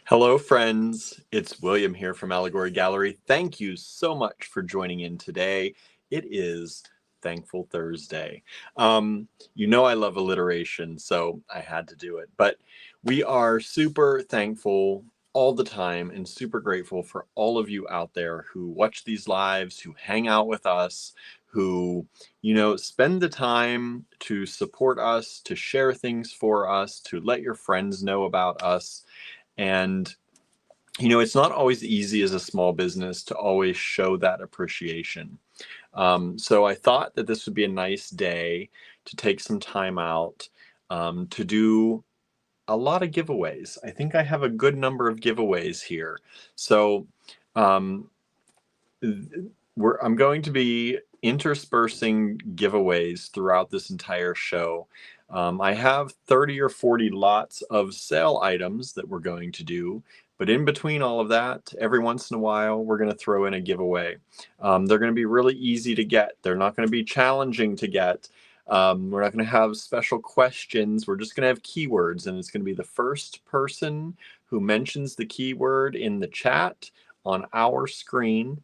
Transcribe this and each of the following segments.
Hello, friends. It's William here from Allegory Gallery. Thank you so much for joining in today. It is Thankful Thursday. You know I love alliteration, so I had to do it. But we are super thankful all the time and super grateful for all of you out there who watch these lives, who hang out with us, who, spend the time to support us, to share things for us, to let your friends know about us. And, it's not always easy as a small business to always show that appreciation. So I thought that this would be a nice day to take some time out to do a lot of giveaways. I think I have a good number of giveaways here. So um, I'm going to be interspersing giveaways throughout this entire show. I have 30 or 40 lots of sale items that we're going to do, but in between all of that, every once in a while, we're going to throw in a giveaway. They're going to be really easy to get. They're not going to be challenging to get. We're not going to have special questions. We're just going to have keywords, and it's going to be the first person who mentions the keyword in the chat on our screen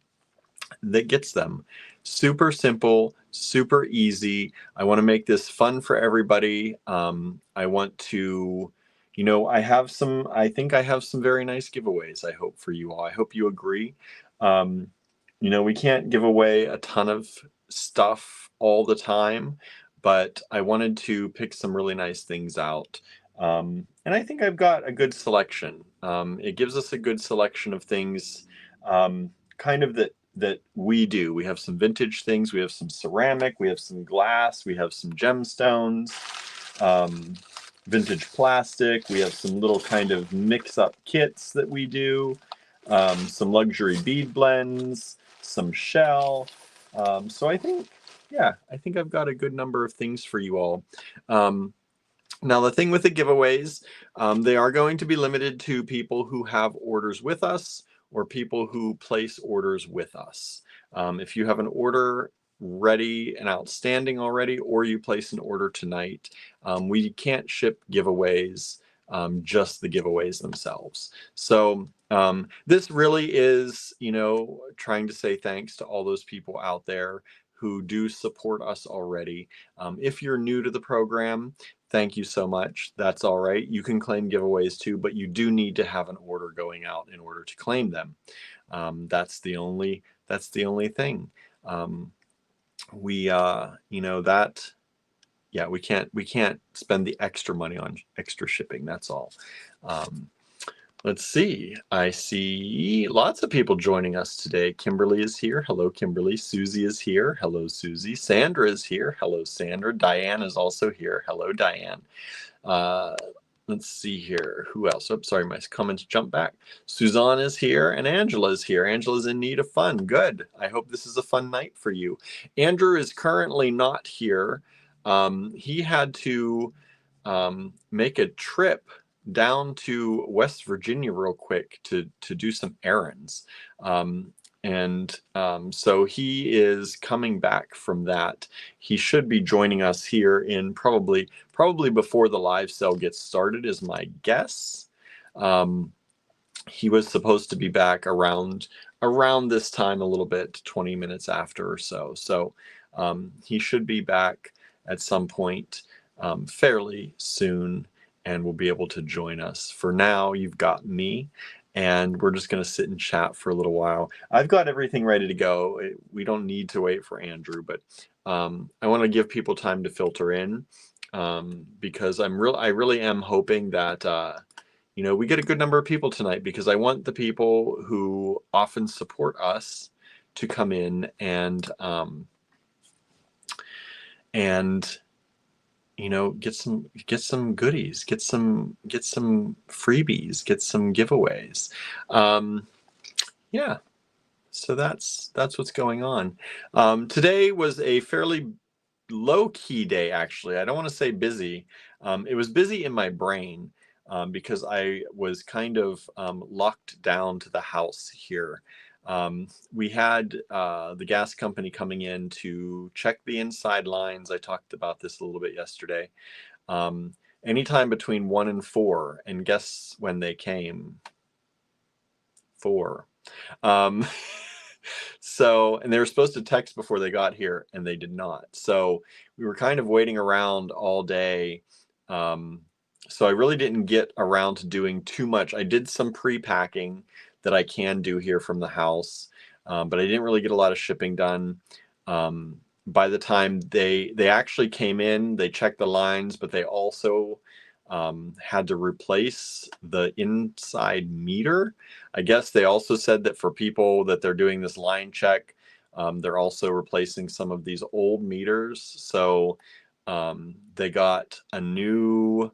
that gets them. Super simple, super easy. I want to make this fun for everybody. I want to, I think I have some very nice giveaways, I hope, for you all. I hope you agree. We can't give away a ton of stuff all the time, but I wanted to pick some really nice things out. And I think I've got a good selection. It gives us a good selection of things kind of that we do. We have some vintage things, we have some ceramic, we have some glass, we have some gemstones, vintage plastic, we have some little kind of mix-up kits that we do, some luxury bead blends, some shell. So I think I've got a good number of things for you all. Now, the thing with the giveaways, they are going to be limited to people who have orders with us or people who place orders with us. If you have an order ready and outstanding already, or you place an order tonight, we can't ship giveaways, just the giveaways themselves. So this really is, trying to say thanks to all those people out there who do support us already. If you're new to the program, thank you so much. That's all right. You can claim giveaways too, but you do need to have an order going out in order to claim them. That's the only thing. We we can't spend the extra money on extra shipping. That's all. Let's see. I see lots of people joining us today. Kimberly is here. Hello, Kimberly. Susie is here. Hello, Susie. Sandra is here. Hello, Sandra. Diane is also here. Hello, Diane. Let's see here. Who else? Oh, sorry, my comments jumped back. Suzanne is here and Angela is here. Angela's in need of fun. Good. I hope this is a fun night for you. Andrew is currently not here. He had to make a trip down to West Virginia real quick to do some errands. So he is coming back from that. He should be joining us here in probably before the live sale gets started is my guess. He was supposed to be back around this time a little bit, 20 minutes after or so. So he should be back at some point fairly soon and will be able to join us. For now, you've got me, and we're just going to sit and chat for a little while. I've got everything ready to go. We don't need to wait for Andrew, but I want to give people time to filter in because I really am hoping that we get a good number of people tonight, because I want the people who often support us to come in and get some goodies, get some freebies, get some giveaways. So that's what's going on. Today was a fairly low-key day, actually. I don't want to say busy. It was busy in my brain because I was kind of locked down to the house here. We had the gas company coming in to check the inside lines. I talked about this a little bit yesterday. Anytime between 1 and 4, and guess when they came? 4. Um, so, and they were supposed to text before they got here, and they did not. So we were kind of waiting around all day. So I really didn't get around to doing too much. I did some pre-packing that I can do here from the house, but I didn't really get a lot of shipping done. By the time they actually came in, they checked the lines, but they also had to replace the inside meter. I guess they also said that for people that they're doing this line check, they're also replacing some of these old meters. So they got a new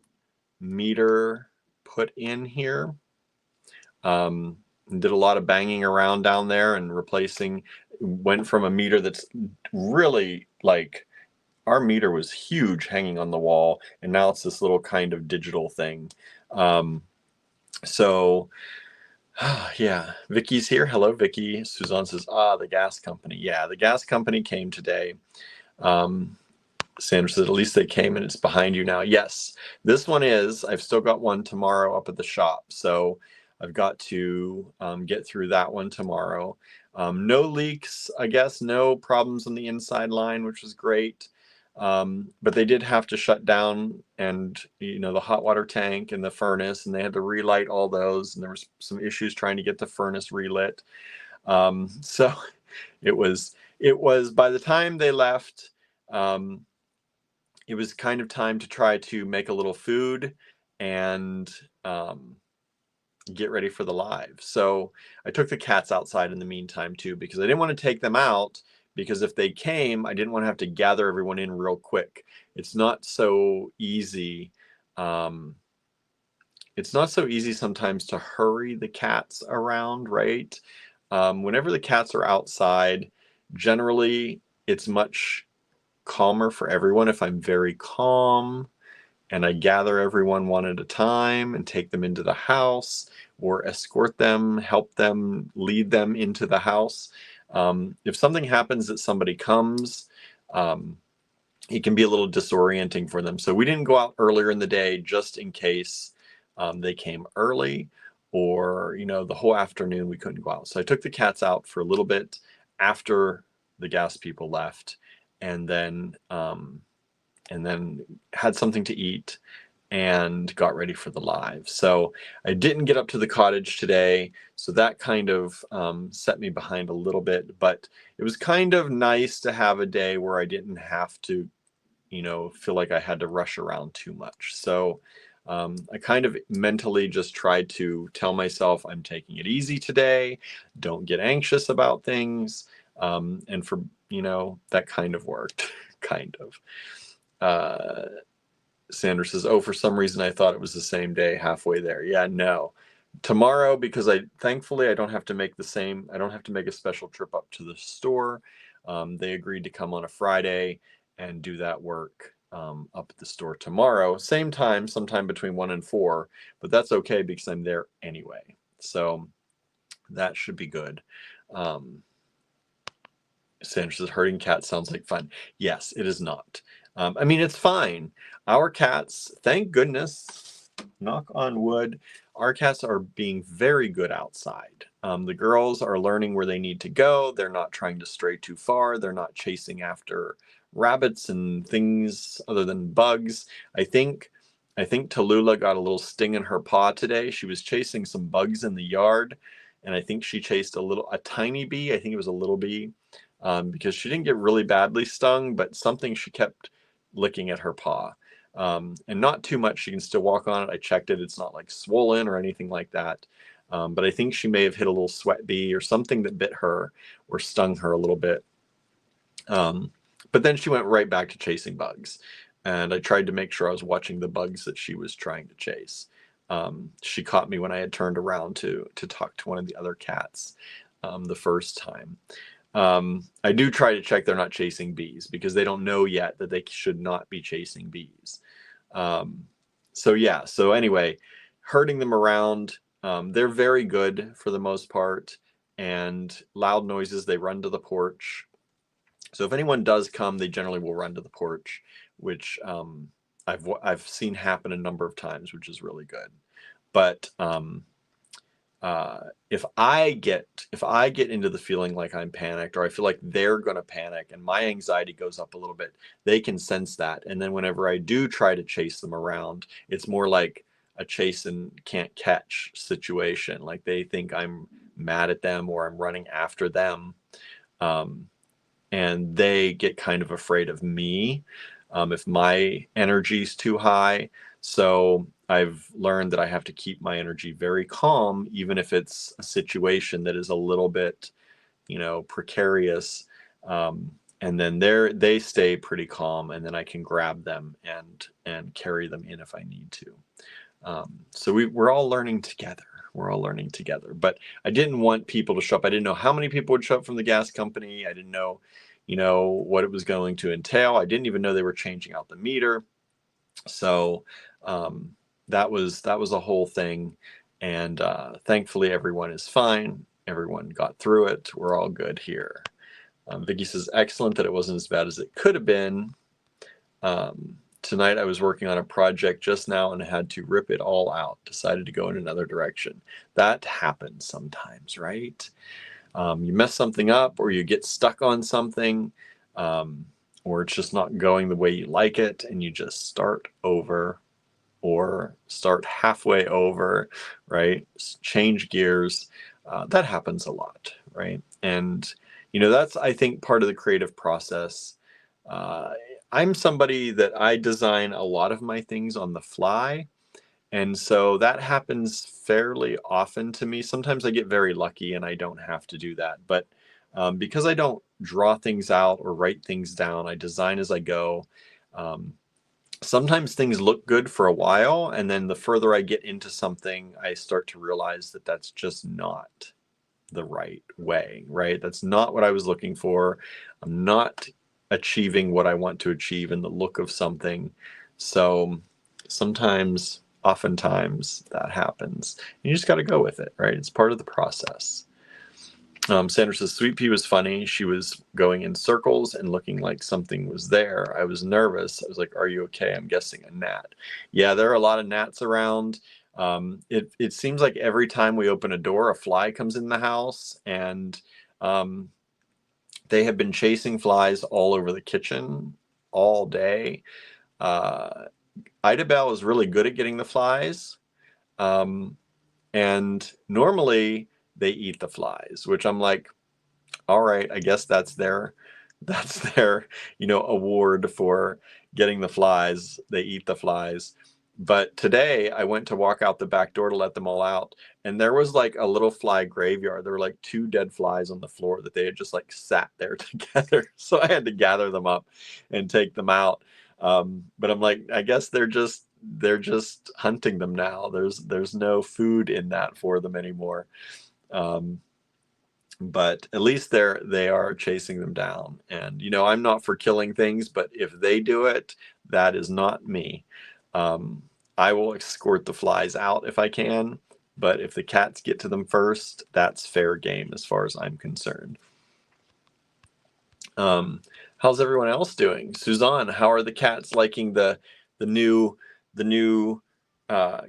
meter put in here. Did a lot of banging around down there and replacing, went from a meter that's really like, our meter was huge hanging on the wall, and now it's this little kind of digital thing. So yeah, Vicky's here. Hello, Vicky. Suzanne says, the gas company. Yeah, the gas company came today. Sandra says, at least they came and it's behind you now. Yes, this one is. I've still got one tomorrow up at the shop. So I've got to get through that one tomorrow. No leaks, I guess, no problems on the inside line, which was great. But they did have to shut down, and the hot water tank and the furnace, and they had to relight all those, and there was some issues trying to get the furnace relit. So it was by the time they left, it was kind of time to try to make a little food and get ready for the live. So I took the cats outside in the meantime too, because I didn't want to take them out, because if they came, I didn't want to have to gather everyone in real quick. It's not so easy. It's not so easy sometimes to hurry the cats around, right? Whenever the cats are outside, generally it's much calmer for everyone if I'm very calm and I gather everyone one at a time and take them into the house or escort them, help them, lead them into the house. If something happens that somebody comes, it can be a little disorienting for them. So we didn't go out earlier in the day just in case they came early, or the whole afternoon we couldn't go out. So I took the cats out for a little bit after the gas people left, and then had something to eat and got ready for the live. So I didn't get up to the cottage today, so that kind of set me behind a little bit, but it was kind of nice to have a day where I didn't have to feel like I had to rush around too much. So I kind of mentally just tried to tell myself I'm taking it easy today, don't get anxious about things, and for that kind of worked. Kind of. Sandra says, for some reason I thought it was the same day, halfway there. Yeah, no. Tomorrow, because thankfully I don't have to make a special trip up to the store. They agreed to come on a Friday and do that work up at the store tomorrow. Same time, sometime between 1 and 4, but that's okay because I'm there anyway. So that should be good. Sandra says, herding cats sounds like fun. Yes, it is not. I mean, it's fine. Our cats, thank goodness, knock on wood, our cats are being very good outside. The girls are learning where they need to go. They're not trying to stray too far. They're not chasing after rabbits and things other than bugs. I think Tallulah got a little sting in her paw today. She was chasing some bugs in the yard, and I think she chased a tiny bee. I think it was a little bee. Because she didn't get really badly stung, but something she kept licking at her paw. And not too much. She can still walk on it. I checked it. It's not like swollen or anything like that. But I think she may have hit a little sweat bee or something that bit her or stung her a little bit. But then she went right back to chasing bugs. And I tried to make sure I was watching the bugs that she was trying to chase. She caught me when I had turned around to talk to one of the other cats the first time. I do try to check they're not chasing bees, because they don't know yet that they should not be chasing bees. So anyway, herding them around, they're very good for the most part, and loud noises, they run to the porch. So if anyone does come, they generally will run to the porch, which I've seen happen a number of times, which is really good. But if I get into the feeling like I'm panicked, or I feel like they're going to panic and my anxiety goes up a little bit, they can sense that. And then whenever I do try to chase them around, it's more like a chase and can't catch situation. Like they think I'm mad at them or I'm running after them. Um, and they get kind of afraid of me if my energy's too high. So I've learned that I have to keep my energy very calm, even if it's a situation that is a little bit, precarious. And then they stay pretty calm, and then I can grab them and carry them in if I need to. So we're all learning together. We're all learning together. But I didn't want people to show up. I didn't know how many people would show up from the gas company. I didn't know, what it was going to entail. I didn't even know they were changing out the meter. So that was a whole thing. And thankfully, everyone is fine. Everyone got through it. We're all good here. Vicky says, excellent that it wasn't as bad as it could have been. Tonight I was working on a project just now and had to rip it all out. Decided to go in another direction. That happens sometimes, right? You mess something up, or you get stuck on something, or it's just not going the way you like it, and you just start over or start halfway over, right? Change gears. That happens a lot, right? And, that's, I think, part of the creative process. I'm somebody that I design a lot of my things on the fly. And so that happens fairly often to me. Sometimes I get very lucky and I don't have to do that. But because I don't draw things out or write things down, I design as I go. Sometimes things look good for a while. And then the further I get into something, I start to realize that that's just not the right way, right? That's not what I was looking for. I'm not achieving what I want to achieve in the look of something. So oftentimes that happens. You just got to go with it, right? It's part of the process. Sandra says, Sweet Pea was funny. She was going in circles and looking like something was there. I was nervous. I was like, are you okay? I'm guessing a gnat. Yeah, there are a lot of gnats around. It seems like every time we open a door, a fly comes in the house, and they have been chasing flies all over the kitchen all day. Ida Bell is really good at getting the flies. And normally they eat the flies, which I'm like, all right, I guess that's their award for getting the flies. They eat the flies. But today I went to walk out the back door to let them all out, and there was like a little fly graveyard. There were like 2 dead flies on the floor that they had just like sat there together. So I had to gather them up and take them out. But I'm like, I guess they're just hunting them now. There's no food in that for them anymore. But at least they are chasing them down. And I'm not for killing things, but if they do it, that is not me. I will escort the flies out if I can, but if the cats get to them first, that's fair game as far as I'm concerned. How's everyone else doing? Suzanne, how are the cats liking the new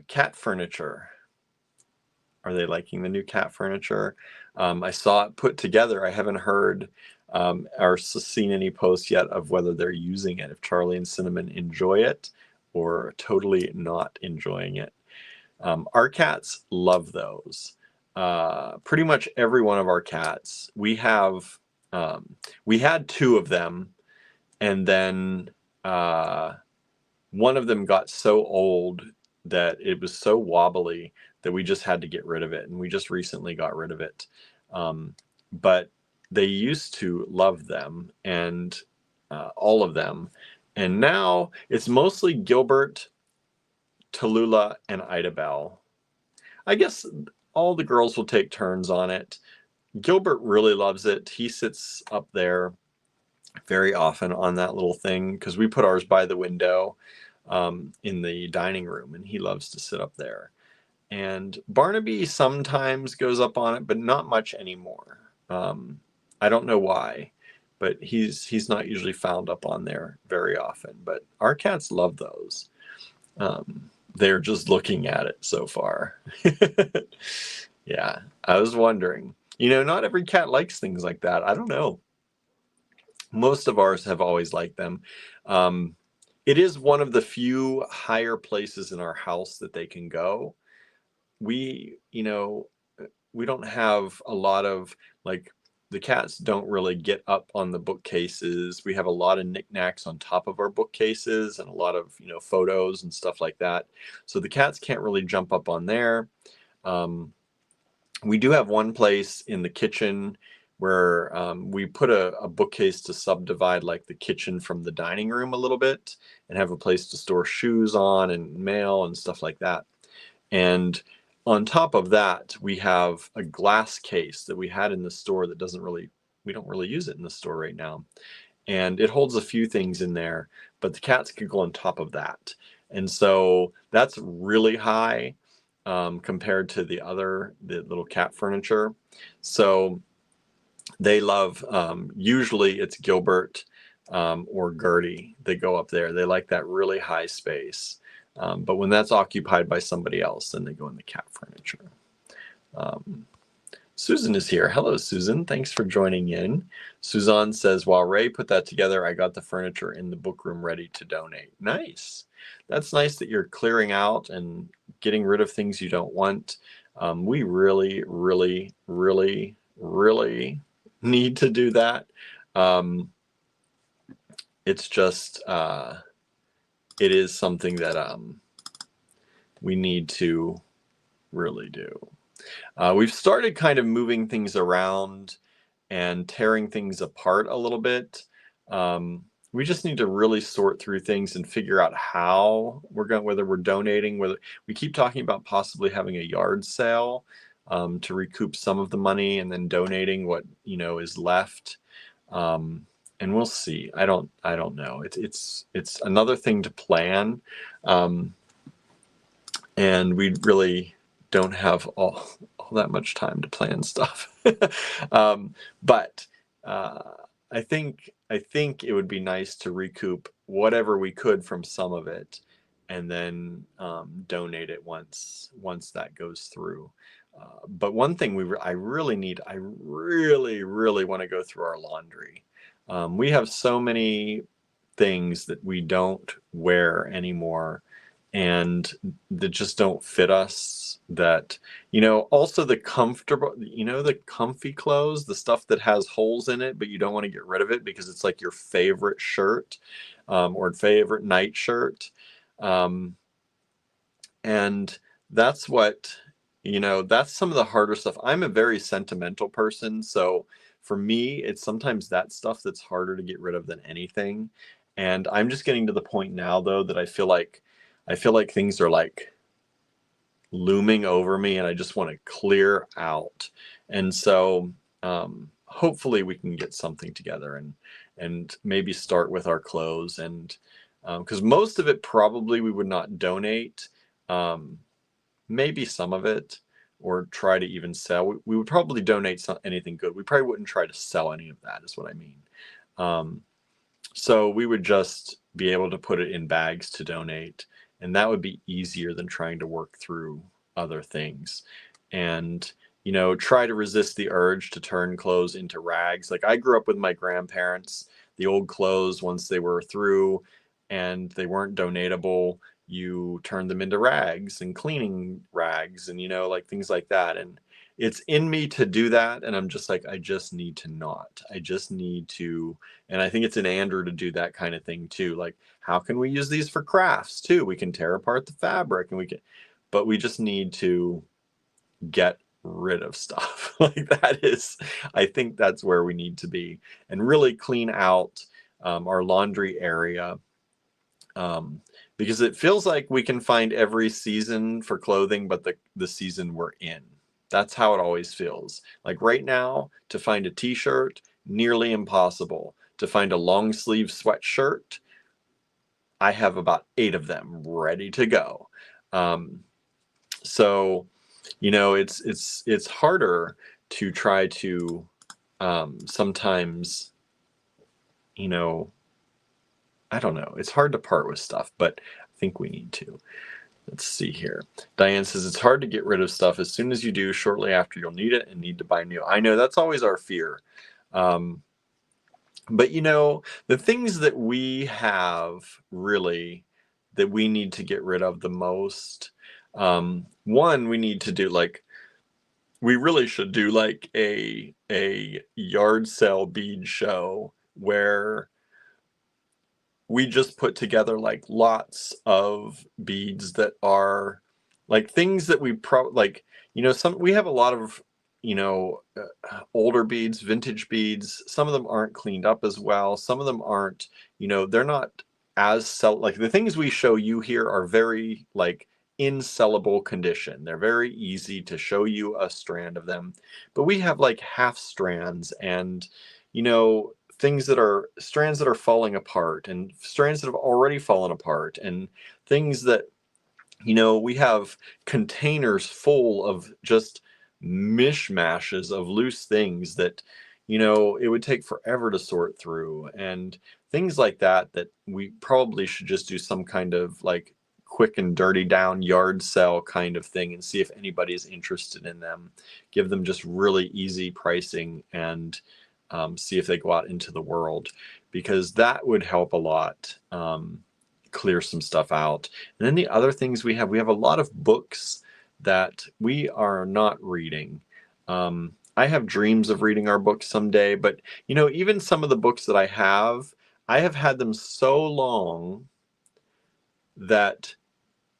cat furniture? Are they liking the new cat furniture? I saw it put together. I haven't heard or seen any posts yet of whether they're using it, if Charlie and Cinnamon enjoy it or totally not enjoying it. Our cats love those. Pretty much every one of our cats. We had 2 of them, and then one of them got so old that it was so wobbly that we just had to get rid of it, and we just recently got rid of it. But they used to love them, and all of them, and now it's mostly Gilbert, Tallulah, and Ida Bell. I guess all the girls will take turns on it. Gilbert really loves it. He sits up there very often on that little thing because we put ours by the window in the dining room, and he loves to sit up there. And Barnaby sometimes goes up on it, but not much anymore. I don't know why, but he's not usually found up on there very often. But our cats love those. They're just looking at it so far. Yeah, I was wondering. Not every cat likes things like that. I don't know. Most of ours have always liked them. Um, it is one of the few higher places in our house that they can go. We, you know, we don't have a lot of like the cats don't really get up on the bookcases. We have a lot of knickknacks on top of our bookcases and a lot of, photos and stuff like that. So the cats can't really jump up on there. Um, we do have one place in the kitchen where we put a bookcase to subdivide like the kitchen from the dining room a little bit and have a place to store shoes on and mail and stuff like that. And on top of that, we have a glass case that we had in the store that we don't really use it in the store right now. And it holds a few things in there, but the cats can go on top of that. And so that's really high compared to the little cat furniture. So they love, usually it's Gilbert or Gertie. They go up there. They like that really high space. But when that's occupied by somebody else, then they go in the cat furniture. Susan is here. Hello, Susan. Thanks for joining in. Suzanne says, while Ray put that together, I got the furniture in the book room ready to donate. Nice. That's nice that you're clearing out and getting rid of things you don't want. We really, really, really, really need to do that. It's just, it is something that we need to really do. We've started kind of moving things around and tearing things apart a little bit. We just need to really sort through things and figure out how whether we're donating, whether we keep talking about possibly having a yard sale to recoup some of the money and then donating what is left. And we'll see. I don't know. It's another thing to plan, and we really don't have all that much time to plan stuff. But I think it would be nice to recoup whatever we could from some of it, and then donate it once that goes through. But one thing I really want to go through our laundry. We have so many things that we don't wear anymore and that just don't fit us, that also the comfortable, the comfy clothes, the stuff that has holes in it but you don't want to get rid of it because it's like your favorite shirt or favorite night shirt, and that's what that's some of the harder stuff. I'm a very sentimental person, so for me it's sometimes that stuff that's harder to get rid of than anything. And I'm just getting to the point now though that I feel like things are like looming over me and I just want to clear out. And so hopefully we can get something together and maybe start with our clothes, and because most of it probably we would not donate, maybe some of it, or try to even sell. We would probably donate anything good. We probably wouldn't try to sell any of that, is what I mean. So we would just be able to put it in bags to donate, and that would be easier than trying to work through other things. And try to resist the urge to turn clothes into rags. Like I grew up with my grandparents, the old clothes, once they were through and they weren't donatable, you turned them into rags and cleaning rags and like things like that. And it's in me to do that, and I'm just like, I just need to not. I just need to. And I think it's in Andrew to do that kind of thing too. Like, how can we use these for crafts too? We can tear apart the fabric and but we just need to get rid of stuff. Like I think that's where we need to be, and really clean out our laundry area. Because it feels like we can find every season for clothing, but the season we're in. That's how it always feels. Like right now, to find a t-shirt, nearly impossible. To find a long sleeve sweatshirt, I have about 8 of them ready to go. So, it's harder to try to sometimes, I don't know. It's hard to part with stuff, but I think we need to. Let's see here. Diane says it's hard to get rid of stuff. As soon as you do, shortly after you'll need it and need to buy new. I know that's always our fear. But the things that we have really that we need to get rid of the most, one, we need to do we really should do like a yard sale bead show where we just put together like lots of beads that are like things that we we have a lot of older beads, vintage beads. Some of them aren't cleaned up as well. Some of them aren't, they're not like the things we show you here are very like in sellable condition. They're very easy to show you a strand of them, but we have like half strands and things that are strands that are falling apart and strands that have already fallen apart and things that we have containers full of just mishmashes of loose things that it would take forever to sort through, and things like that we probably should just do some kind of like quick and dirty down yard sale kind of thing and see if anybody is interested in them, give them just really easy pricing, and see if they go out into the world, because that would help a lot clear some stuff out. And then the other things we have a lot of books that we are not reading. I have dreams of reading our books someday, but even some of the books that I have had them so long that,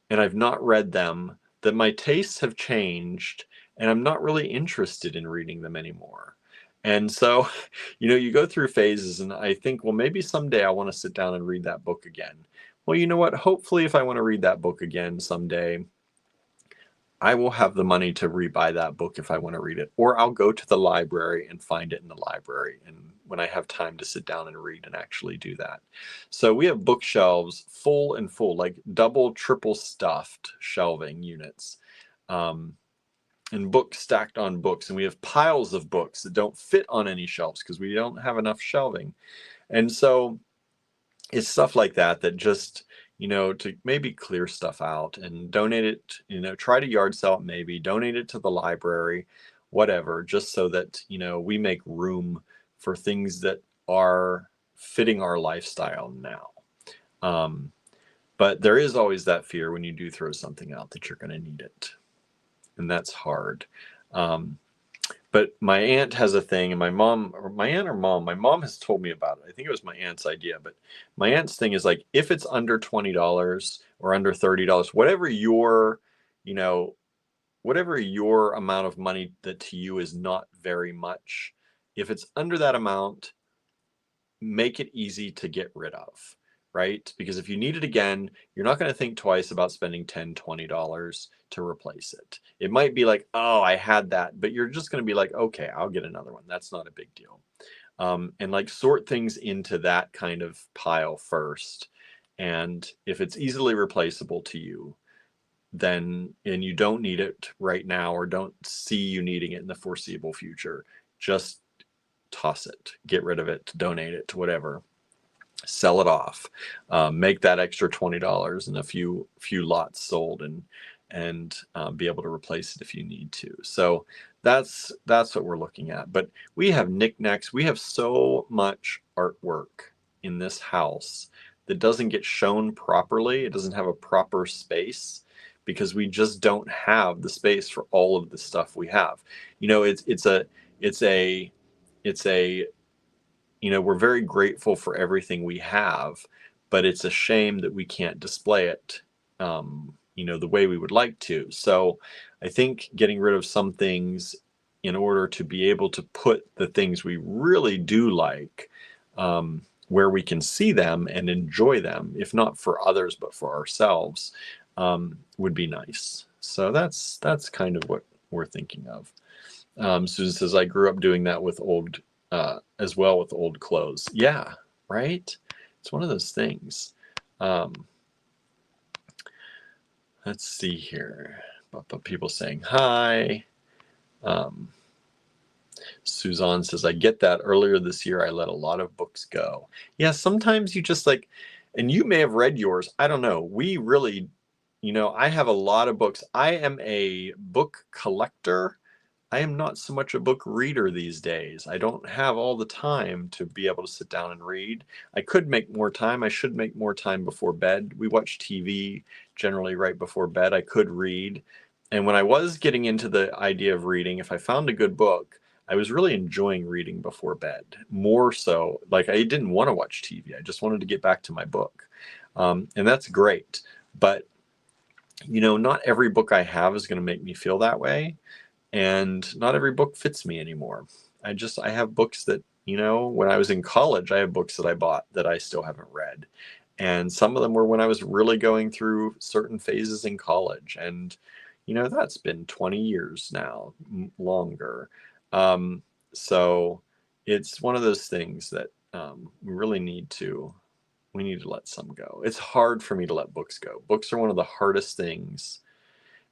and I've not read them, that my tastes have changed and I'm not really interested in reading them anymore. And so, you go through phases and I think, well, maybe someday I want to sit down and read that book again. Well, you know what? Hopefully if I want to read that book again someday, I will have the money to rebuy that book if I want to read it, or I'll go to the library and find it in the library. And when I have time to sit down and read and actually do that. So we have bookshelves full and full, like double, triple stuffed shelving units. And books stacked on books, and we have piles of books that don't fit on any shelves because we don't have enough shelving. And so it's stuff like that just to maybe clear stuff out and donate it, try to yard sell it, maybe donate it to the library, whatever, just so that we make room for things that are fitting our lifestyle now. But there is always that fear when you do throw something out that you're going to need it. And that's hard. But my aunt has a thing, and my mom has told me about it. I think it was my aunt's idea, but my aunt's thing is like, if it's under $20 or under $30, whatever your amount of money that to you is not very much, if it's under that amount, make it easy to get rid of. Right? Because if you need it again, you're not going to think twice about spending $10, $20 to replace it. It might be like, oh, I had that, but you're just going to be like, okay, I'll get another one. That's not a big deal. And like sort things into that kind of pile first. And if it's easily replaceable to you, then, and you don't need it right now or don't see you needing it in the foreseeable future, just toss it, get rid of it, donate it to whatever. Sell it off, make that extra $20 and a few lots sold, and be able to replace it if you need to. So that's what we're looking at. But we have knickknacks. We have so much artwork in this house that doesn't get shown properly. It doesn't have a proper space because we just don't have the space for all of the stuff we have. We're very grateful for everything we have, but it's a shame that we can't display it, the way we would like to. So I think getting rid of some things in order to be able to put the things we really do like, where we can see them and enjoy them, if not for others, but for ourselves, would be nice. So that's kind of what we're thinking of. Susan says, I grew up doing that with as well with old clothes. Yeah, right? It's one of those things. Let's see here. People saying hi. Suzanne says, I get that. Earlier this year, I let a lot of books go. Yeah, sometimes you just and you may have read yours. I don't know. We really I have a lot of books. I am a book collector. I am not so much a book reader these days. I don't have all the time to be able to sit down and read. I could make more time. I should make more time before bed. We watch TV generally right before bed. I could read. And when I was getting into the idea of reading, if I found a good book, I was really enjoying reading before bed. More so, like I didn't want to watch TV. I just wanted to get back to my book. And that's great. But, not every book I have is going to make me feel that way. And not every book fits me anymore. I have books that, when I was in college, I have books that I bought that I still haven't read. And some of them were when I was really going through certain phases in college. And, that's been 20 years now, longer. Um, so it's one of those things that we need to let some go. It's hard for me to let books go. Books are one of the hardest things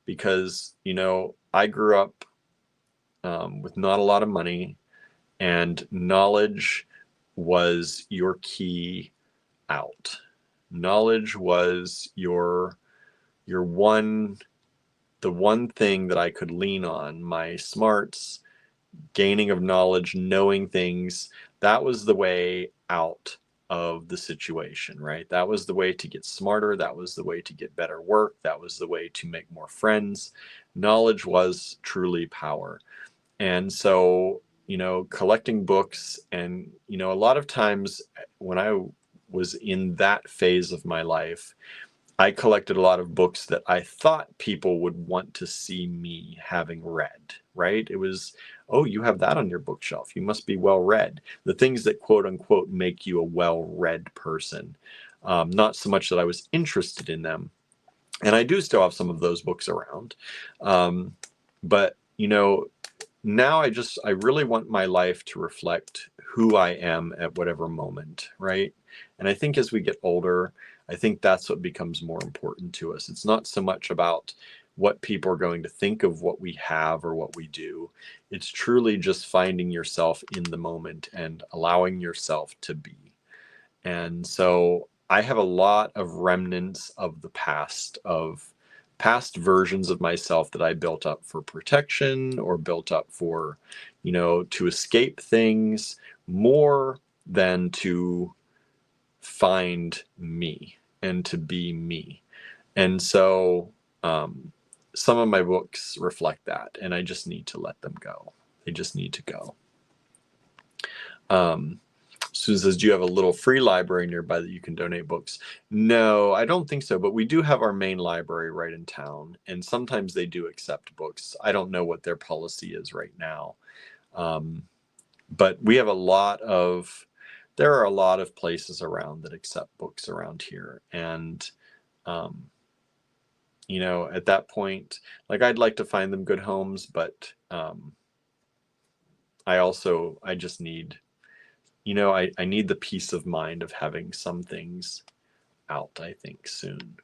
because, I grew up with not a lot of money, and knowledge was your key out. Knowledge was the one thing that I could lean on. My smarts, gaining of knowledge, knowing things, that was the way out of the situation, right? That was the way to get smarter. That was the way to get better work. That was the way to make more friends. Knowledge was truly power. And so, collecting books, and, a lot of times when I was in that phase of my life, I collected a lot of books that I thought people would want to see me having read, right? It was, oh, you have that on your bookshelf. You must be well read. The things that quote unquote make you a well read person. Not so much that I was interested in them. And I do still have some of those books around. But, now I really want my life to reflect who I am at whatever moment, right? And I think as we get older, I think that's what becomes more important to us. It's not so much about what people are going to think of what we have or what we do. It's truly just finding yourself in the moment and allowing yourself to be. And so I have a lot of remnants of the past, of past versions of myself that I built up for protection or built up for, to escape things more than to find me and to be me. And so some of my books reflect that, and I just need to let them go. They just need to go. Susan says, do you have a little free library nearby that you can donate books? No, I don't think so, but we do have our main library right in town, and sometimes they do accept books. I don't know what their policy is right now. But we have there are a lot of places around that accept books around here. And, at that point, like I'd like to find them good homes, but I just need, I need the peace of mind of having some things out, I think, soon.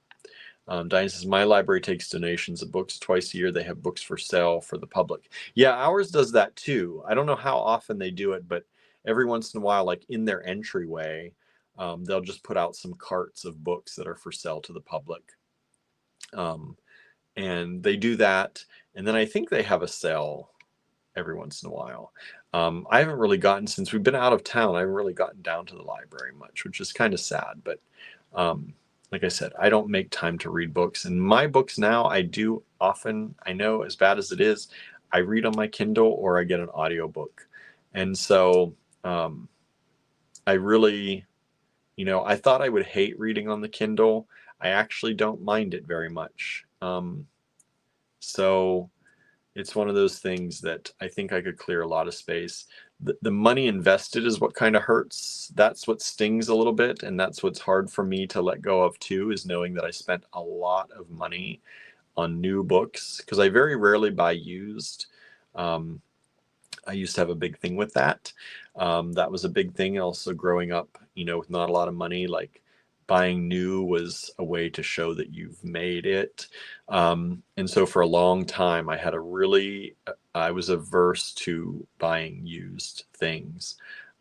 Diane says, my library takes donations of books twice a year. They have books for sale for the public. Yeah, ours does that too. I don't know how often they do it, but every once in a while, like in their entryway, they'll just put out some carts of books that are for sale to the public. And they do that. And then I think they have a sale every once in a while. I haven't really gotten, since we've been out of town, I haven't really gotten down to the library much, which is kind of sad. But like I said, I don't make time to read books. And my books now, I do often, I know as bad as it is, I read on my Kindle or I get an audiobook. And so I really, I thought I would hate reading on the Kindle. I actually don't mind it very much. So it's one of those things that I think I could clear a lot of space. The money invested is what kind of hurts. That's what stings a little bit. And that's what's hard for me to let go of too, is knowing that I spent a lot of money on new books, because I very rarely buy used. I used to have a big thing with that. That was a big thing also growing up, with not a lot of money. Like buying new was a way to show that you've made it. And so for a long time, I was averse to buying used things.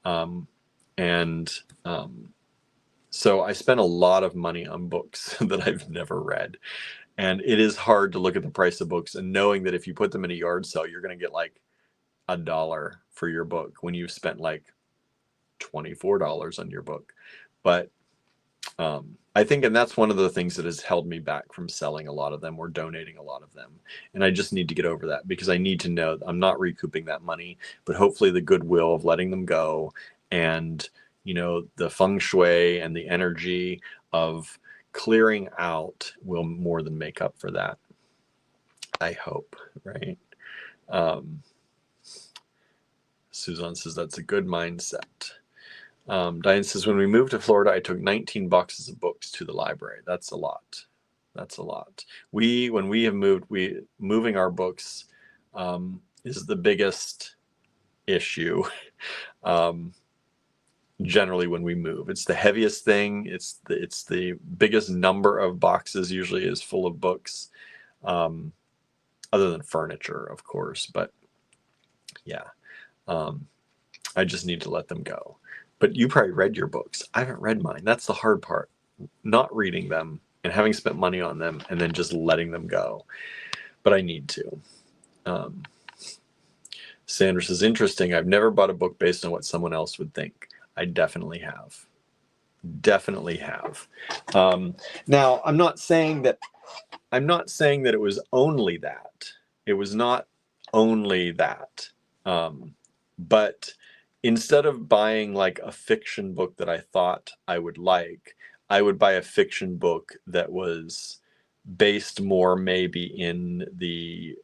So I spent a lot of money on books that I've never read. And it is hard to look at the price of books and knowing that if you put them in a yard sale, you're going to get like $1 for your book when you've spent like $24 on your book. But I think, and that's one of the things that has held me back from selling a lot of them or donating a lot of them. And I just need to get over that because I need to know I'm not recouping that money, but hopefully the goodwill of letting them go and, the feng shui and the energy of clearing out will more than make up for that. I hope, right? Suzanne says that's a good mindset. Diane says, when we moved to Florida, I took 19 boxes of books to the library. That's a lot. That's a lot. When we have moved, moving our books is the biggest issue. Generally, when we move, it's the heaviest thing. It's the biggest number of boxes usually is full of books, other than furniture, of course. But yeah, I just need to let them go. But you probably read your books. I haven't read mine. That's the hard part. Not reading them and having spent money on them and then just letting them go. But I need to. Sandra says, interesting. I've never bought a book based on what someone else would think. I definitely have. Definitely have. Now, I'm not saying that it was only that. It was not only that. But instead of buying like a fiction book that I thought I would like, I would buy a fiction book that was based more maybe in the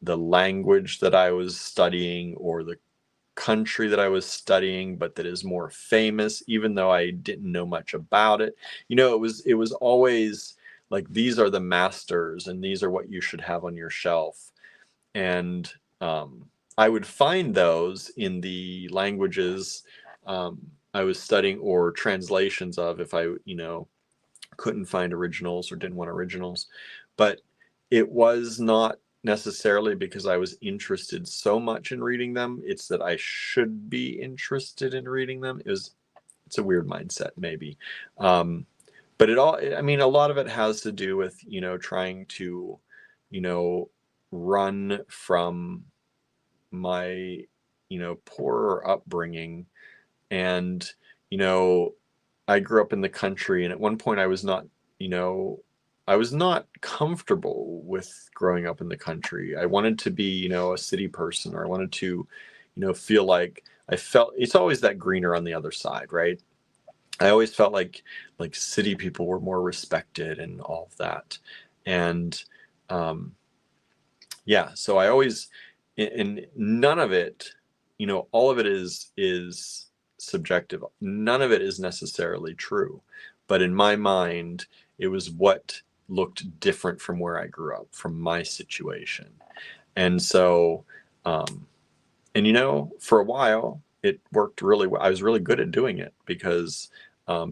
language that I was studying or the country that I was studying, but that is more famous, even though I didn't know much about it. It was always like, these are the masters and these are what you should have on your shelf. And I would find those in the languages I was studying or translations of if I, couldn't find originals or didn't want originals. But it was not necessarily because I was interested so much in reading them. It's that I should be interested in reading them. It's a weird mindset, maybe. But a lot of it has to do with, trying to, run from my, poorer upbringing. And, I grew up in the country, and at one point I was not comfortable with growing up in the country. I wanted to be, a city person, or I wanted to, feel like it's always that greener on the other side, right? I always felt like city people were more respected and all of that. And yeah, so I always, and none of it, all of it is subjective. None of it is necessarily true. But in my mind, it was what looked different from where I grew up, from my situation. And so, for a while, it worked really well. I was really good at doing it because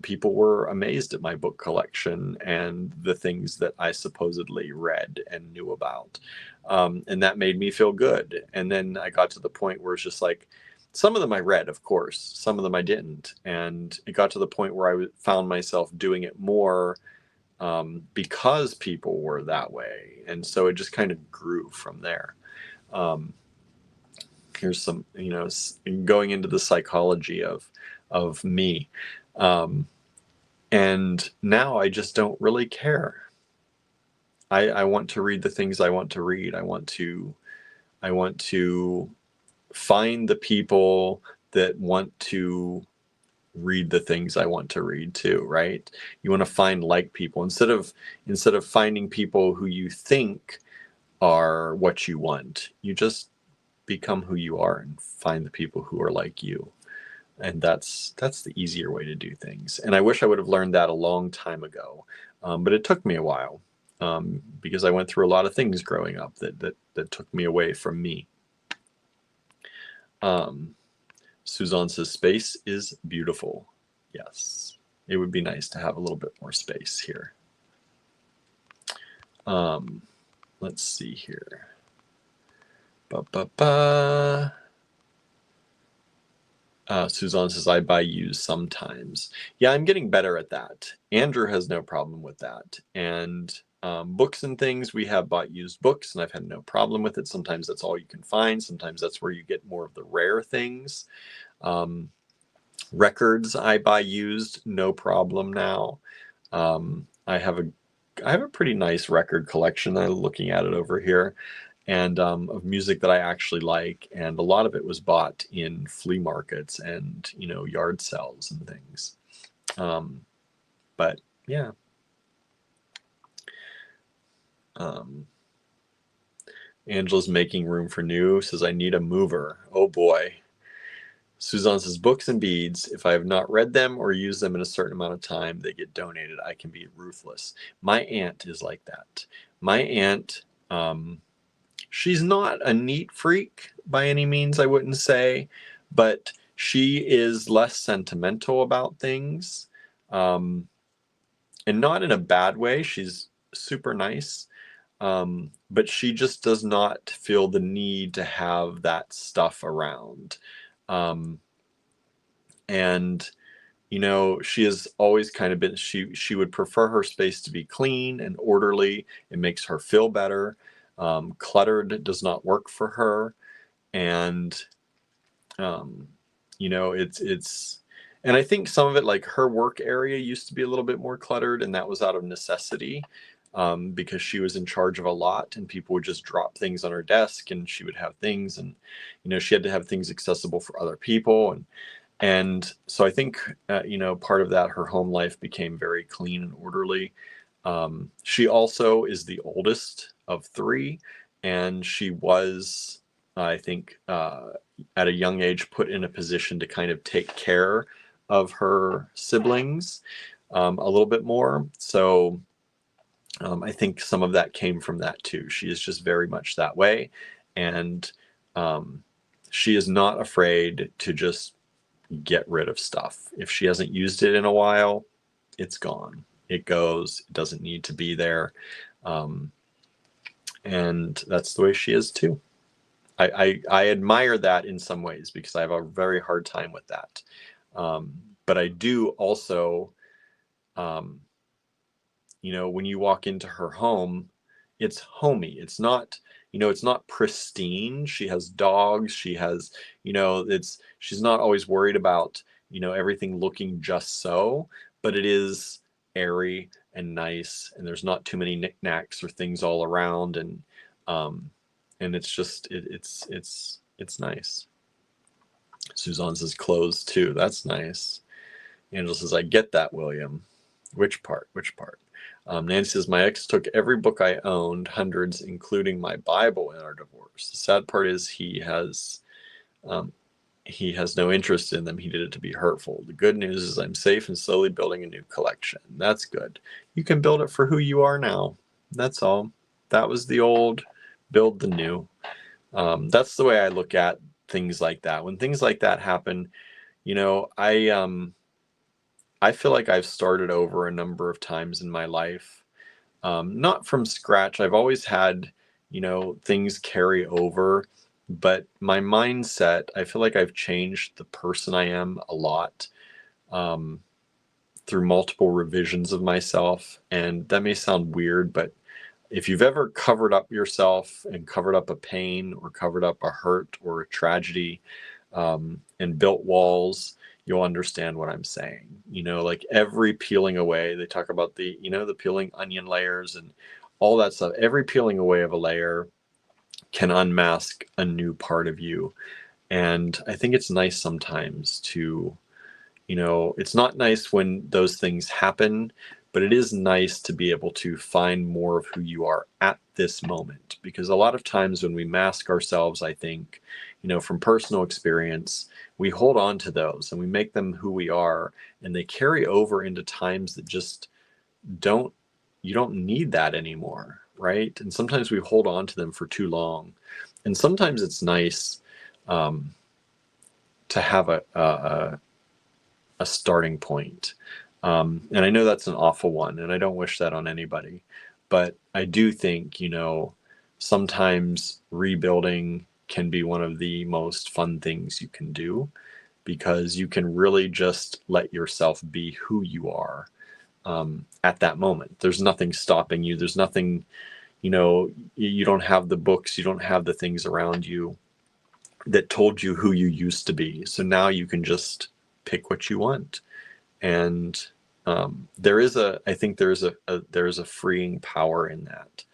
people were amazed at my book collection and the things that I supposedly read and knew about. And that made me feel good. And then I got to the point where it's just like, some of them I read, of course, some of them I didn't. And it got to the point where I found myself doing it more because people were that way. And so it just kind of grew from there. Here's some, going into the psychology of me. And now I just don't really care. I want to read the things I want to read. I want to find the people that want to read the things I want to read too, right? You want to find like people instead of finding people who you think are what you want. You just become who you are and find the people who are like you. And that's the easier way to do things. And I wish I would have learned that a long time ago. But it took me a while because I went through a lot of things growing up that took me away from me. Suzanne says, space is beautiful. Yes, it would be nice to have a little bit more space here. Let's see here. Suzanne says, I buy used sometimes. Yeah, I'm getting better at that. Andrew has no problem with that. And books and things, we have bought used books, and I've had no problem with it. Sometimes that's all you can find. Sometimes that's where you get more of the rare things. Records I buy used, no problem now. I have a pretty nice record collection. I'm looking at it over here, and of music that I actually like, and a lot of it was bought in flea markets and yard sales and things. But yeah. Angela's making room for new, says I need a mover. Oh boy. Suzanne says books and beads, if I have not read them or used them in a certain amount of time, they get donated. I can be ruthless. My aunt is like that. My aunt, she's not a neat freak by any means, I wouldn't say, but she is less sentimental about things, and not in a bad way. She's super nice. But she just does not feel the need to have that stuff around. And she has always kind of been, she would prefer her space to be clean and orderly. It makes her feel better. Cluttered does not work for her. And it's and I think some of it, like her work area used to be a little bit more cluttered, and that was out of necessity, because she was in charge of a lot and people would just drop things on her desk and she would have things, and she had to have things accessible for other people, and so I think part of that, her home life became very clean and orderly. She also is the oldest of three, and she was, I think, at a young age put in a position to kind of take care of her siblings a little bit more. So I think some of that came from that too. She is just very much that way. And she is not afraid to just get rid of stuff. If she hasn't used it in a while, it's gone. It goes. It doesn't need to be there. And that's the way she is too. I admire that in some ways because I have a very hard time with that. But I do also, when you walk into her home, it's homey. It's not, it's not pristine. She has dogs. She has, she's not always worried about, everything looking just so, but it is airy and nice, and there's not too many knickknacks or things all around. And it's just, it's nice. Suzanne says clothes too. That's nice. Angela says, I get that, William. Which part? Nancy says, my ex took every book I owned, hundreds, including my Bible, in our divorce. The sad part is he has no interest in them. He did it to be hurtful. The good news is I'm safe and slowly building a new collection. That's good. You can build it for who you are now. That's all. That was the old, build the new. That's the way I look at things like that. When things like that happen, I feel like I've started over a number of times in my life, not from scratch. I've always had, things carry over, but my mindset, I feel like I've changed the person I am a lot, through multiple revisions of myself. And that may sound weird, but if you've ever covered up yourself and covered up a pain or covered up a hurt or a tragedy, and built walls, you'll understand what I'm saying. Like every peeling away, they talk about the peeling onion layers and all that stuff. Every peeling away of a layer can unmask a new part of you. And I think it's nice sometimes to, it's not nice when those things happen, but it is nice to be able to find more of who you are at this moment. Because a lot of times when we mask ourselves, I think, from personal experience, we hold on to those and we make them who we are, and they carry over into times that just you don't need that anymore, right? And sometimes we hold on to them for too long. And sometimes it's nice to have a starting point. And I know that's an awful one, and I don't wish that on anybody. But I do think, sometimes rebuilding can be one of the most fun things you can do, because you can really just let yourself be who you are. at that moment. There's nothing stopping you. There's nothing, you don't have the books, you don't have the things around you that told you who you used to be. So now you can just pick what you want. And I think there is a freeing power in that.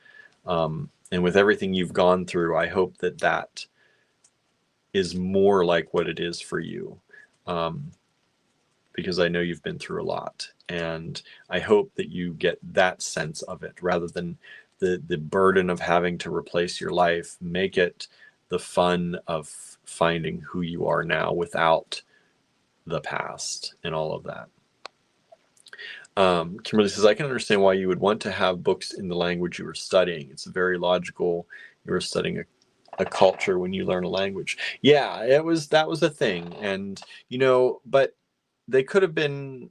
And with everything you've gone through, I hope that is more like what it is for you. Because I know you've been through a lot, and I hope that you get that sense of it rather than the burden of having to replace your life. Make it the fun of finding who you are now without the past and all of that. Kimberly says, I can understand why you would want to have books in the language you were studying. It's very logical. You were studying a culture when you learn a language. Yeah, that was a thing. And, but they could have been,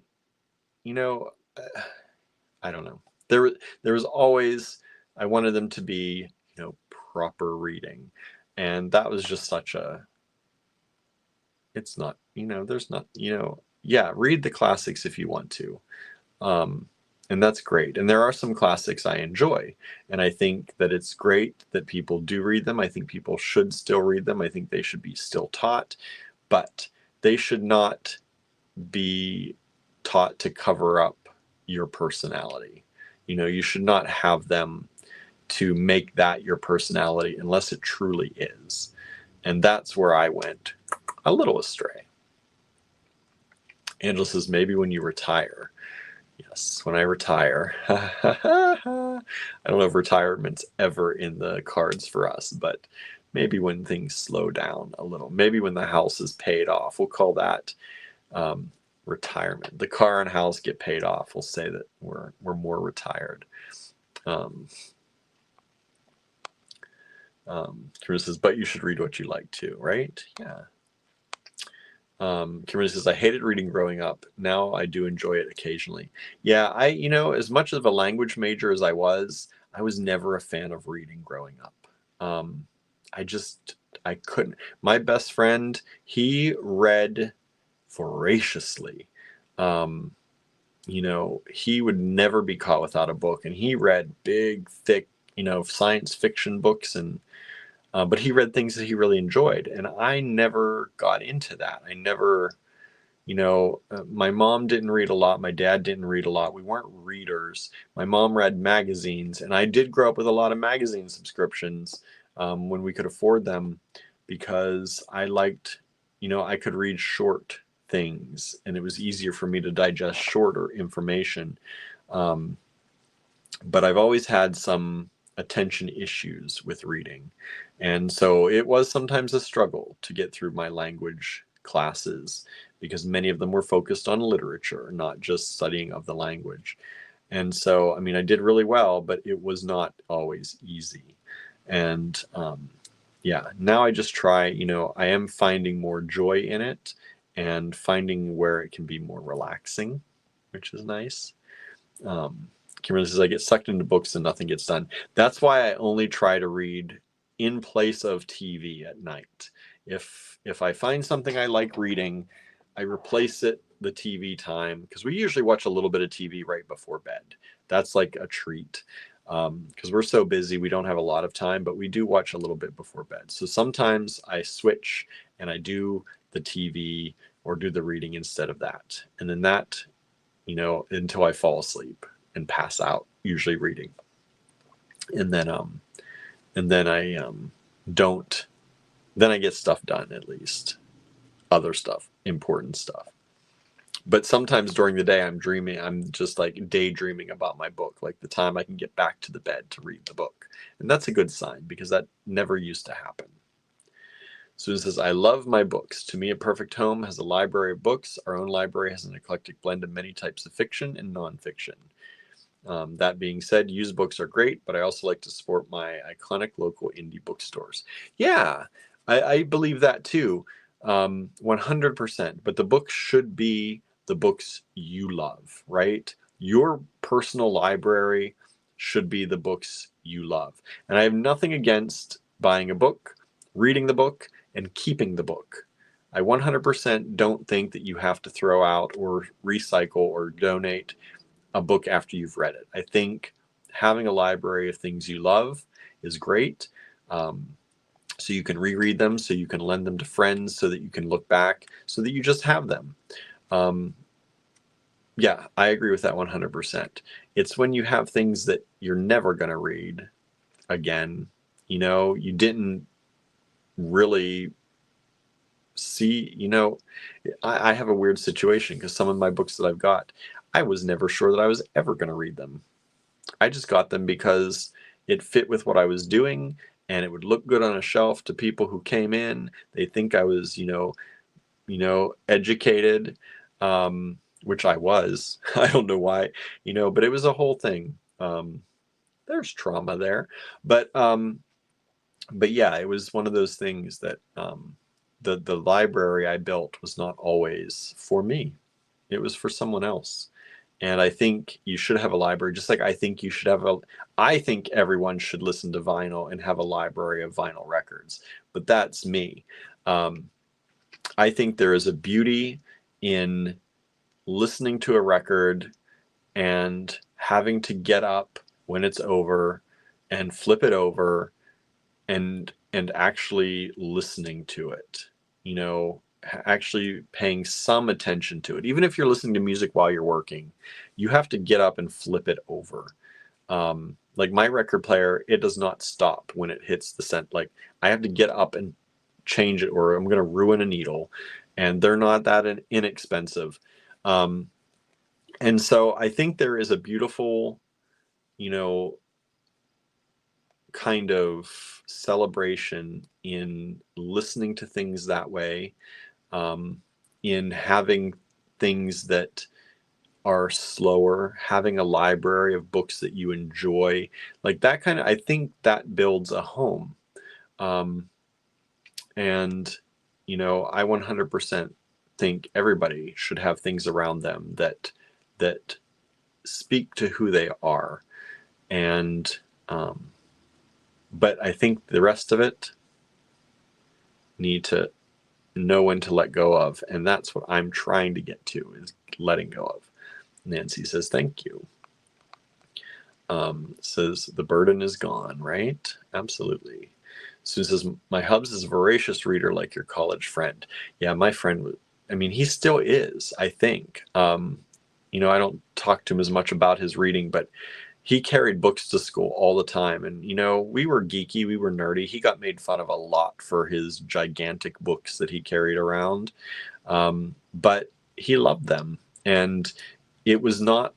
I don't know. There was always, I wanted them to be, proper reading. And that was just it's not, there's not, yeah, read the classics if you want to. And that's great. And there are some classics I enjoy. And I think that it's great that people do read them. I think people should still read them. I think they should be still taught, but they should not be taught to cover up your personality. You should not have them to make that your personality unless it truly is. And that's where I went a little astray. Angela says, maybe when you retire. Yes, when I retire. I don't know if retirement's ever in the cards for us, but maybe when things slow down a little. Maybe when the house is paid off. We'll call that retirement. The car and house get paid off. We'll say that we're more retired. Kimberly says, but you should read what you like too, right? Yeah. Kimberly says, I hated reading growing up. Now I do enjoy it occasionally. Yeah, as much of a language major as I was never a fan of reading growing up. I couldn't. My best friend, he read voraciously. He would never be caught without a book, and he read big, thick, science fiction books, and but he read things that he really enjoyed, and I never got into that. I never, my mom didn't read a lot. My dad didn't read a lot. We weren't readers. My mom read magazines, and I did grow up with a lot of magazine subscriptions when we could afford them, because I liked, I could read short things, and it was easier for me to digest shorter information. But I've always had some attention issues with reading. And so it was sometimes a struggle to get through my language classes, because many of them were focused on literature, not just studying of the language. And so, I did really well, but it was not always easy. And yeah, now I just try, I am finding more joy in it and finding where it can be more relaxing, which is nice. Kimberly says, I get sucked into books and nothing gets done. That's why I only try to read in place of TV at night. If I find something I like reading, I replace the TV time, because we usually watch a little bit of TV right before bed. That's like a treat, because we're so busy, we don't have a lot of time, but we do watch a little bit before bed. So sometimes I switch and I do the TV or do the reading instead of that. And then that, until I fall asleep and pass out, usually reading. And then I get stuff done, at least other stuff, important stuff. But sometimes during the day I'm just like daydreaming about my book, like the time I can get back to the bed to read the book. And that's a good sign, because that never used to happen. Susan says, I love my books. To me, a perfect home has a library of books. Our own library has an eclectic blend of many types of fiction and nonfiction. That being said, used books are great, but I also like to support my iconic local indie bookstores. Yeah, I believe that too, 100%. But the books should be the books you love, right? Your personal library should be the books you love. And I have nothing against buying a book, reading the book, and keeping the book. I 100% don't think that you have to throw out or recycle or donate a book after you've read it. I think having a library of things you love is great. So you can reread them, so you can lend them to friends, so that you can look back, so that you just have them. Yeah, I agree with that 100%. It's when you have things that you're never going to read again, you didn't really see, I have a weird situation because some of my books that I've got, I was never sure that I was ever going to read them. I just got them because it fit with what I was doing, and it would look good on a shelf to people who came in. They think I was, educated, which I was. I don't know why, but it was a whole thing. There's trauma there, but yeah, it was one of those things that the library I built was not always for me. It was for someone else. And I think you should have a library, just like I think you should have I think everyone should listen to vinyl and have a library of vinyl records. But that's me. I think there is a beauty in listening to a record and having to get up when it's over and flip it over and actually listening to it, actually paying some attention to it. Even if you're listening to music while you're working, you have to get up and flip it over. Like my record player, it does not stop when it hits the cent. Like I have to get up and change it, or I'm going to ruin a needle, and they're not that inexpensive. And so I think there is a beautiful, kind of celebration in listening to things that way, in having things that are slower, having a library of books that you enjoy, like that kind of, I think that builds a home. And, I 100% think everybody should have things around them that speak to who they are. And, but I think the rest of it need to know when to let go of. And that's what I'm trying to get to, is letting go of. Nancy says, thank you. Says the burden is gone, right? Absolutely. Sue says, my hubs is a voracious reader like your college friend. Yeah, my friend, he still is, I think. I don't talk to him as much about his reading, but he carried books to school all the time. And, we were geeky, we were nerdy. He got made fun of a lot for his gigantic books that he carried around. But he loved them. And it was not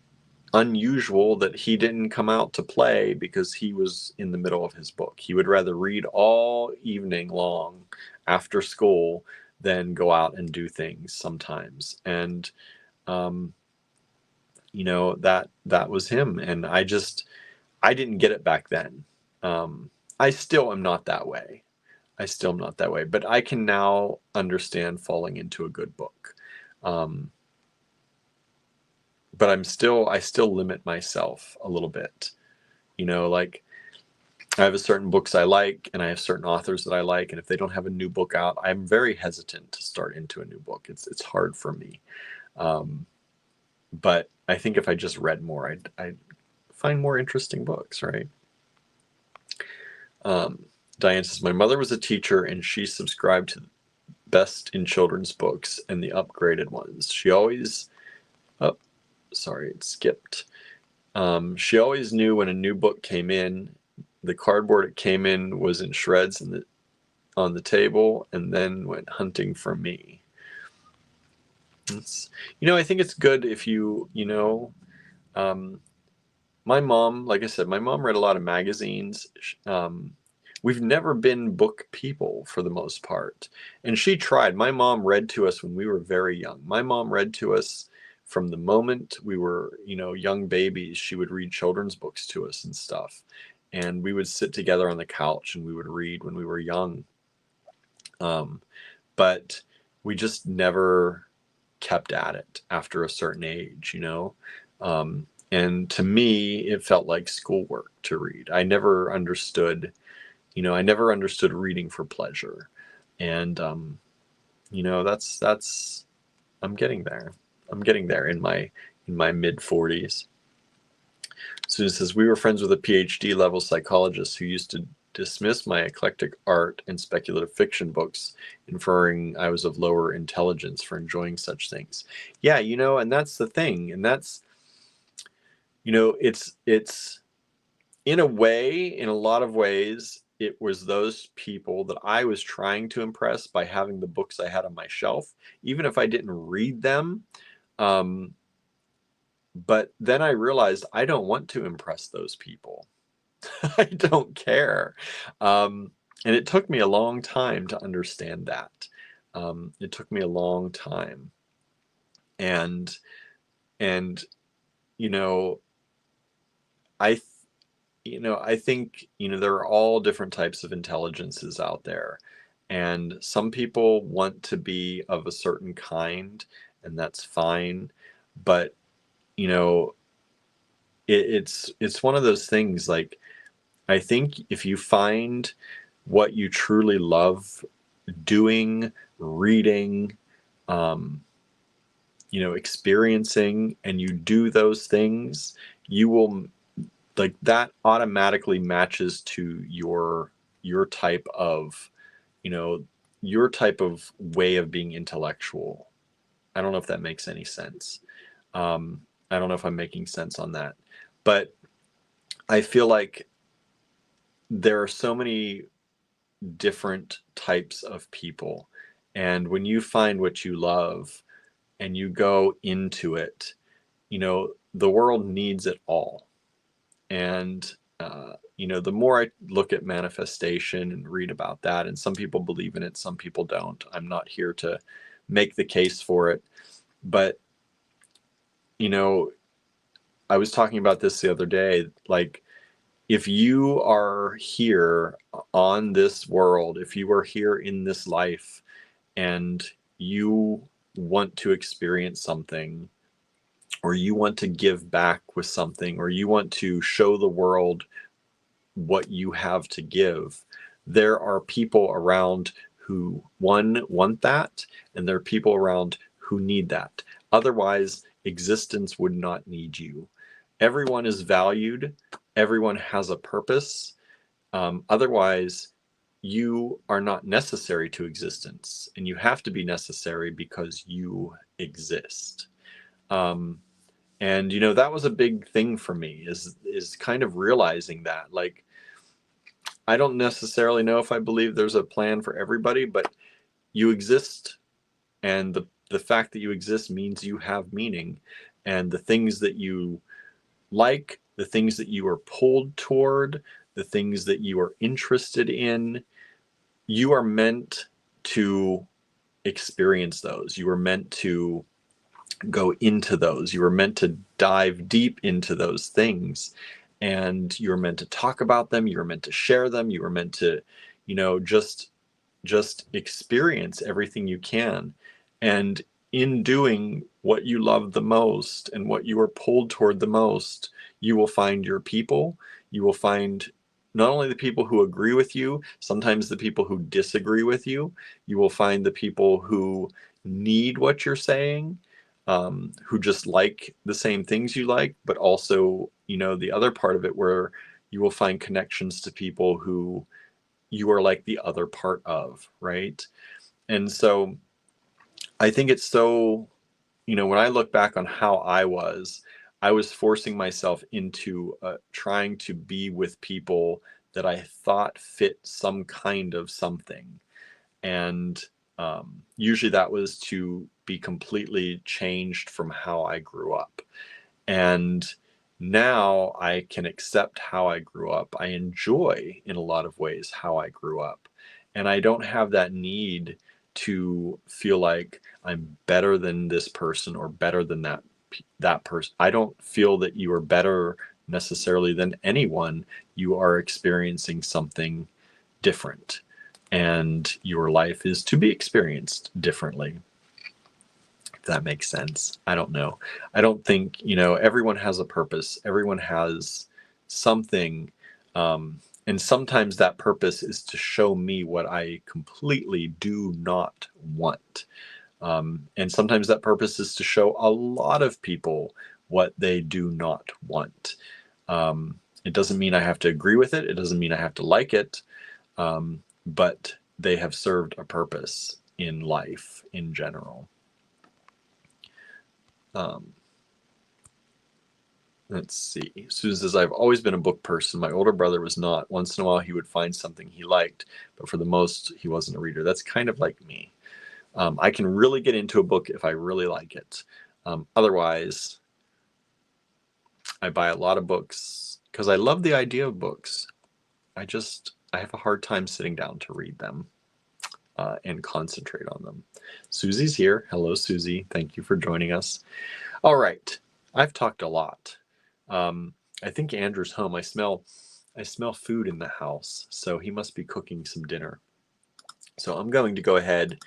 unusual that he didn't come out to play because he was in the middle of his book. He would rather read all evening long after school than go out and do things sometimes. And, that was him. And I didn't get it back then. I still am not that way. But I can now understand falling into a good book. But I still limit myself a little bit. Like I have certain books I like, and I have certain authors that I like, and if they don't have a new book out, I'm very hesitant to start into a new book. It's hard for me. But I think if I just read more, I'd find more interesting books, right? Diane says, my mother was a teacher, and she subscribed to best in children's books and the upgraded ones. She always, it skipped. She always knew when a new book came in. The cardboard it came in was in shreds on the table, and then went hunting for me. I think it's good if my mom, like I said, my mom read a lot of magazines. We've never been book people for the most part. And she tried. My mom read to us when we were very young. My mom read to us from the moment we were, young babies. She would read children's books to us and stuff. And we would sit together on the couch and we would read when we were young. But we just never kept at it after a certain age, and to me, it felt like schoolwork to read. I never understood reading for pleasure. And, that's, I'm getting there. I'm getting there in my mid 40s. Student says, we were friends with a PhD level psychologist who used to dismiss my eclectic art and speculative fiction books, inferring I was of lower intelligence for enjoying such things. Yeah, and that's the thing. And that's, it's in a way, in a lot of ways, it was those people that I was trying to impress by having the books I had on my shelf, even if I didn't read them. But then I realized I don't want to impress those people. I don't care. And it took me a long time to understand that. It took me a long time. And, and, you know, I, I think, there are all different types of intelligences out there. And some people want to be of a certain kind, and that's fine. But, you know, it's one of those things, like, I think if you find what you truly love doing, reading, experiencing, and you do those things, you will, like, that automatically matches to your type of, your type of way of being intellectual. I don't know if that makes any sense. I don't know if I'm making sense on that, but I feel like there are so many different types of people. And when you find what you love and you go into it, the world needs it all. And, the more I look at manifestation and read about that, and some people believe in it, some people don't. I'm not here to make the case for it. But, I was talking about this the other day, like, if you are here on this world, if you are here in this life and you want to experience something, or you want to give back with something, or you want to show the world what you have to give, there are people around who, one, want that, and there are people around who need that. Otherwise, existence would not need you. Everyone is valued. Everyone has a purpose. Otherwise, you are not necessary to existence, and you have to be necessary because you exist. And that was a big thing for me, is kind of realizing that, like, I don't necessarily know if I believe there's a plan for everybody, but you exist, and the fact that you exist means you have meaning, and the things that you like, the things that you are pulled toward, the things that you are interested in, you are meant to experience those. You are meant to go into those. You are meant to dive deep into those things, and you're meant to talk about them. You're meant to share them. You are meant to, just experience everything you can. And in doing what you love the most and what you are pulled toward the most, you will find your people. You will find not only the people who agree with you, sometimes the people who disagree with you. You will find the people who need what you're saying, who just like the same things you like, but also, the other part of it where you will find connections to people who you are like the other part of, right? And so I think it's so, when I look back on how I was forcing myself into trying to be with people that I thought fit some kind of something. And usually that was to be completely changed from how I grew up. And now I can accept how I grew up. I enjoy, in a lot of ways, how I grew up. And I don't have that need to feel like I'm better than this person or better than that person. I don't feel that you are better necessarily than anyone. You are experiencing something different, and your life is to be experienced differently. If that makes sense. I don't know. I don't think, everyone has a purpose. Everyone has something. And sometimes that purpose is to show me what I completely do not want. And sometimes that purpose is to show a lot of people what they do not want. It doesn't mean I have to agree with it. It doesn't mean I have to like it. But they have served a purpose in life in general. Let's see. Susan says, I've always been a book person. My older brother was not. Once in a while, he would find something he liked, but for the most, he wasn't a reader. That's kind of like me. I can really get into a book if I really like it. Otherwise, I buy a lot of books because I love the idea of books. I have a hard time sitting down to read them and concentrate on them. Susie's here. Hello, Susie. Thank you for joining us. All right. I've talked a lot. I think Andrew's home. I smell food in the house, so he must be cooking some dinner. So I'm going to go ahead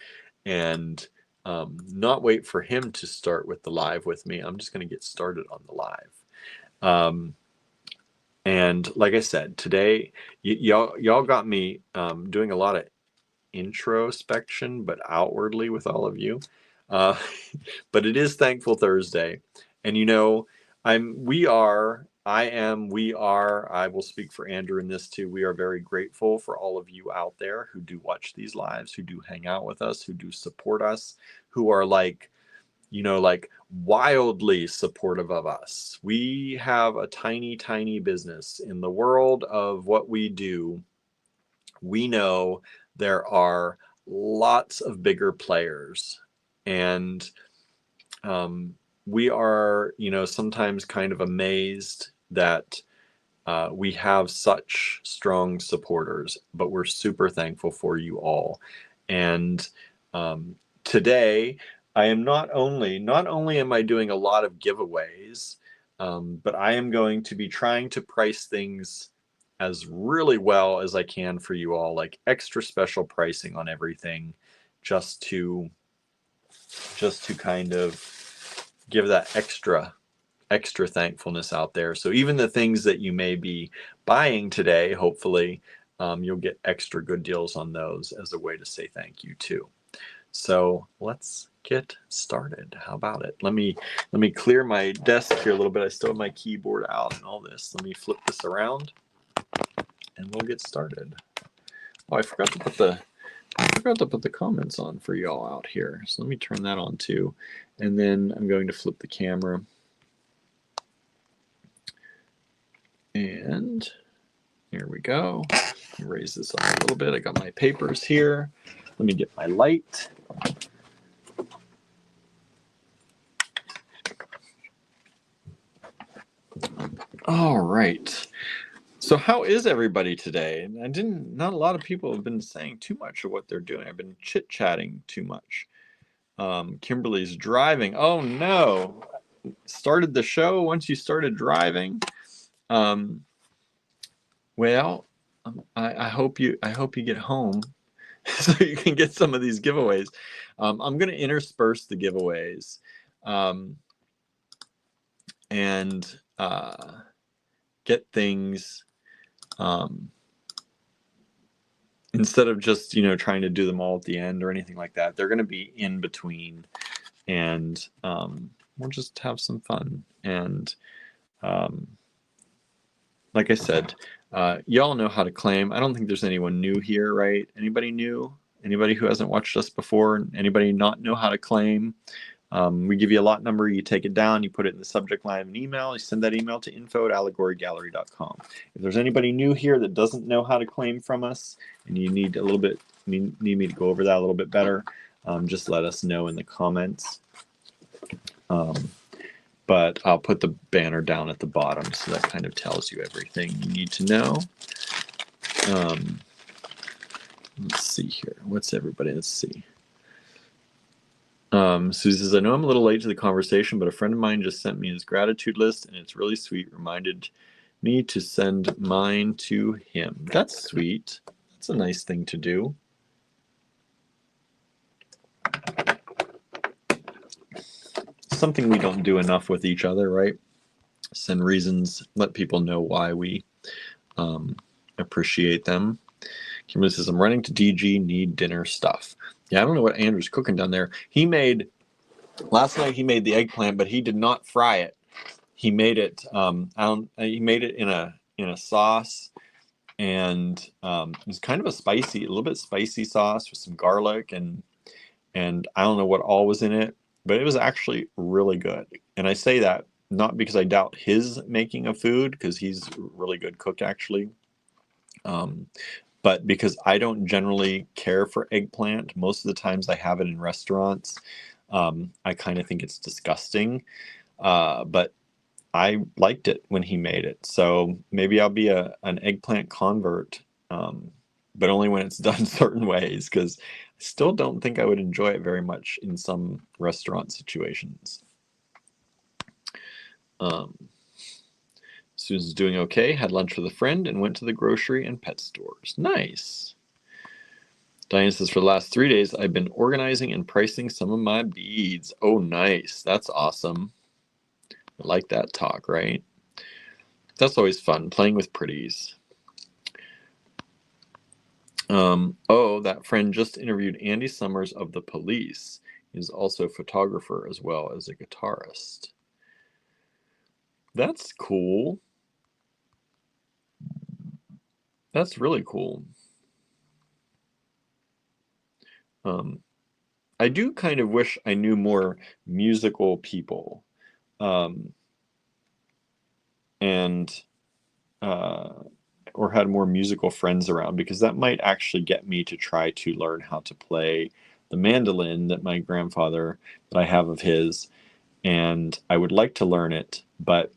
and not wait for him to start with the live with me. I'm just going to get started on the live. And like I said, today, y'all got me doing a lot of introspection, but outwardly with all of you. But it is Thankful Thursday. And we are, I will speak for Andrew in this too. We are very grateful for all of you out there who do watch these lives, who do hang out with us, who do support us, who are like wildly supportive of us. We have a tiny, tiny business in the world of what we do. We know there are lots of bigger players, and we are, sometimes kind of amazed that we have such strong supporters, but we're super thankful for you all. And today, I am not only am I doing a lot of giveaways, but I am going to be trying to price things as really well as I can for you all, like extra special pricing on everything, just to kind of give that extra thankfulness out there. So even the things that you may be buying today, hopefully you'll get extra good deals on those as a way to say thank you too. So let's get started. How about it? Let me clear my desk here a little bit. I still have my keyboard out and all this. Let me flip this around and we'll get started. Oh, I forgot to put the comments on for y'all out here. So let me turn that on too. And then I'm going to flip the camera. And here we go. Raise this up a little bit. I got my papers here. Let me get my light. All right. So how is everybody today? Not a lot of people have been saying too much of what they're doing. I've been chit-chatting too much. Kimberly's driving. Oh no. Started the show once you started driving. Well, I hope you get home so you can get some of these giveaways. I'm going to intersperse the giveaways and get things instead of just trying to do them all at the end or anything like that. They're going to be in between, and we'll just have some fun. And like I said, y'all know how to claim. I don't think there's anyone new here, right? Anybody new? Anybody who hasn't watched us before? Anybody not know how to claim? We give you a lot number, you take it down, you put it in the subject line of an email, you send that email to info@allegorygallery.com. If there's anybody new here that doesn't know how to claim from us and you need need me to go over that a little bit better, just let us know in the comments. But I'll put the banner down at the bottom, so that kind of tells you everything you need to know. Let's see here. What's everybody? Let's see. Susie says, I know I'm a little late to the conversation, but a friend of mine just sent me his gratitude list, and it's really sweet. Reminded me to send mine to him. That's sweet. That's a nice thing to do. Something we don't do enough with each other, right? Send reasons, let people know why we appreciate them. Kimberly says, I'm running to DG, need dinner stuff. Yeah, I don't know what Andrew's cooking down there. Last night he made the eggplant, but he did not fry it. he made it. He made it in a sauce, and it was kind of a little bit spicy sauce with some garlic and I don't know what all was in it, but it was actually really good. And I say that not because I doubt his making of food, because he's a really good cook actually, but because I don't generally care for eggplant. Most of the times I have it in restaurants. I kind of think it's disgusting, but I liked it when he made it. So maybe I'll be an eggplant convert, but only when it's done certain ways, because I still don't think I would enjoy it very much in some restaurant situations. Susan's doing okay, had lunch with a friend, and went to the grocery and pet stores. Nice. Diane says, for the last 3 days, I've been organizing and pricing some of my beads. Oh, nice. That's awesome. I like that talk, right? That's always fun, playing with pretties. Oh, that friend just interviewed Andy Summers of The Police. He's also a photographer as well as a guitarist. That's cool. That's really cool. I do kind of wish I knew more musical people, and or had more musical friends around, because that might actually get me to try to learn how to play the mandolin that I have of his, and I would like to learn it, but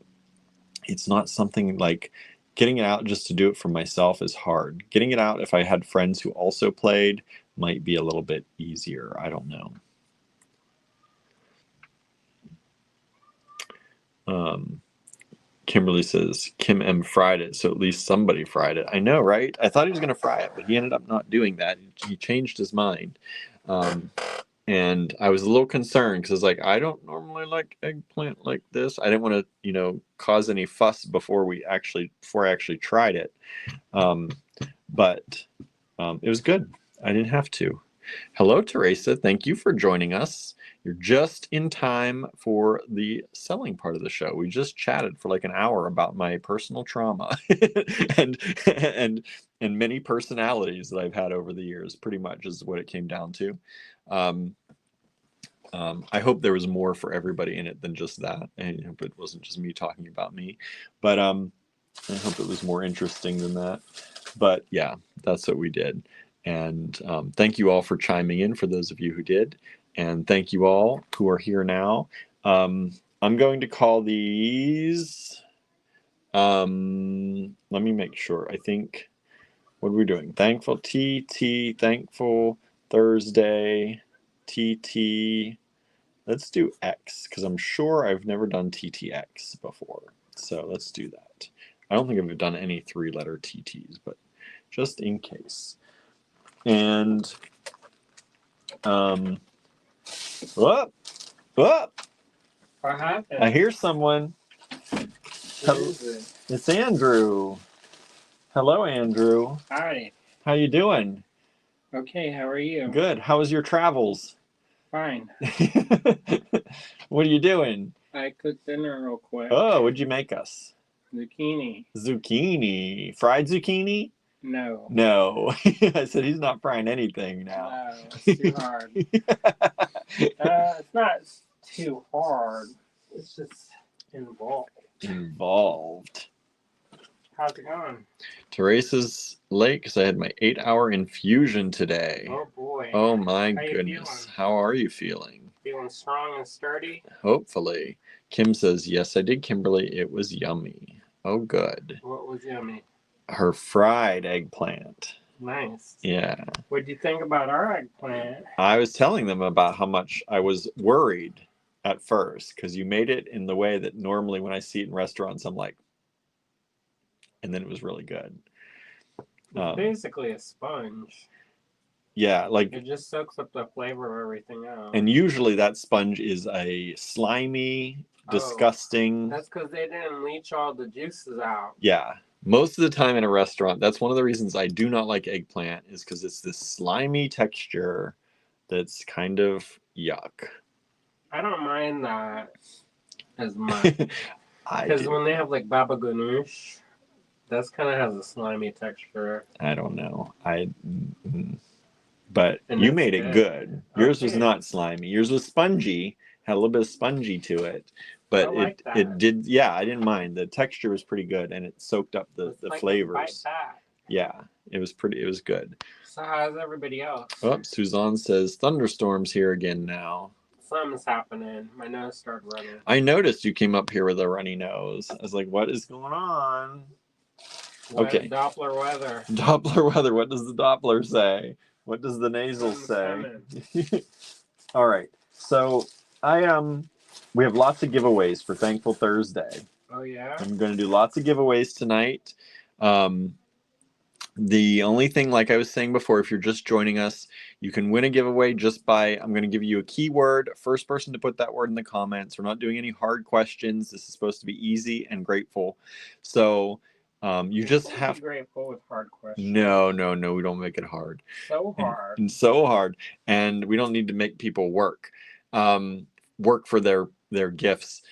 it's not something like getting it out just to do it for myself is hard. Getting it out if I had friends who also played might be a little bit easier. I don't know. Kimberly says, Kim M fried it, so at least somebody fried it. I know, right? I thought he was going to fry it, but he ended up not doing that. He changed his mind. And I was a little concerned because I was like, I don't normally like eggplant like this. I didn't want to, cause any fuss before I actually tried it. But it was good. I didn't have to. Hello, Teresa. Thank you for joining us. You're just in time for the selling part of the show. We just chatted for like an hour about my personal trauma and and many personalities that I've had over the years. Pretty much is what it came down to. I hope there was more for everybody in it than just that. I hope it wasn't just me talking about me, but I hope it was more interesting than that. But yeah, that's what we did. And thank you all for chiming in, for those of you who did. And thank you all who are here now. I'm going to call these. Let me make sure. I think, what are we doing? Thankful TT, Thankful Thursday, TT. Let's do X, because I'm sure I've never done TTX before. So let's do that. I don't think I've done any 3-letter TTs, but just in case. And what happened? I hear someone. Who is it? It's Andrew. Hello, Andrew. Hi. How you doing? Okay, how are you? Good. How was your travels? Fine. What are you doing? I cooked dinner real quick. Oh, what'd you make us? Zucchini. Zucchini. Fried zucchini? No. No. I said he's not frying anything now. No, it's too hard. It's not too hard. It's just involved. How's it going? Teresa's late because I had my 8-hour infusion today. Oh boy. Oh my How goodness. How are you feeling? Feeling strong and sturdy? Hopefully. Kim says, yes, I did, Kimberly. It was yummy. Oh, good. What was yummy? Her fried eggplant. Nice. Yeah. What do you think about our eggplant? I was telling them about how much I was worried at first, because you made it in the way that normally when I see it in restaurants, I'm like, and then it was really good. It's basically a sponge. Yeah, like it just soaks up the flavor of everything else. And usually that sponge is a slimy, disgusting. That's because they didn't leach all the juices out. Yeah. Most of the time in a restaurant, that's one of the reasons I do not like eggplant, is because it's this slimy texture that's kind of yuck. I don't mind that as much. I Because do. when they have like baba ganoush, that's kind of has a slimy texture. I don't know. But And you it's made it good. Yours was Okay. not slimy. Yours was spongy, had a little bit of spongy to it. I But like it that. did, yeah, I didn't mind. The texture was pretty good and it soaked up the It's like a bite flavors. back. Yeah, it was good. So how's everybody else? Oh, Suzanne says thunderstorms here again now. Something's happening. My nose started running. I noticed you came up here with a runny nose. I was like, what is going on? Okay. Doppler weather. Doppler weather. What does the Doppler say? What does the nasal say? All right. So we have lots of giveaways for Thankful Thursday. Oh yeah. I'm going to do lots of giveaways tonight. The only thing, like I was saying before, if you're just joining us, you can win a giveaway just by, I'm going to give you a keyword. First person to put that word in the comments. We're not doing any hard questions. This is supposed to be easy and grateful. So you just have to be grateful with hard questions. No, we don't make it hard. So hard. And so hard. And we don't need to make people work for their gifts.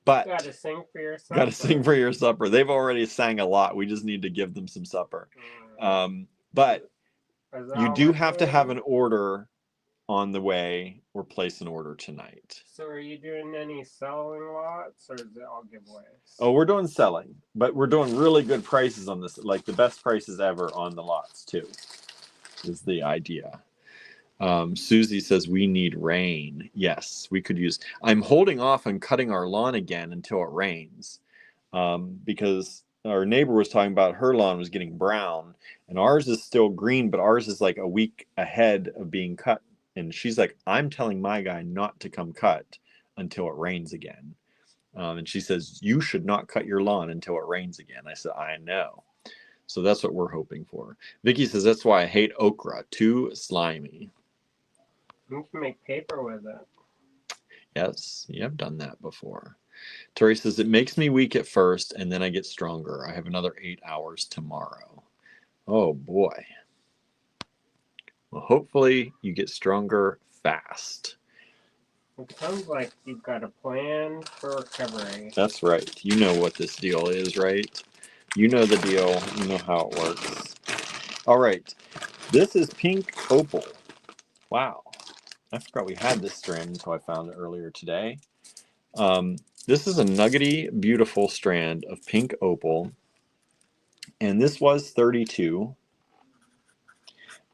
But you gotta sing for your supper. Gotta sing for your supper. They've already sang a lot. We just need to give them some supper. But you do have to have an order on the way or place an order tonight. So are you doing any selling lots or is it all giveaways? Oh, we're doing selling, but we're doing really good prices on this, like the best prices ever on the lots too, is the idea. Susie says we need rain. Yes, we could use. I'm holding off on cutting our lawn again until it rains, because our neighbor was talking about her lawn was getting brown, and ours is still green, but ours is like a week ahead of being cut. And she's like, I'm telling my guy not to come cut until it rains again. And she says you should not cut your lawn until it rains again. I said I know. So that's what we're hoping for. Vicky says that's why I hate okra. Too slimy. You can make paper with it. Yes, you have done that before. Tori says, it makes me weak at first, and then I get stronger. I have another 8 hours tomorrow. Oh, boy. Well, hopefully you get stronger fast. It sounds like you've got a plan for recovery. That's right. You know what this deal is, right? You know the deal. You know how it works. All right. This is Pink Opal. Wow. I forgot we had this strand until I found it earlier today. This is a nuggety, beautiful strand of Pink Opal. And this was $32.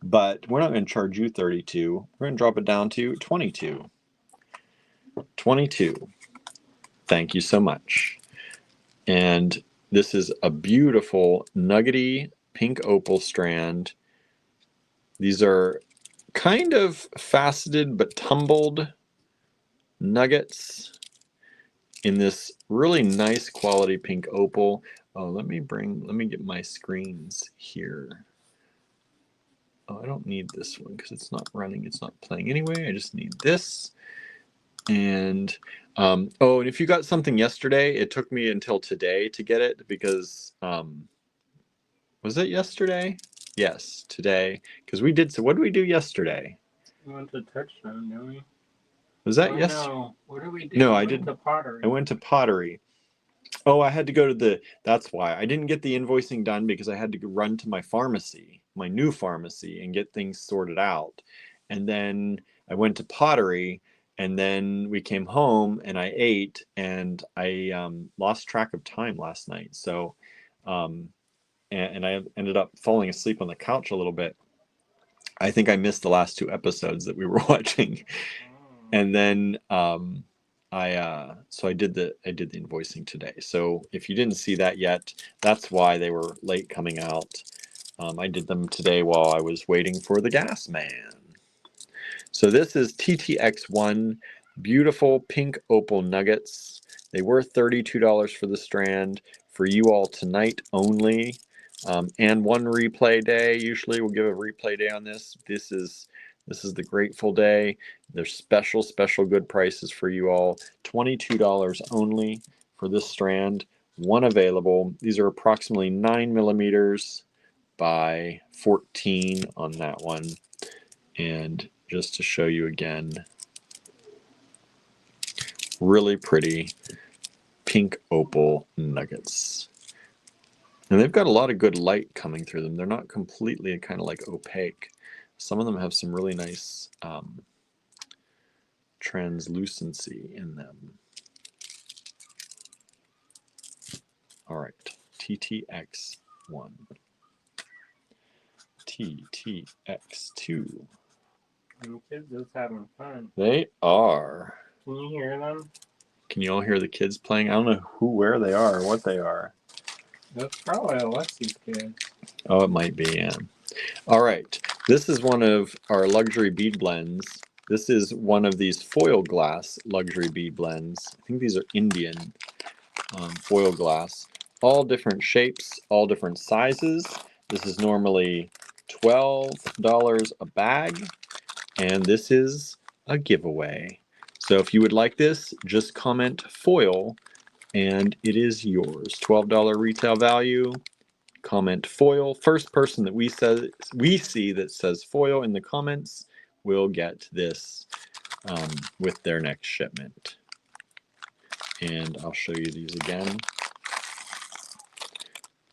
But we're not going to charge you $32. We're going to drop it down to $22. $22. Thank you so much. And this is a beautiful, nuggety, Pink Opal strand. These are kind of faceted but tumbled nuggets in this really nice quality Pink Opal. Oh, let me get my screens here. Oh, I don't need this one because it's not running. It's not playing anyway. I just need this. And and if you got something yesterday, it took me until today to get it because was it yesterday? Yes, today. Because we did. So what did we do yesterday? We went to Touchstone, didn't we? Was that yesterday? No. What did we do? No, I didn't. To pottery. I went to pottery. Oh, I had to go to that's why. I didn't get the invoicing done because I had to run to my pharmacy, my new pharmacy, and get things sorted out. And then I went to pottery, and then we came home and I ate, and I lost track of time last night. So, and I ended up falling asleep on the couch a little bit. I think I missed the last 2 episodes that we were watching. And then so I did the invoicing today. So if you didn't see that yet, that's why they were late coming out. I did them today while I was waiting for the gas man. So this is TTX1 beautiful Pink Opal nuggets. They were $32 for the strand. For you all tonight only, and one replay day. Usually we'll give a replay day on this. This is the Grateful Day. There's special good prices for you all. $22 only for this strand. One available. These are approximately 9 millimeters by 14 on that one. And just to show you again, really pretty. pink opal nuggets. And they've got a lot of good light coming through them. They're not completely kind of like opaque. Some of them have some really nice translucency in them. All right, TTX1. TTX2. The kids just having fun. They are. Can you hear them? Can you all hear the kids playing? I don't know where they are or what they are. That's probably Alexi's kid. Oh, it might be, yeah. All right, this is one of our luxury bead blends. This is one of these foil glass luxury bead blends. I think these are Indian foil glass. All different shapes, all different sizes. This is normally $12 a bag, and this is a giveaway. So if you would like this, just comment foil and it is yours. $12 retail value. Comment foil. First person that we see that says foil in the comments will get this with their next shipment. And I'll show you these again.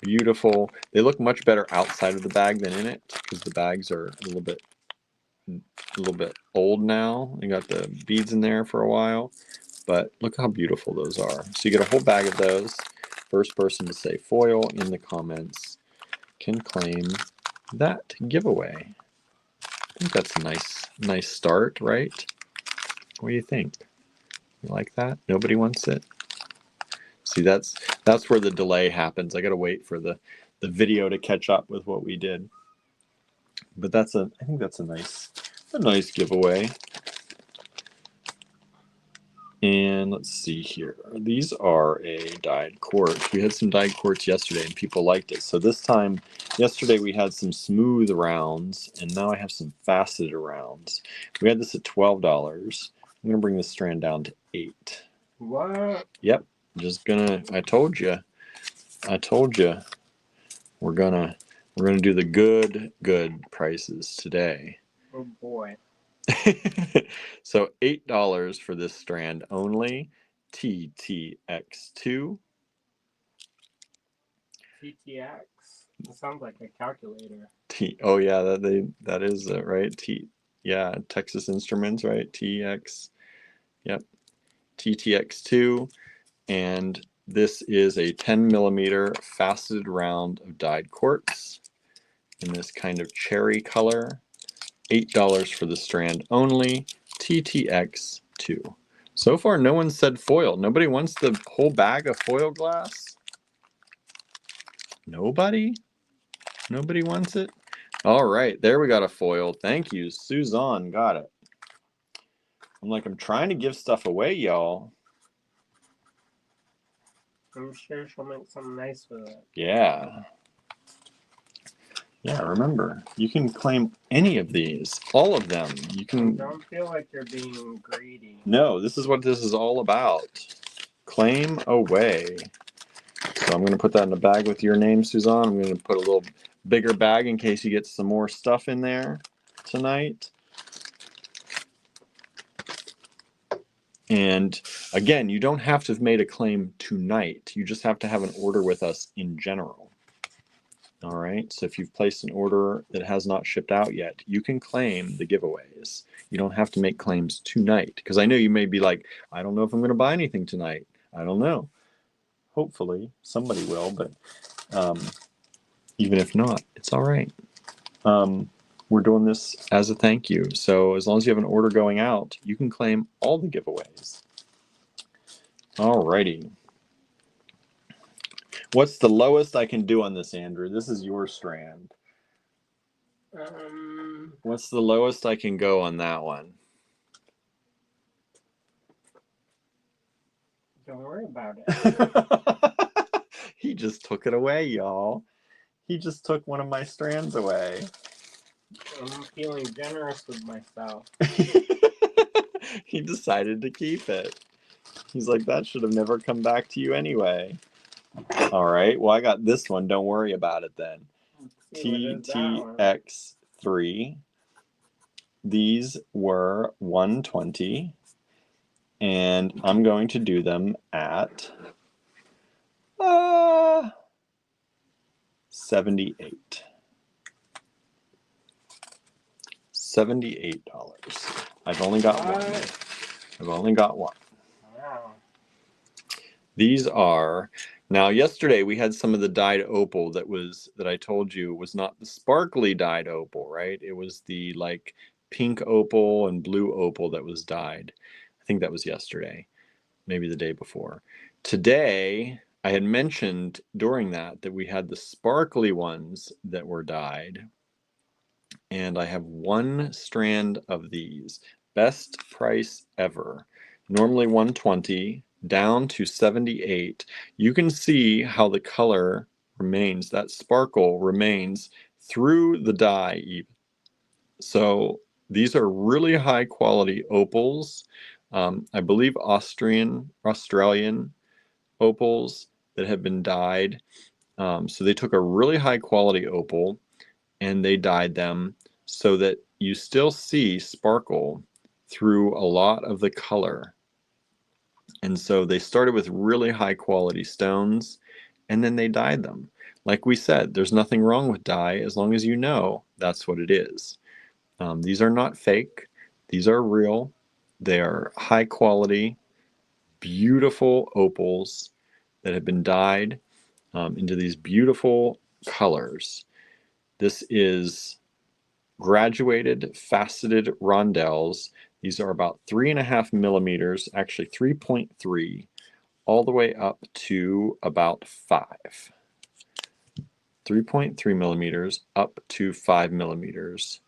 Beautiful. They look much better outside of the bag than in it because the bags are a little bit old now. They got the beads in there for a while, but look how beautiful those are. So you get a whole bag of those. First person to say foil in the comments can claim that giveaway. I think that's a nice start, right? What do you think? You like that? Nobody wants it? See, that's where the delay happens. I got to wait for the video to catch up with what we did. But I think that's a nice giveaway. And let's see here. These are a dyed quartz. We had some dyed quartz yesterday and people liked it. So this time, yesterday we had some smooth rounds and now I have some faceted rounds. We had this at $12. I'm going to bring this strand down to $8. What? Yep. I told you. We're gonna do the good prices today. Oh boy. So $8 for this strand only. TTX2. TTX. It sounds like a calculator. Oh yeah, that is it, right? Yeah, Texas Instruments, right? TX. Yep. TTX2, and this is a 10 millimeter faceted round of dyed quartz in this kind of cherry color. $8 for the strand only. TTX2. So far, no one said foil. Nobody wants the whole bag of foil glass? Nobody? Nobody wants it? All right, there we got a foil. Thank you, Suzanne. Got it. I'm trying to give stuff away, y'all. I'm sure she'll make something nice with it. Yeah. Yeah, remember, you can claim any of these, all of them. You can. Don't feel like you're being greedy. No, this is what this is all about. Claim away. So I'm going to put that in a bag with your name, Suzanne. I'm going to put a little bigger bag in case you get some more stuff in there tonight. And again, you don't have to have made a claim tonight. You just have to have an order with us in general. All right, so if you've placed an order that has not shipped out yet, you can claim the giveaways. You don't have to make claims tonight, because I know you may be like, I don't know if I'm going to buy anything tonight. I don't know. Hopefully, somebody will, but even if not, it's all right. We're doing this as a thank you, so as long as you have an order going out, you can claim all the giveaways. All righty. What's the lowest I can do on this, Andrew? This is your strand. What's the lowest I can go on that one? Don't worry about it. He just took it away, y'all. He just took one of my strands away. I'm feeling generous with myself. He decided to keep it. He's like, that should have never come back to you anyway. All right, well, I got this one. Don't worry about it then. TTX3. These were $120, and I'm going to do them at $78. $78. I've only got one. I've only got one. Wow. These are now. Yesterday we had some of the dyed opal that I told you was not the sparkly dyed opal, right? It was the like pink opal and blue opal that was dyed. I think that was yesterday, maybe the day before. Today I had mentioned during that we had the sparkly ones that were dyed, and I have one strand of these. Best price ever. Normally 120, down to 78. You can see how the color remains, that sparkle remains through the dye even. So these are really high quality opals. I believe Australian opals that have been dyed. So they took a really high quality opal and they dyed them so that you still see sparkle through a lot of the color. And so they started with really high quality stones and then they dyed them. Like we said, there's nothing wrong with dye as long as you know that's what it is. These are not fake, these are real. They are high quality, beautiful opals that have been dyed into these beautiful colors. This is graduated faceted rondelles. These are about 3.5 millimeters, actually 3.3, all the way up to about 5. 3.3 millimeters up to 5 millimeters.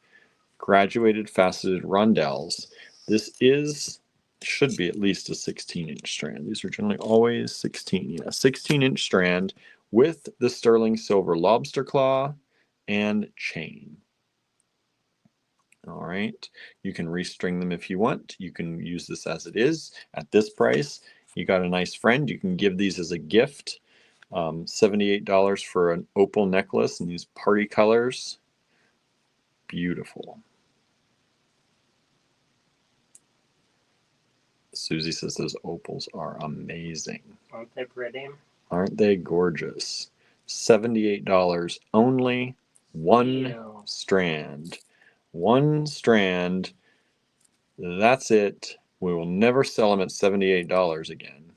Graduated faceted rondelles. This should be at least a 16-inch strand. These are generally always 16. Yeah, 16-inch strand with the sterling silver lobster claw and chain. All right, you can restring them if you want. You can use this as it is. At this price, you got a nice friend. You can give these as a gift. $78 for an opal necklace in these party colors. Beautiful. Susie says those opals are amazing. Aren't they pretty? Aren't they gorgeous? $78 only. One strand. One strand. That's it. We will never sell them at $78 again.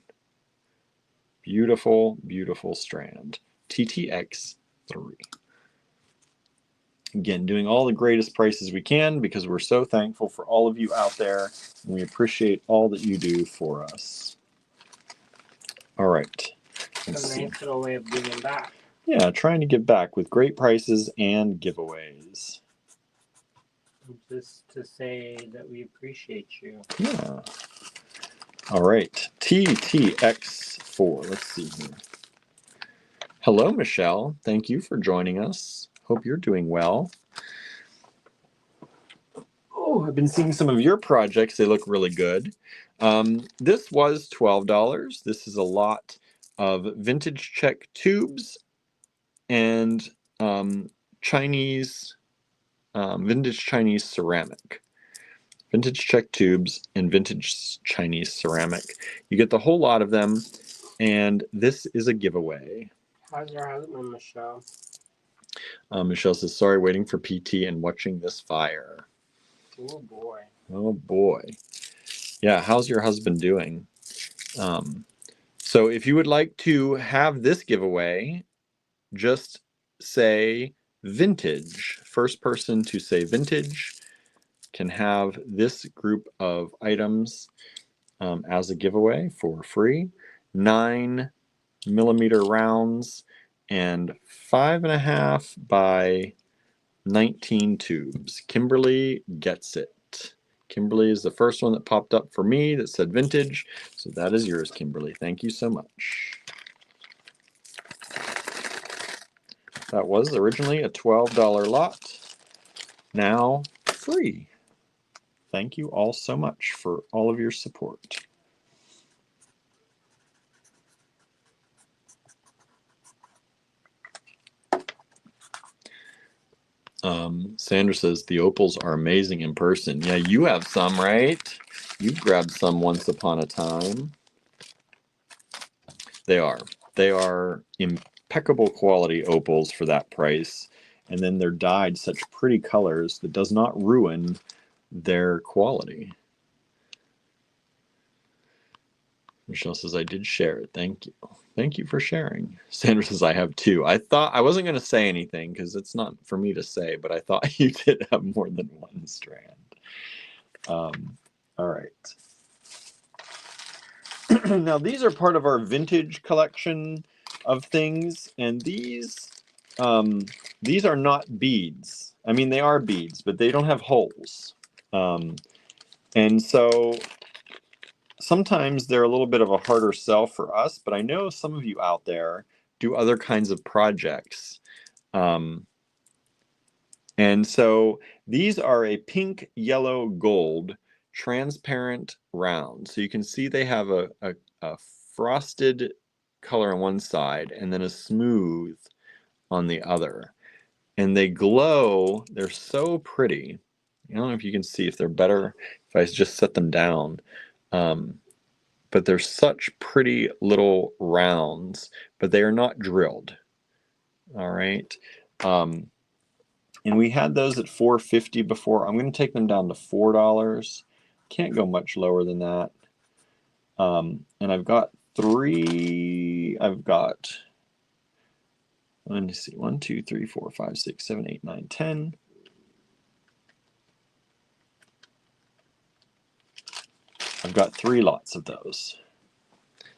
Beautiful, beautiful strand. TTX3. Again, doing all the greatest prices we can because we're so thankful for all of you out there, and we appreciate all that you do for us. All right. It's a nice little way of giving back. Yeah, trying to give back with great prices and giveaways. Just to say that we appreciate you. Yeah. All right. TTX4. Let's see here. Hello, Michelle. Thank you for joining us. Hope you're doing well. Oh, I've been seeing some of your projects. They look really good. This was $12. This is a lot of vintage Czech tubes and Chinese, vintage Chinese ceramic. Vintage Czech tubes and vintage Chinese ceramic. You get the whole lot of them, and this is a giveaway. How's your husband, Michelle? Michelle says, sorry, waiting for PT and watching this fire. Oh, boy. Oh, boy. Yeah, how's your husband doing? So if you would like to have this giveaway, just say vintage. First person to say vintage can have this group of items as a giveaway for free. 9mm rounds and 5.5 by 19 tubes. Kimberly gets it. Kimberly is the first one that popped up for me that said vintage. So that is yours, Kimberly. Thank you so much. That was originally a $12 lot. Now free. Thank you all so much for all of your support. Sandra says the opals are amazing in person. Yeah, you have some, right? You grabbed some once upon a time. They are. They are impeccable quality opals for that price, and then they're dyed such pretty colors that does not ruin their quality. Michelle says, I did share it. Thank you. Thank you for sharing. Sandra says, I have two. I thought I wasn't going to say anything because it's not for me to say, but I thought you did have more than one strand. All right. Now, these are part of our vintage collection of things, and these are not beads. I mean, they are beads, but they don't have holes. And so sometimes they're a little bit of a harder sell for us, but I know some of you out there do other kinds of projects. And so these are a pink, yellow, gold transparent round. So you can see they have a frosted color on one side and then a smooth on the other. And they glow. They're so pretty. I don't know if you can see if they're better if I just set them down. But they're such pretty little rounds, but they are not drilled. All right. And we had those at $4.50 before. I'm going to take them down to $4. Can't go much lower than that. And I've got three. Let me see, 1, 2, 3, 4, 5, 6, 7, 8, 9, 10. I've got 3 lots of those.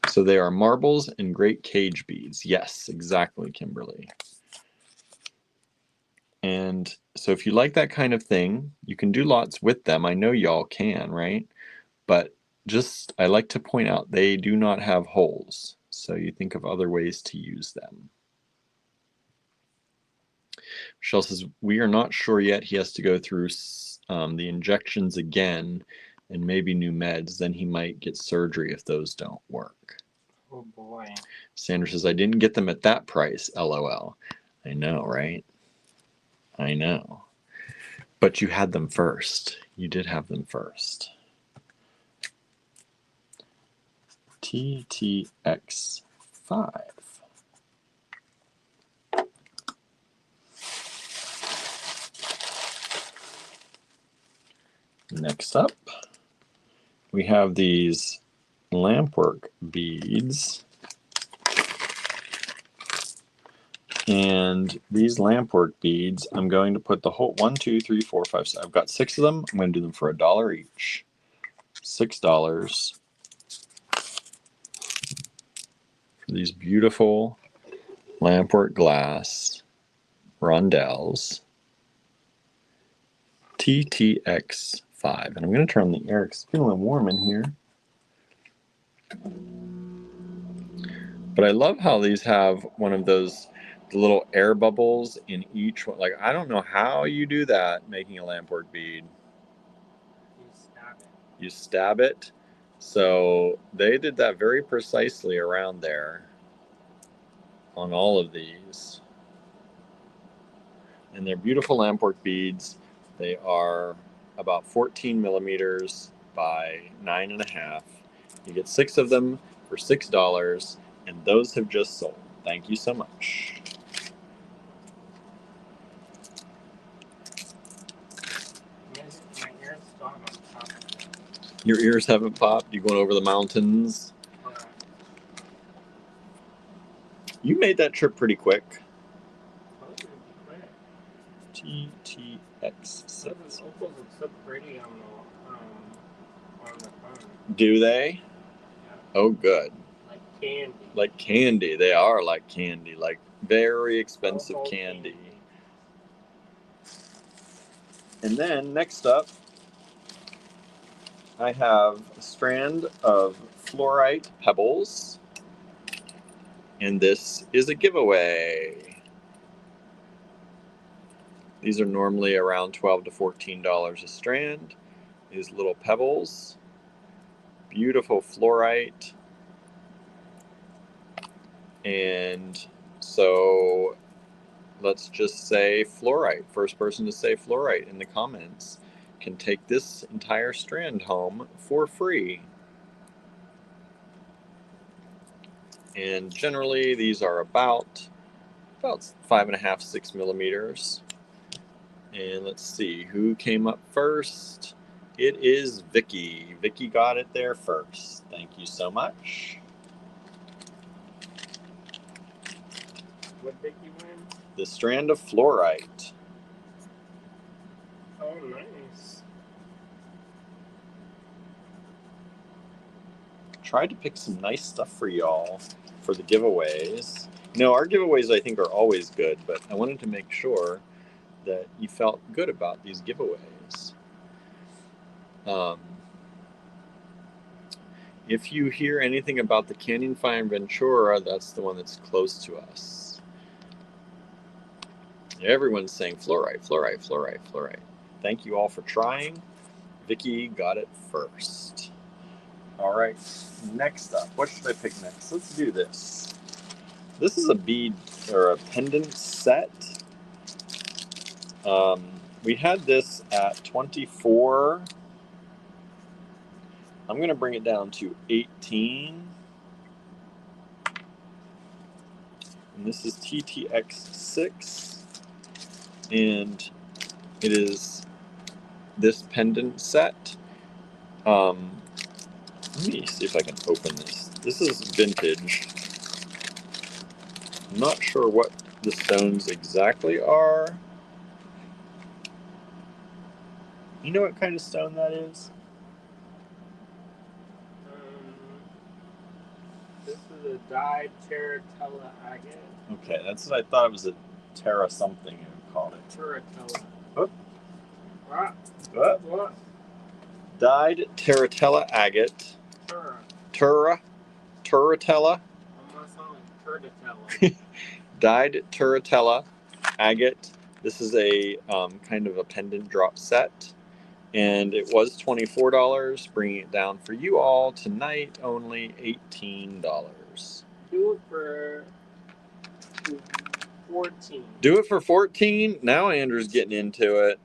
So they are marbles and great cage beads. Yes, exactly, Kimberly. And so if you like that kind of thing, you can do lots with them. I know y'all can, right? But just, I like to point out, they do not have holes. So you think of other ways to use them. Michelle says, we are not sure yet. He has to go through the injections again and maybe new meds. Then he might get surgery if those don't work. Oh boy. Sandra says, I didn't get them at that price, LOL. I know, right? I know. But you had them first. You did have them first. TTX5. Next up, we have these lampwork beads. And these lampwork beads, I'm going to put the whole 1, 2, 3, 4, 5, 6. I've got 6 of them. I'm going to do them for $1 each. $6 for these beautiful lampwork glass rondelles. TTX5. And I'm going to turn on the air because it's feeling warm in here. But I love how these have one of those little air bubbles in each one. Like, I don't know how you do that making a lampwork bead. You stab it. You stab it. So they did that very precisely around there on all of these. And they're beautiful lampwork beads. They are about 14 millimeters by 9.5. You get 6 of them for $6, and those have just sold. Thank you so much. My ears still haven't popped. Your ears haven't popped? You going over the mountains? Yeah. You made that trip pretty quick. Told you it'd be quick. TTX6. Those opals look so pretty on the phone. Do they? Yeah. Oh, good. Like candy. Like candy. They are like candy. Like very expensive Opal candy. And then next up, I have a strand of fluorite pebbles. And this is a giveaway. These are normally around $12 to $14 a strand. These little pebbles. Beautiful fluorite. And so let's just say fluorite. First person to say fluorite in the comments can take this entire strand home for free. And generally these are about 5.5, 6 millimeters. And let's see who came up first. It is Vicky. Vicky got it there first. Thank you so much. What Vicky win? The strand of fluorite. Oh, nice. Tried to pick some nice stuff for y'all for the giveaways. No, our giveaways I think are always good, but I wanted to make sure that you felt good about these giveaways. If you hear anything about the Canyon Fine Ventura, that's the one that's close to us. Everyone's saying fluorite, fluorite, fluorite, fluorite. Thank you all for trying. Vicky got it first. All right, next up, what should I pick next? Let's do this. This is a bead or a pendant set. We had this at 24. I'm going to bring it down to 18. And this is TTX6. And it is this pendant set. Let me see if I can open this. This is vintage. I'm not sure what the stones exactly are. You know what kind of stone that is? This is a dyed Terratella agate. Okay, that's what I thought. It was a Terra something you would call it. Terratella. Oh. What? Dyed Terratella agate. Terratella. I'm gonna sound like Terratella. Dyed Terratella agate. This is a kind of a pendant drop set. And it was $24, bringing it down for you all tonight only $18. Do it for 14. Do it for 14? Now Andrew's getting into it.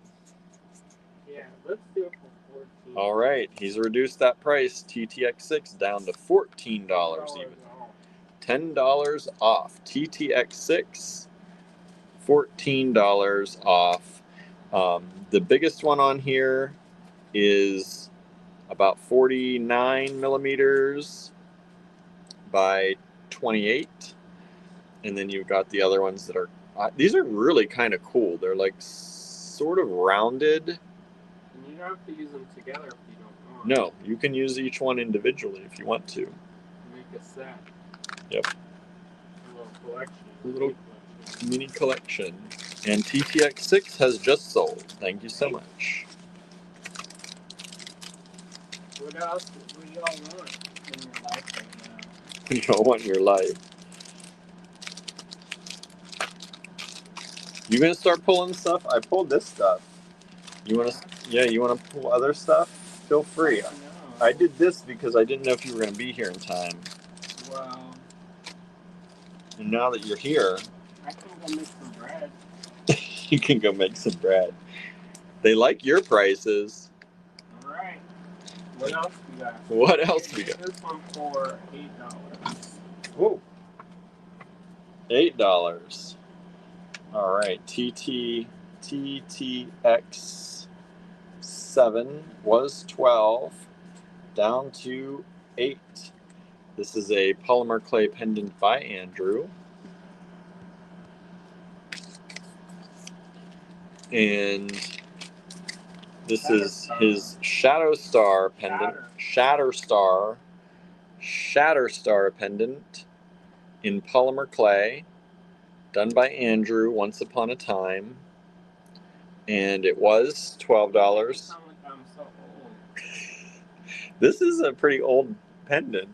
Yeah, let's do it for 14. All right, he's reduced that price, TTX6, down to $14 even. $10 off. TTX6, $14 off. The biggest one on here is about 49 millimeters by 28. And then you've got the other ones that are, these are really kind of cool. They're like sort of rounded. And you don't have to use them together if you don't want. No, you can use each one individually if you want to. Make a set. Yep. A little collection. A little mini collection. And TTX6 has just sold. Thank you so much. What else do y'all want in your life right now? You don't want your life. You gonna start pulling stuff? I pulled this stuff. You wanna? Yeah, you wanna pull other stuff? Feel free. I did this because I didn't know if you were gonna be here in time. Well. And now that you're here, I can go make some bread. You can go make some bread. They like your prices. All right. What else we got? What else we got? This one for $8. Whoa. $8. All right. TTX7 was 12, down to 8. This is a polymer clay pendant by Andrew. And this is his Shadow Star pendant. Shatter Star pendant in polymer clay, done by Andrew once upon a time. And it was $12. I sound like I'm so old. This is a pretty old pendant.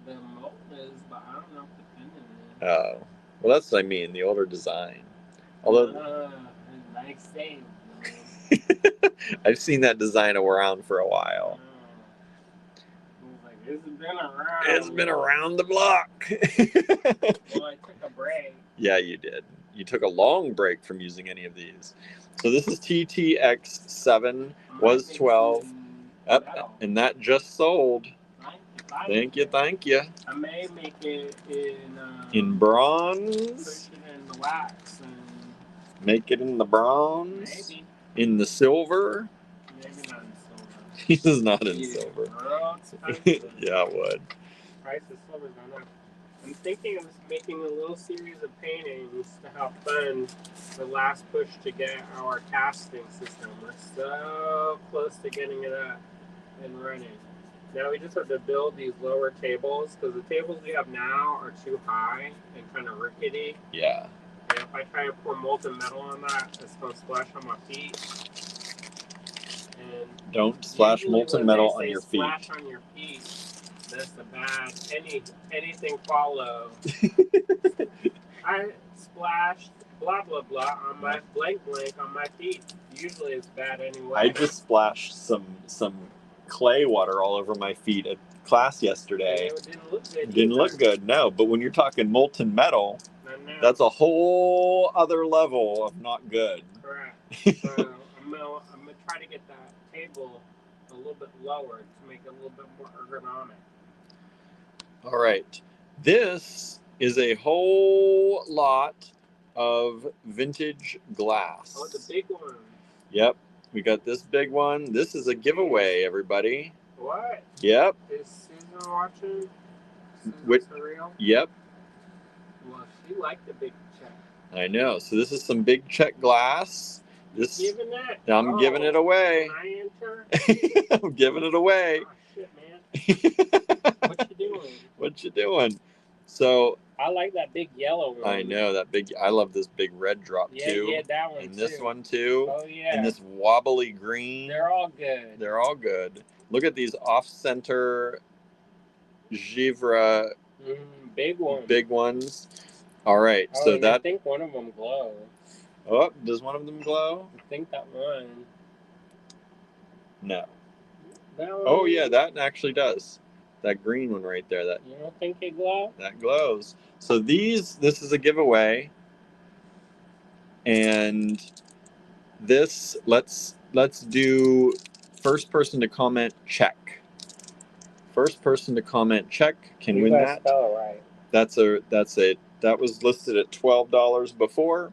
The mold is, but I don't know if the pendant is. Oh, well, that's what I mean, the older design. Although nice save. I've seen that design around for a while. Like, it's been around. It's been around the block. Well, I took a break. Yeah, you did. You took a long break from using any of these. So this is TTX7, was 12. Yep, and that just sold. Thank you, thank you. I may make it in bronze. Push it in the wax and make it in the bronze. Maybe. In the silver. Maybe not in silver. This is not in silver. Yeah, it would. Price of silver's gone up. I'm thinking of making a little series of paintings to help fund the last push to get our casting system. We're so close to getting it up and running. Now we just have to build these lower tables because the tables we have now are too high and kind of rickety. Yeah. And if I try to pour molten metal on that, it's going to splash on my feet. And don't splash molten metal on your feet. Splash on your feet. That's the bad. Anything follow. I splashed blah blah blah on my blank on my feet. Usually it's bad anyway. I just splashed some clay water all over my feet at class yesterday. It didn't look good. Didn't look good, no. But when you're talking molten metal, that's a whole other level of not good. Correct. So I'm gonna try to get that table a little bit lower to make it a little bit more ergonomic. All right. This is a whole lot of vintage glass. Oh, the big one. Yep. We got this big one. This is a giveaway, everybody. What? Yep. Is Susan watching? Surreal? Yep. Well, she liked the big check. I know. So this is some big check glass. This, giving that? I'm giving it away. Can I enter? I'm giving it away. Oh, shit, man. What you doing? What you doing? So I like that big yellow one. I know that big. I love this big red drop too. Yeah, that one and too. This one too. Oh yeah. And this wobbly green. They're all good. They're all good. Look at these off-center Givre. Big ones. Big ones. All right. Oh, so that. I think one of them glows. Oh, does one of them glow? I think that one. No. That one. Oh yeah, that actually does. That green one right there. That. You don't think it glows? That glows. So this is a giveaway, and this let's do first person to comment check. First person to comment check can win that. Spell it right. That was listed at $12 before.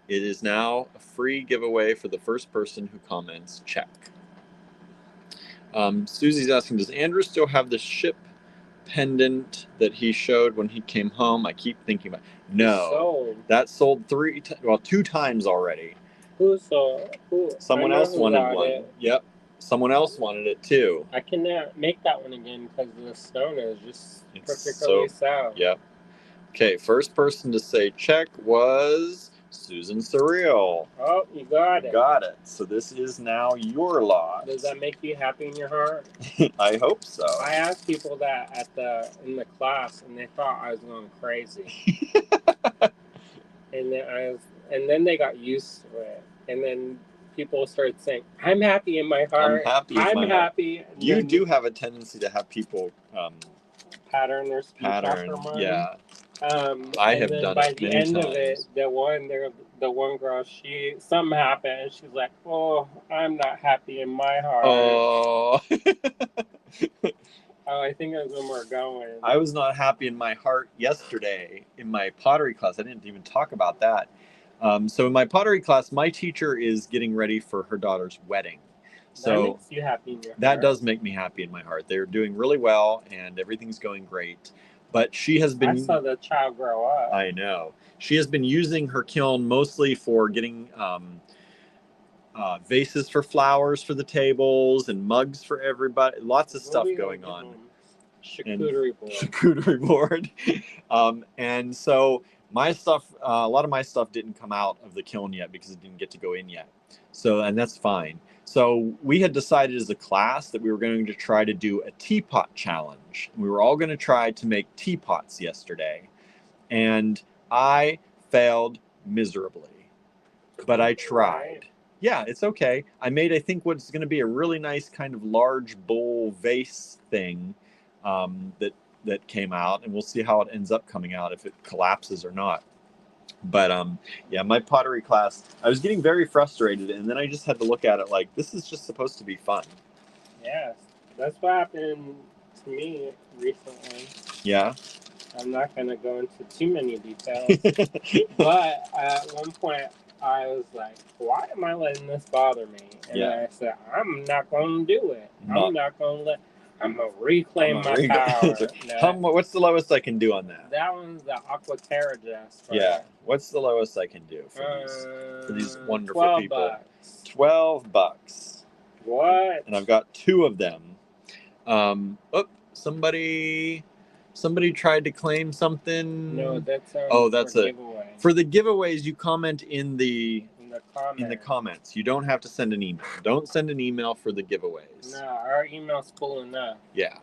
It is now a free giveaway for the first person who comments check. Susie's asking, does Andrew still have the ship pendant that he showed when he came home? I keep thinking about it. No. That sold 2 times already. Who sold? Someone else wanted one. It. Yep. Someone else wanted it too. I can make that one again because the stone is just perfectly sound. Yep. Okay, first person to say check was Susan Surreal. Oh, you got it. Got it. So this is now your lot. Does that make you happy in your heart? I hope so. I asked people that in the class, and they thought I was going crazy. and then they got used to it, and then people started saying, "I'm happy in my heart. I'm happy." You do have a tendency to have people pattern their speech after mine. Yeah. I have done by it the many end times. of it, the one girl, something happened, and she's like, "Oh, I'm not happy in my heart." Oh. Oh, I think that's when we're going. I was not happy in my heart yesterday in my pottery class. I didn't even talk about that. So in my pottery class, my teacher is getting ready for her daughter's wedding. So that makes you happy in your heart. That does make me happy in my heart. They're doing really well, and everything's going great. But she has been... I saw the child grow up. I know. She has been using her kiln mostly for getting vases for flowers for the tables and mugs for everybody. Lots of stuff going on. Charcuterie board. Charcuterie board. And so my stuff, a lot of my stuff didn't come out of the kiln yet because it didn't get to go in yet. So, and that's fine. So we had decided as a class that we were going to try to do a teapot challenge. We were all going to try to make teapots yesterday. And I failed miserably. But I tried. Yeah, it's okay. I made, I think, what's going to be a really nice kind of large bowl vase thing that came out. And we'll see how it ends up coming out, if it collapses or not. But yeah, my pottery class, I was getting very frustrated, and then I just had to look at it like, this is just supposed to be fun. Yes, that's what happened to me recently. Yeah. I'm not going to go into too many details, but at one point I was like, why am I letting this bother me? And Yeah. I said, I'm not going to do it. I'm not going to I'm going to reclaim my So, power. what's the lowest I can do on that? That one's the Aquaterra Jasper. Yeah. What's the lowest I can do for these wonderful 12 people? bucks. $12. What? And I've got 2 of them. Somebody tried to claim something. No, that's that's for giveaway. For the giveaways. You comment in the comments. You don't have to send an email. Don't send an email for the giveaways. No, our email's full enough. Yeah,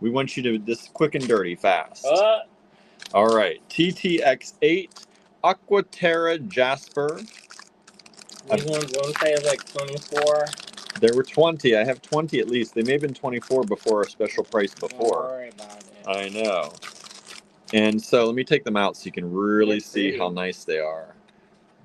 we want you to this quick and dirty, fast. All right, TTX8 Aquaterra Jasper. These ones won't say like 24. There were 20. I have 20 at least. They may have been 24 before our special price before. Don't worry about it. I know. And so let me take them out so you can really see how nice they are.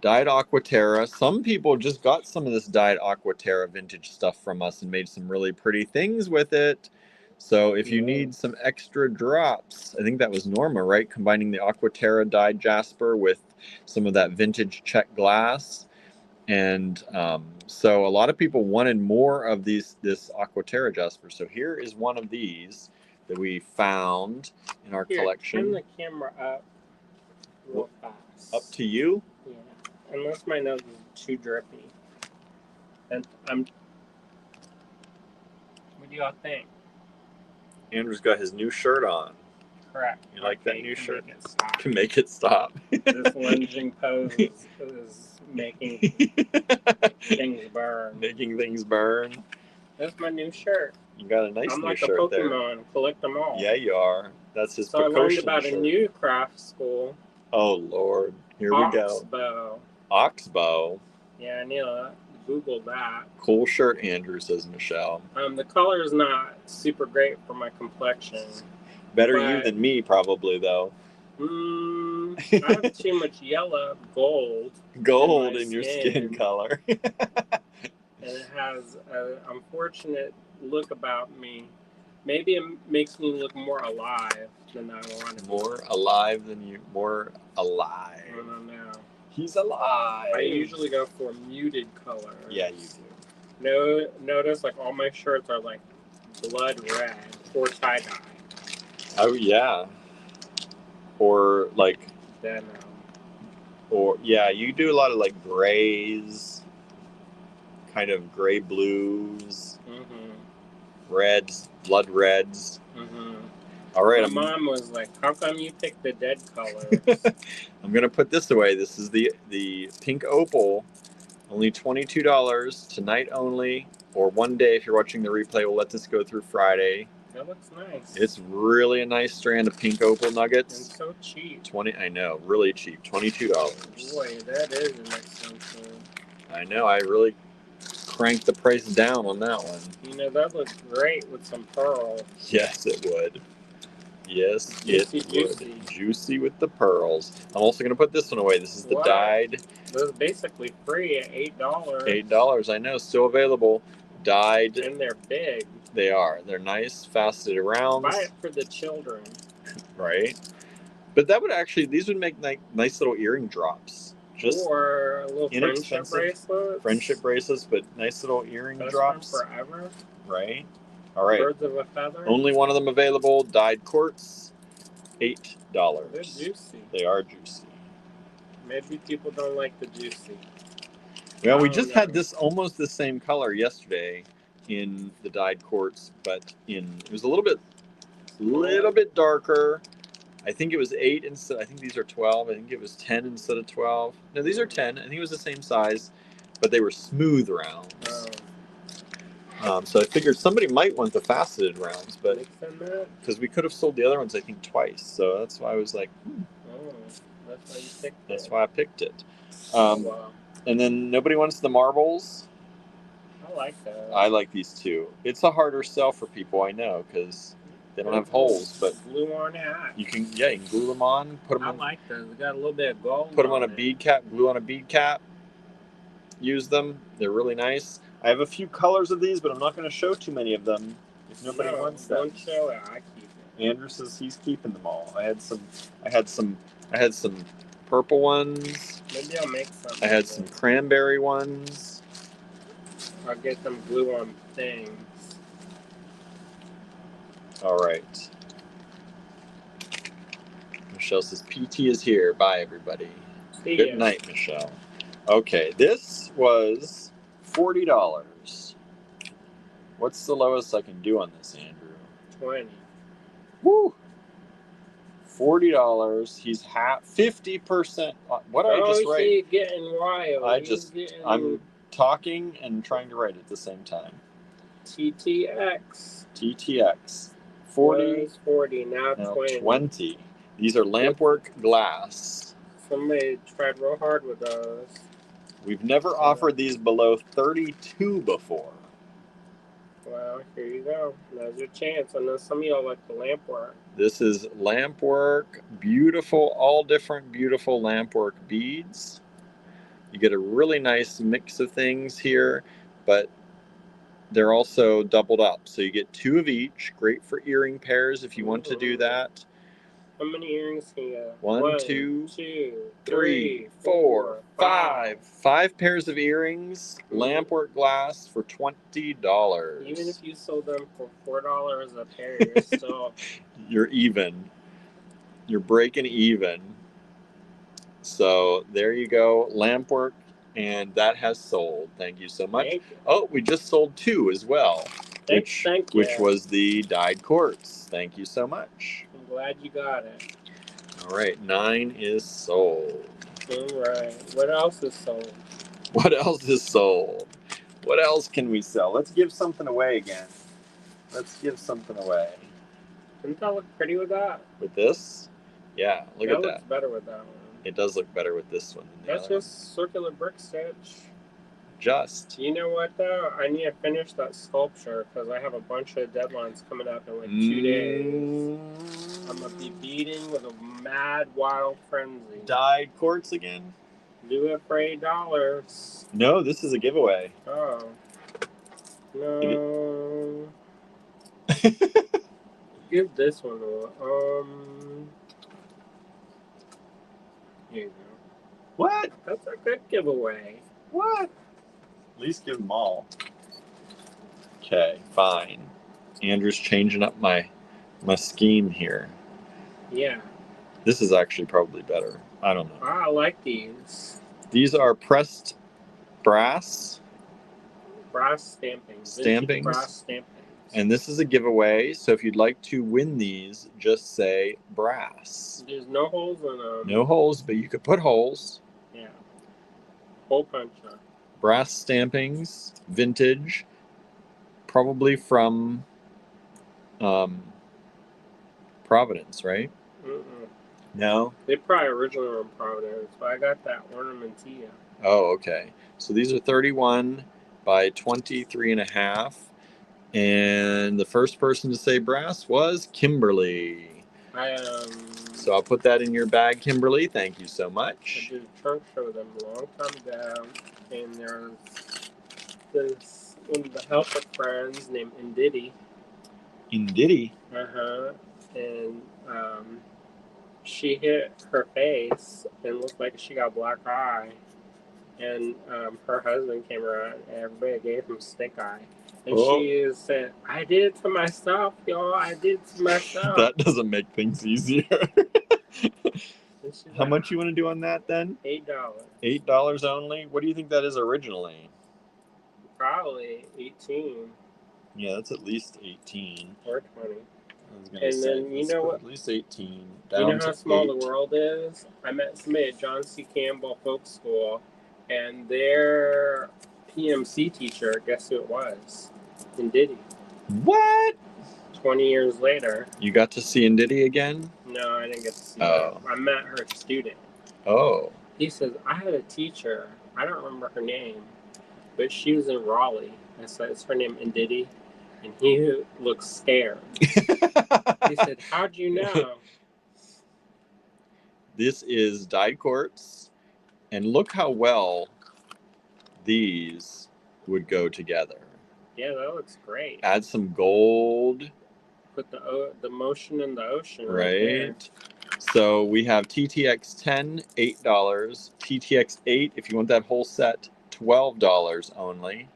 Dyed Aquaterra. Some people just got some of this dyed Aquaterra vintage stuff from us and made some really pretty things with it. So if you need some extra drops, I think that was Norma, right? Combining the Aquaterra dyed Jasper with some of that vintage check glass. And so a lot of people wanted more of this Aquaterra Jasper. So here is one of these that we found in our collection. Turn the camera up real fast. Up to you? Yeah. Unless my nose is too drippy. And what do y'all think? Andrew's got his new shirt on. Correct. You like that new shirt? Can make it stop. This lunging pose is making things burn. Making things burn. That's my new shirt. You got a nice I'm new like shirt there. I'm like a Pokemon. Collect them all. Yeah, you are. That's his So I learned about a new craft school. Oh, Lord. Here we go. Oxbow. Oxbow. Yeah, I need to Google that. Cool shirt, Andrew, says Michelle. The color is not super great for my complexion. Better you than me, probably, though. I have too much yellow gold. Gold in your skin color. And it has an unfortunate look about me. Maybe it makes me look more alive than I want to be. More alive than you. More alive. I don't know. He's alive. I usually go for muted color. Yeah, you do. Notice like all my shirts are like blood red or tie-dye. Oh, yeah. Or like denim. Or yeah, you do a lot of like grays, kind of gray blues, reds, blood reds. All right, my mom was like, "How come you picked the dead color?" I'm gonna put this away. This is the pink opal, only $22 tonight only, or one day if you're watching the replay. We'll let this go through Friday. That looks nice. It's really a nice strand of pink opal nuggets. And so cheap. I know, really cheap. $22. Boy, that is expensive. I know. I really cranked the price down on that one. You know, that looks great with some pearls. Yes, it would. Yes, juicy. Juicy with the pearls. I'm also going to put this one away. This is the dyed. This is basically free at $8. $8, I know. Still available. Dyed. And they're big. They are. They're nice, faceted rounds. Buy it for the children. Right. But that would actually, these would make nice little earring drops. Just or a little friendship bracelets. Friendship bracelets, but nice little earring drops. Forever. Right. All right. Birds of a feather. Only one of them available. Dyed quartz. $8. They're juicy. They are juicy. Maybe people don't like the juicy. Well, we just had this almost the same color yesterday in the dyed quartz, but it was a little bit darker. I think it was 8 instead. I think these are 12. I think it was 10 instead of 12. No, these are 10. I think it was the same size, but they were smooth rounds. So I figured somebody might want the faceted rounds, but because we could have sold the other ones, I think twice. So that's why I was like, that's why you picked it. That's why I picked it. And then nobody wants the marbles. I like that. I like these too. It's a harder sell for people, I know, because they don't have holes, but glue on hat. You can glue them on. Put them. I like those. They got a little bit of gold. Put them on a bead cap. Glue on a bead cap. Use them. They're really nice. I have a few colors of these, but I'm not going to show too many of them. if nobody No, wants them. don't show it. I keep it. Andrew says he's keeping them all. I had some purple ones. Maybe I'll make some. I had some cranberry ones. I'll get some glue on things. All right. Michelle says PT is here. Bye, everybody. See Good ya. night, Michelle. Okay, this was $40. What's the lowest I can do on this, Andrew? 20. Woo! $40. He's 50%. What did I just write? He's getting wild. I'm talking and trying to write at the same time. TTX. 40. Was 40, now 20. These are lampwork glass. Somebody tried real hard with those. We've never offered these below 32 before. Well, here you go. Now's your chance. I know some of y'all like the lamp work. This is lampwork, beautiful, all different beautiful lampwork beads. You get a really nice mix of things here, but they're also doubled up. So you get 2 of each. Great for earring pairs if you want to do that. How many earrings can you get? 1, 2, 3, 4, 5. 5 pairs of earrings, lampwork glass for $20. Even if you sold them for $4 a pair, you're still... You're even. You're breaking even. So there you go, lampwork, and that has sold. Thank you so much. Oh, we just sold 2 as well, which was the dyed quartz. Thank you so much. I'm glad you got it. All right, 9 is sold. All right. What else is sold? What else is sold? What else can we sell? Let's give something away again. Let's give something away. Doesn't that look pretty with that? With this? Yeah, look at that. That looks better with that one. It does look better with this one than the That's other just circular brick stitch. Just. You know what, though? I need to finish that sculpture because I have a bunch of deadlines coming up in like 2 days. I'm going to be beating with a mad, wild frenzy. Dyed quartz again? Do it for $8. No, this is a giveaway. Oh. No. Give this one a... Here you go. What? That's a good giveaway. What? At least give them all. Okay, fine. Andrew's changing up my scheme here. Yeah. This is actually probably better. I don't know. I like these. These are pressed brass. Brass stampings. Brass stampings. And this is a giveaway, so if you'd like to win these, just say brass. There's no holes in them. No holes, but you could put holes. Yeah. Hole puncher. Brass stampings, vintage, probably from Providence, right? No? They probably originally were in Providence, but I got that ornamentilla. Oh, okay. So these are 31 by 23.5. And the first person to say brass was Kimberly. So I'll put that in your bag, Kimberly. Thank you so much. I did a trunk show with them a long time ago, and there's this one of the helper friends named Indidi. Indidi? And she hit her face and looked like she got a black eye. And her husband came around, and everybody gave him stink eye. And she said, I did it to myself, y'all. I did it to myself. That doesn't make things easier. How much you want to do on that then? $8. $8 only? What do you think that is originally? Probably 18. Yeah, that's at least 18. Or 20. I was gonna say, then you know what? At least 18. You know how small the world is? I met somebody at John C. Campbell Folk School, and their PMC teacher, guess who it was? Indidi. What? 20 years later. You got to see Indidi again? No, I didn't get to see her. I met her student. Oh. He says, I had a teacher, I don't remember her name, but she was in Raleigh. I said, is her name Indidi? And he looked scared. He said, how'd you know? This is dyed quartz, and look how well these would go together. Yeah, that looks great. Add some gold. Put the motion in the ocean right there. Right. So we have TTX 10, $8. TTX 8, if you want that whole set, $12 only.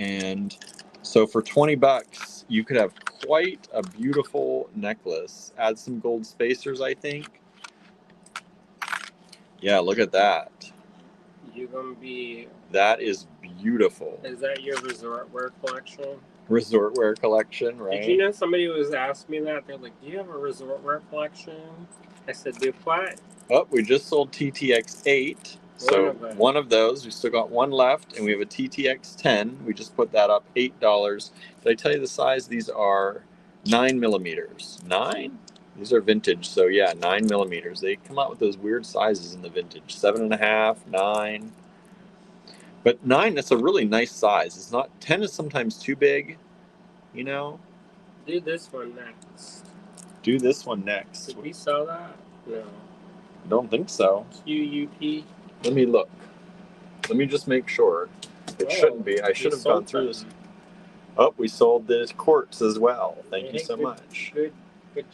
And so for 20 bucks, you could have quite a beautiful necklace. Add some gold spacers, I think. Yeah, look at that. You gonna be. That is beautiful. Is that your resort wear collection? Resort wear collection, right? Did you know somebody was asking me that? They're like, "Do you have a resort wear collection?" I said, "Do what?" Oh, we just sold TTX 8. So one of those. We still got one left, and we have a TTX 10. We just put that up, $8. Did I tell you the size? These are 9 millimeters. 9? These are vintage, so yeah, 9 millimeters. They come out with those weird sizes in the vintage. 7.5, 9. But 9, that's a really nice size. It's not, 10 is sometimes too big, you know? Do this one next. Do this one next. Did we sell that? No. I don't think so. QUP. Let me look. Let me just make sure. It shouldn't be. I should have gone through this. Oh, we sold the quartz as well. Thank you so much. Good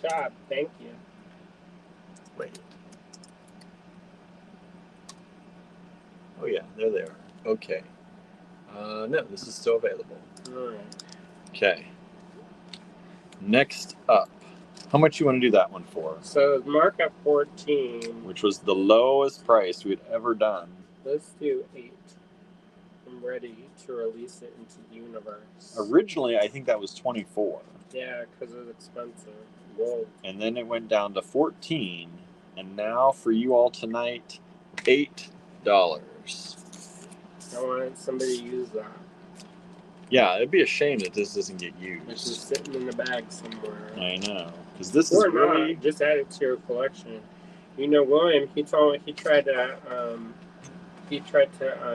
job. Thank you. Wait. Oh yeah, there they are. Okay. No, this is still available. All right. Okay. Next up. How much you want to do that one for? So mark up 14. Which was the lowest price we'd ever done. Let's do 8. I'm ready to release it into the universe. Originally, I think that was 24. Yeah, because it's expensive. Whoa. And then it went down to 14. And now for you all tonight, $8. I want somebody to use that. Yeah, it'd be a shame that this doesn't get used. It's just sitting in the bag somewhere. I know, because this is really just add it to your collection. You know, William, he tried to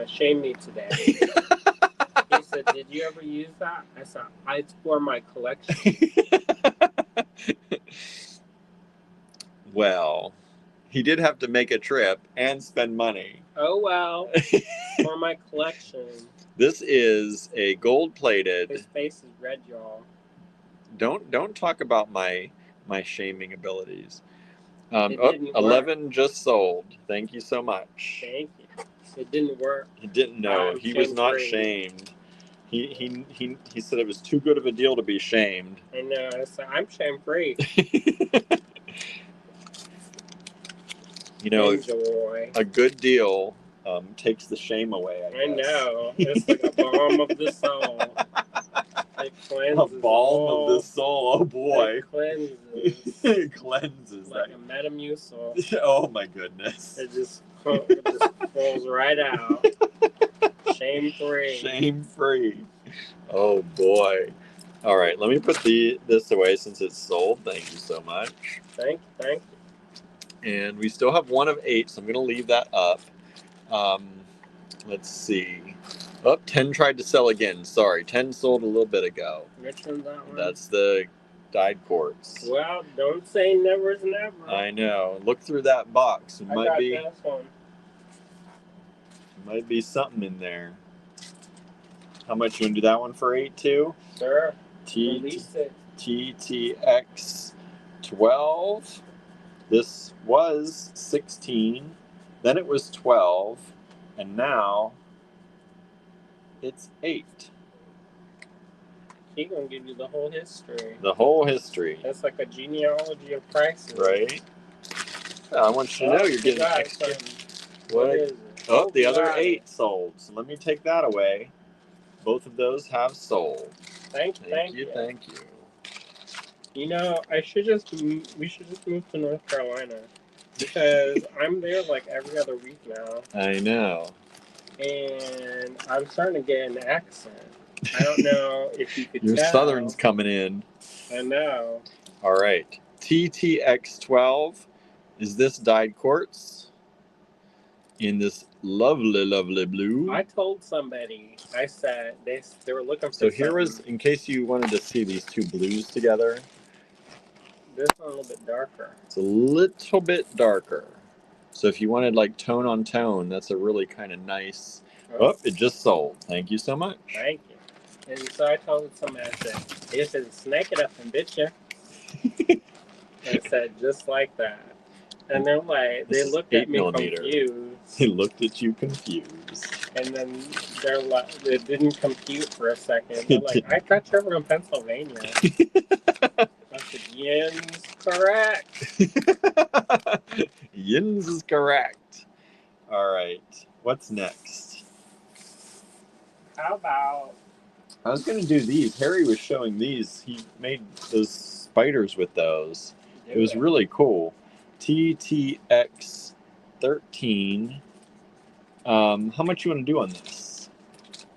shame me today. He said, "Did you ever use that?" I said, "It's for my collection." Well, he did have to make a trip and spend money. Oh well, for my collection. This is a gold-plated. His face is red, y'all. Don't talk about my shaming abilities. 11 just sold. Thank you so much. Thank you. It didn't work. He didn't know. He was not shamed. He said it was too good of a deal to be shamed. I know. I'm shame free. You know, enjoy. A good deal takes the shame away. I know. It's like a balm of the soul. It cleanses. A balm of the soul. Oh boy. It cleanses. It cleanses. Like a Metamucil. Oh my goodness. It just falls right out. Shame free. Shame free. Oh boy. All right, let me put this away since it's sold. Thank you so much. Thank you. And we still have one of 8, so I'm going to leave that up. Let's see. Oh, 10 tried to sell again. Sorry, 10 sold a little bit ago. Which one's that one? That's the dyed quartz. Well, don't say never's never. I know. Look through that box. It might be. This one. Might be something in there. How much you want to do that one for 8 too? Sure. Release it. TTX 12. This was 16, then it was 12, and now it's 8. He's going to give you the whole history. The whole history. That's like a genealogy of prices. Right. I want you to know you're getting extra. What is it? Oh, the other 8 sold. So let me take that away. Both of those have sold. Thank you. Thank you. You know, we should just move to North Carolina because I'm there like every other week now. I know. And I'm starting to get an accent. I don't know if you could Your tell. Southern's coming in. I know. All right. TTX 12 is this dyed quartz in this lovely blue. I told somebody, I said, they were looking for So here was, in case you wanted to see these two blues together. This one a little bit darker. It's a little bit darker. So if you wanted like tone on tone, that's a really kind of nice. Oh, it just sold. Thank you so much. Thank you. And so I told somebody, I said, if it's a snake, it up and bit you. And I said, just like that. And they're like, they looked at me confused. They looked at you confused. And then they're like, it didn't compute for a second. They're like, I thought you were in Pennsylvania. I said, Yin's correct. Yin's is correct. All right. What's next? How about... I was going to do these. Harry was showing these. He made those spiders with those. It was really cool. TTX 13. How much you want to do on this?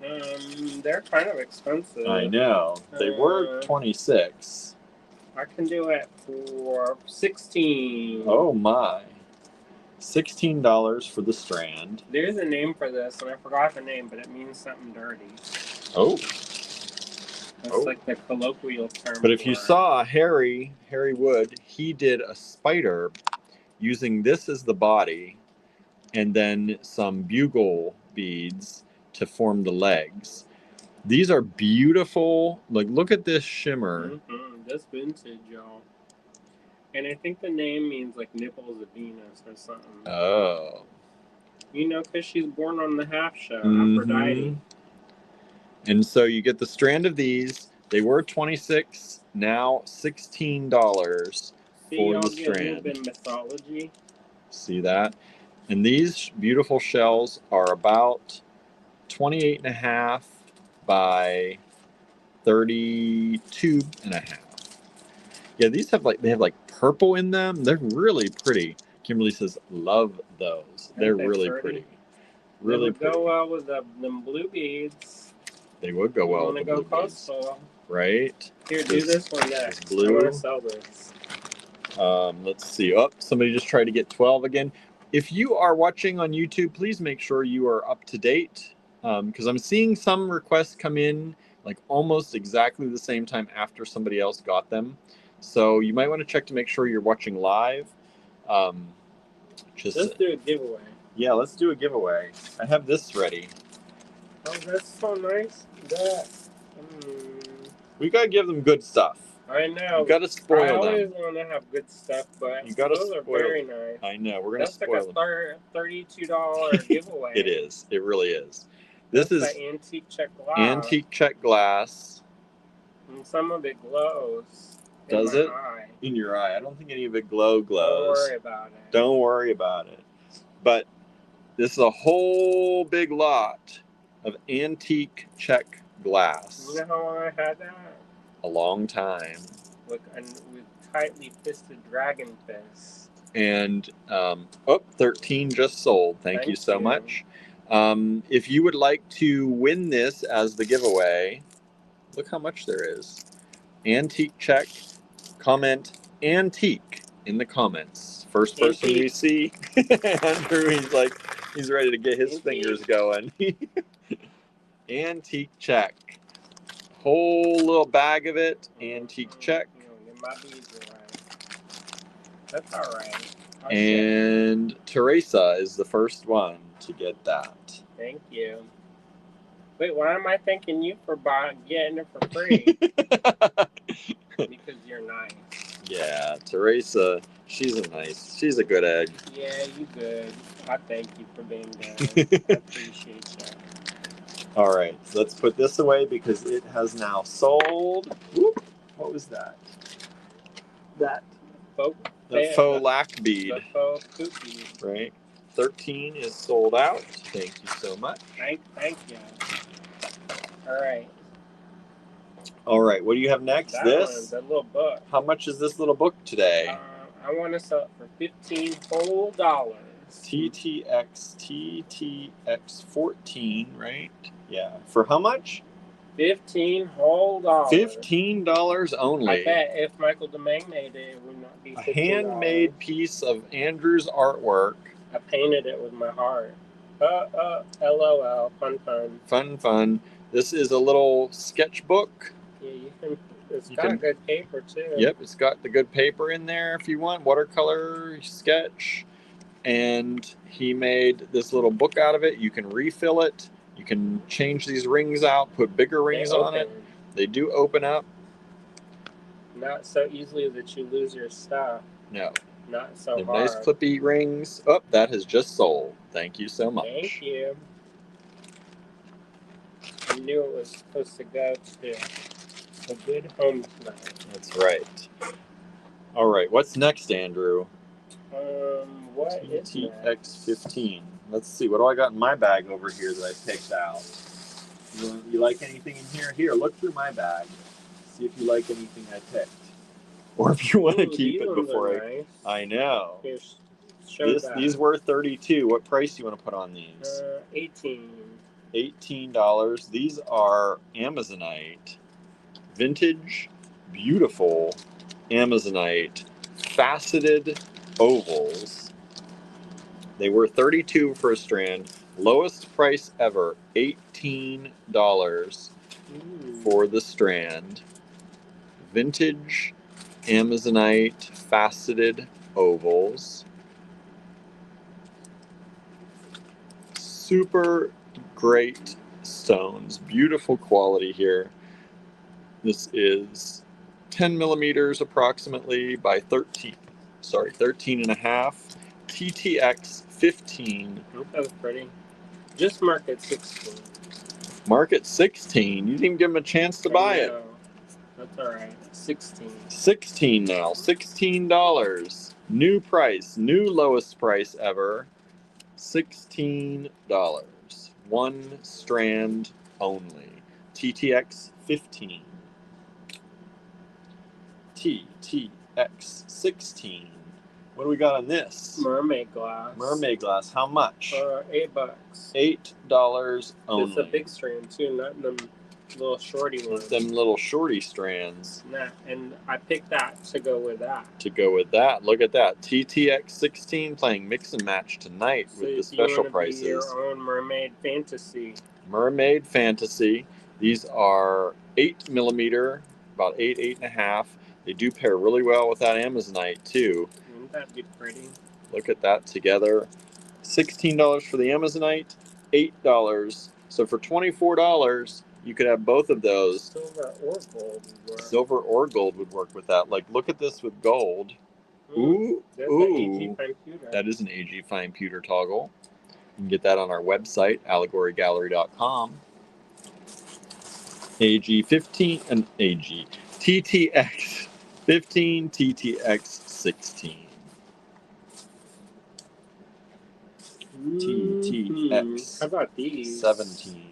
They're kind of expensive. I know. They were 26. I can do it for 16. Oh my. $16 for the strand. There's a name for this, and I forgot the name, but it means something dirty. Oh. That's like the colloquial term. But if you saw Harry Wood, he did a spider using this as the body and then some bugle beads to form the legs. These are beautiful. Like, look at this shimmer. That's vintage, y'all. And I think the name means like nipples of Venus or something. Oh. You know, because she's born on the half shell, Aphrodite. And so you get the strand of these. They were 26, now $16 for the strand. See, a little bit of mythology. See that? And these beautiful shells are about 28.5 by 32.5. Yeah, these have they have purple in them. They're really pretty. Kimberly says, love those. They're really pretty. Really pretty. Go well with them blue beads. They would go well with the blue beads. Right? Here, do this one next. Blue. I want to sell this. Let's see. Oh, somebody just tried to get 12 again. If you are watching on YouTube, please make sure you are up to date, because I'm seeing some requests come in like almost exactly the same time after somebody else got them. So you might want to check to make sure you're watching live. Let's do a giveaway. Yeah, let's do a giveaway. I have this ready. Oh, that's so nice. We gotta give them good stuff. I know. You gotta spoil them. I always want to have good stuff, but you gotta those are very nice. I know. We're gonna spoil them. That's like a $32 giveaway. It is. It really is. This is the antique check glass. Antique check glass. And some of it glows. Does it? Eye. In your eye. I don't think any of it glows. Don't worry about it. Don't worry about it. But this is a whole big lot of antique check glass. You know how long I had that? A long time. With tightly fisted dragon fist. And 13 just sold. Thank you so much. If you would like to win this as the giveaway, look how much there is. Antique check. Comment antique in the comments. First person you see. Andrew, he's ready to get his fingers going. Antique check. Whole little bag of it. Antique check. My beads are right. That's all right. And Teresa is the first one to get that. Thank you. Wait, why am I thanking you for getting it for free? Because you're nice. Yeah, Teresa, she's a good egg. Yeah, you good. I thank you for being good. I appreciate that. All right, so let's put this away because it has now sold. Whoop, what was that? The faux lac bead. The faux poop bead. Right. 13 is sold out. Thank you so much. Thank you. All right. What do you have next? That little book. How much is this little book today? I want to sell it for $15 whole dollars. TTX 14, right? Yeah. For how much? $15 whole dollars. $15 only. I bet if Michael DeMay made it, it would not be $15. A handmade piece of Andrew's artwork. I painted it with my heart. LOL. Fun. This is a little sketchbook. Yeah, it's got good paper too. Yep, it's got the good paper in there if you want. Watercolor sketch. And he made this little book out of it. You can refill it. You can change these rings out, put bigger rings on it. They do open up. Not so easily that you lose your stuff. No. Not so They're hard. nice clippy rings. Oh, that has just sold. Thank you so much. Thank you. I knew it was supposed to go to a good home tonight. That's right. All right, what's next, Andrew? What is next? TTX15. Let's see. What do I got in my bag over here that I picked out? You like anything in here? Here, look through my bag. See if you like anything I picked. Or if you want to keep it before nice. I know. Here's, these were $32. What price do you want to put on these? $18. $18. These are Amazonite. Vintage, beautiful Amazonite faceted ovals. They were $32 for a strand. Lowest price ever, $18 for the strand. Vintage Amazonite faceted ovals. Super great stones. Beautiful quality here. This is 10 millimeters approximately by 13 and a half. TTX 15. Oh, that was pretty. Just mark it 16. Mark it 16. You didn't even give him a chance to buy it. That's all right. 16. 16 now. $16. New price. New lowest price ever. $16. One strand only. TTX 15. TTX 16. What do we got on this? Mermaid glass. Mermaid glass. How much? $8. $8 only. It's a big strand too, not them little shorty ones. Them little shorty strands. Nah, and I picked that to go with that. Look at that. TTX 16 playing mix and match tonight with the special prices. Be your own mermaid fantasy. Mermaid fantasy. These are 8 millimeter, about 8.5. They do pair really well with that Amazonite too. Wouldn't that be pretty? Look at that together. $16 for the Amazonite, $8. So for $24, you could have both of those. Silver or gold would work. Silver or gold would work with that. Like, look at this with gold. Ooh, ooh. That is an AG Fine Pewter toggle. You can get that on our website, allegorygallery.com. AG15 and AG. TTX 15, TTX 16. TTX How about these? 17.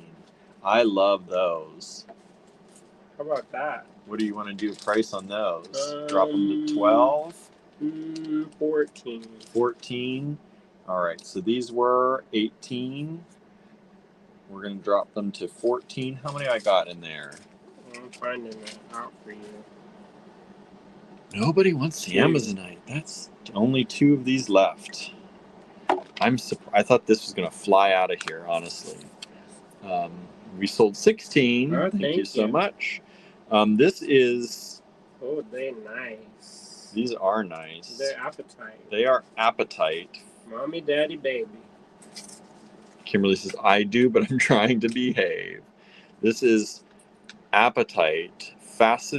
I love those. How about that? What do you want to do price on those? Drop them to 12? 14. 14. All right, so these were 18. We're going to drop them to 14. How many I got in there? I'm finding it out for you. Nobody wants the Amazonite. That's only 2 of these left. I'm surprised. I thought this was going to fly out of here, honestly. We sold 16. Oh, thank you so much. This is... Oh, they're nice. These are nice. They're appetite. They are appetite. Mommy, daddy, baby. Kimberly says, I do, but I'm trying to behave. This is appetite.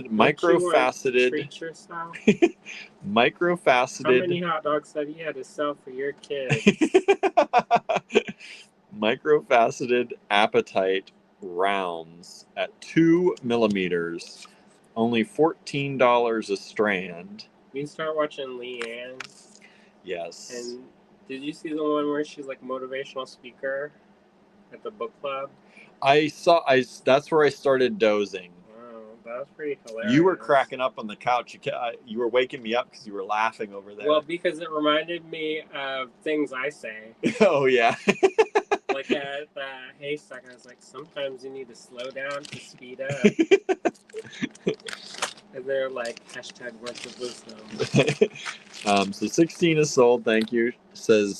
Micro-faceted. Treat yourself. Micro-faceted. How many hot dogs have you had to sell for your kids? Micro-faceted appetite rounds at 2 millimeters. Only $14 a strand. You start watching Leanne. Yes. And did you see the one where she's like motivational speaker at the book club? That's where I started dozing. Wow, that was pretty hilarious. You were cracking up on the couch. You were waking me up because you were laughing over there. Well, because it reminded me of things I say. Oh, yeah. Like at the haystack, I was like, sometimes you need to slow down to speed up. And they're like, #words of wisdom. So 16 is sold. Thank you.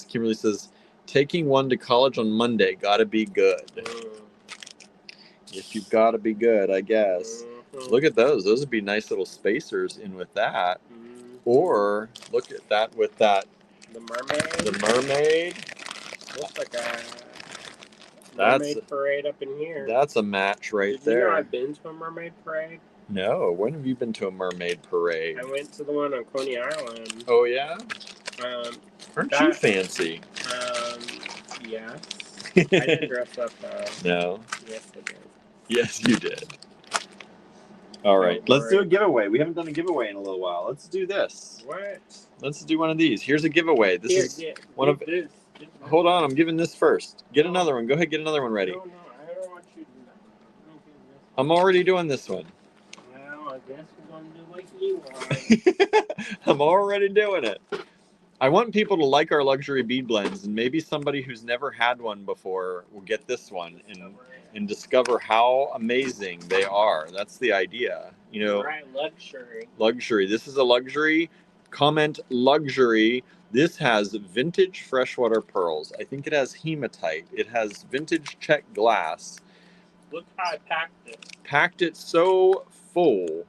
Kimberly says, taking one to college on Monday. Gotta be good. If you've got to be good, I guess. Mm-hmm. Look at those. Those would be nice little spacers in with that. Mm-hmm. Or look at that with that. The mermaid. The mermaid. Looks like a That's Mermaid Parade up in here. That's a match right Did there. you know I've been to a mermaid parade? No. When have you been to a mermaid parade? I went to the one on Coney Island. Oh yeah. Aren't you fancy? Yes. I didn't dress up though. No. Yes, I did. Yes, you did. All right, let's do a giveaway. We haven't done a giveaway in a little while. Let's do this. What? Let's do one of these. Here's a giveaway. This is one of. This. Hold on, I'm giving this first. Get another one. Go ahead, get another one ready. No, I don't want you to do that. I'm already doing this one. Well, I guess we're gonna do like you are. I'm already doing it. I want people to like our luxury bead blends, and maybe somebody who's never had one before will get this one and discover how amazing they are. That's the idea, you know. Right, luxury. Luxury. This is a luxury. Comment luxury. This has vintage freshwater pearls. I think it has hematite. It has vintage check glass. Look how I packed it. Packed it so full.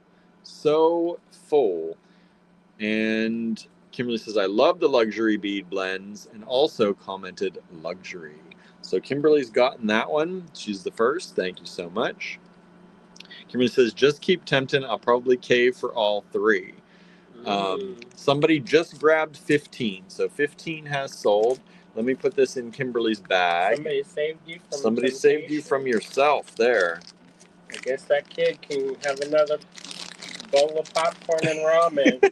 And Kimberly says, I love the luxury bead blends, and also commented luxury. So Kimberly's gotten that one. She's the first. Thank you so much. Kimberly says, just keep tempting. I'll probably cave for all three. Somebody just grabbed 15. So 15 has sold. Let me put this in Kimberly's bag. Somebody saved you from yourself there. I guess that kid can have another bowl of popcorn and ramen.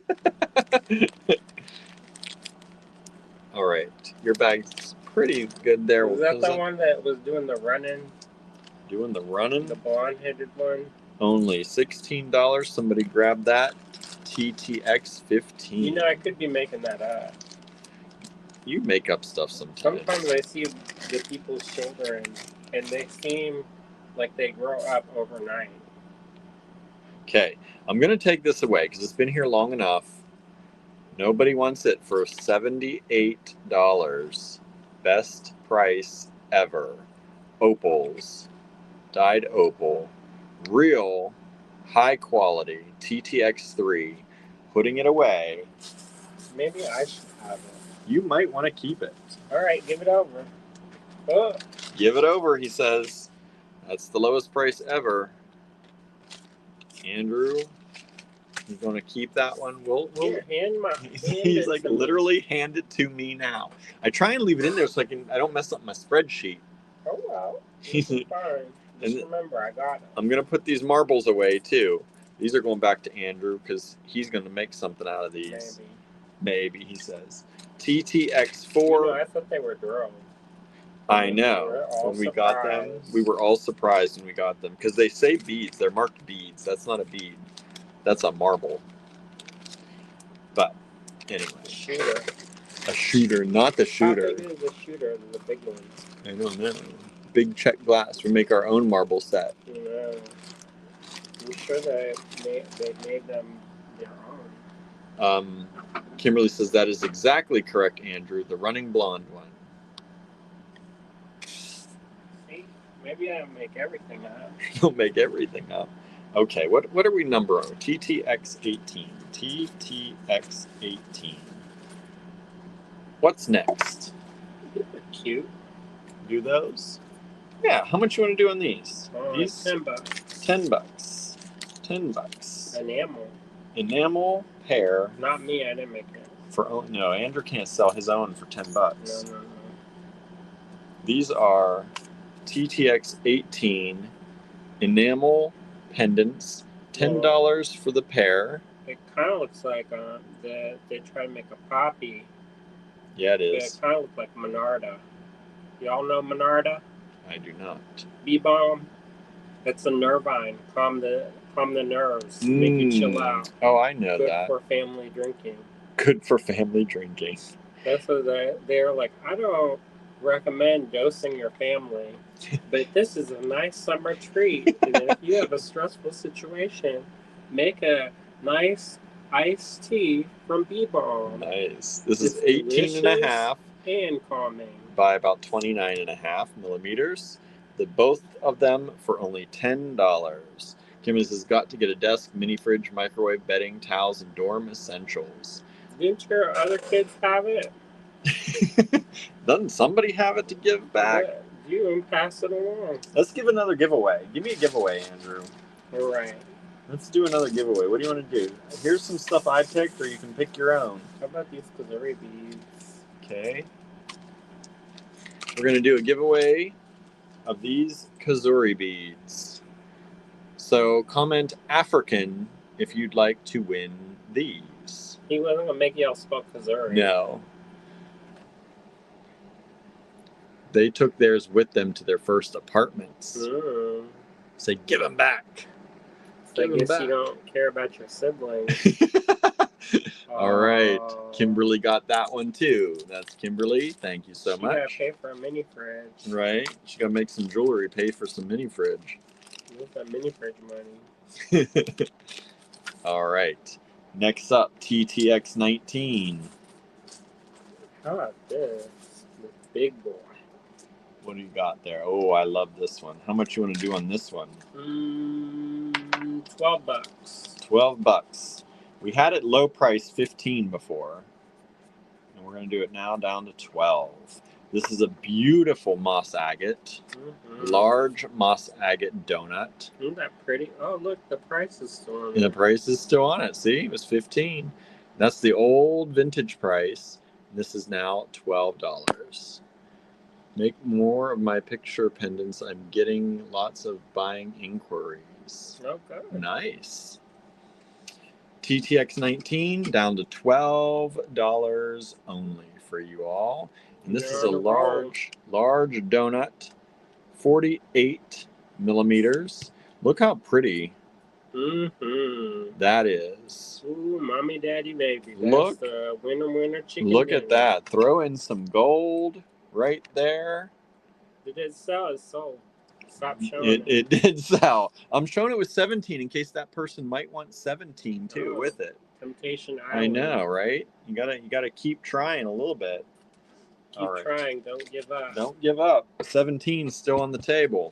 All right. Your bag's pretty good there. Was that the one that was doing the running? Doing the running? The blonde-headed one? Only $16. Somebody grabbed that. TTX 15. You know, I could be making that up. You make up stuff sometimes. Sometimes I see the people's children, and they seem like they grow up overnight. Okay, I'm going to take this away because it's been here long enough. Nobody wants it for $78. Best price ever. Opals. Dyed opal. Real high quality TTX3. Putting it away. Maybe I should have it. You might want to keep it. All right, give it over. Oh. Give it over, he says. That's the lowest price ever. Andrew, you're going to keep that one. Here, he's like, literally hand it to me now. I try and leave it in there so I don't mess up my spreadsheet. Oh well, it's fine. Just remember, I got it. I'm going to put these marbles away too. These are going back to Andrew because he's going to make something out of these. Maybe he says. TTX4. You know, I thought they were drones. I know. When we got them, we were all surprised when we got them because they say beads. They're marked beads. That's not a bead. That's a marble. But anyway. A shooter, not the shooter. How big is the shooter? The big ones. I don't know. Big check glass. We make our own marble set. No. I'm sure they made them their own. Kimberly says that is exactly correct, Andrew. The running blonde one. See, maybe I make everything up. You'll make everything up. Okay, what are we numbering? TTX 18. TTX 18. What's next? Cute. Do those? Yeah. How much you want to do on these? These $10. $10. $10. Enamel pair. Not me. I didn't make it. No, Andrew can't sell his own for $10. No. These are TTX 18 enamel pendants. $10 for the pair. It kind of looks like they try to make a poppy. Yeah, it is. It kind of looks like Monarda. Y'all know Monarda? I do not. B-bomb. It's a nervine. Calm the nerves. Make you chill out. Oh, I know that. Good for family drinking. Good for family drinking. That's what they're like. I don't recommend dosing your family, but this is a nice summer treat. And if you have a stressful situation, make a nice iced tea from B-bomb. Nice. This is 18 and a half. And calming. By about 29 and a half millimeters. Both of them for only $10. Kimmy says, got to get a desk, mini fridge, microwave, bedding, towels, and dorm essentials. Didn't your other kids have it? Doesn't somebody have it to give back? you and pass it along. Let's give another giveaway. Give me a giveaway, Andrew. All right. Let's do another giveaway. What do you want to do? Here's some stuff I picked, or you can pick your own. How about these Missouri beads? Okay. We're going to do a giveaway of these Kazuri beads. So comment African if you'd like to win these. He wasn't going to make y'all spell Missouri. No. They took theirs with them to their first apartments. Say, give them back. So I guess you don't care about your siblings. All right. Kimberly got that one too. That's Kimberly. Thank you so much. She got to pay for a mini fridge. Right. She got to make some jewelry, pay for some mini fridge. Where's that mini fridge money? All right. Next up, TTX 19. How about this? This big boy. What do you got there? Oh, I love this one. How much you want to do on this one? $12. $12. We had it low price 15 before. And we're going to do it now down to 12. This is a beautiful moss agate. Large moss agate donut. Isn't that pretty? Oh, look, the price is still on it. And the price is still on it. See, it was 15. That's the old vintage price. This is now $12. Make more of my picture pendants. I'm getting lots of buying inquiries. Okay. Nice. TTX 19 down to $12 only for you all. And this is a large donut, 48 millimeters. Look how pretty that is. Ooh, mommy, daddy, baby. That's Look, the winner chicken. Look dinner. at that. Throw in some gold right there. Did it sell? It sold. Stop showing it. It did sell. I'm showing it with 17 in case that person might want 17 too with it. Temptation Island. I know, right? You gotta keep trying a little bit. Keep trying. Don't give up. Don't give up. 17 is still on the table.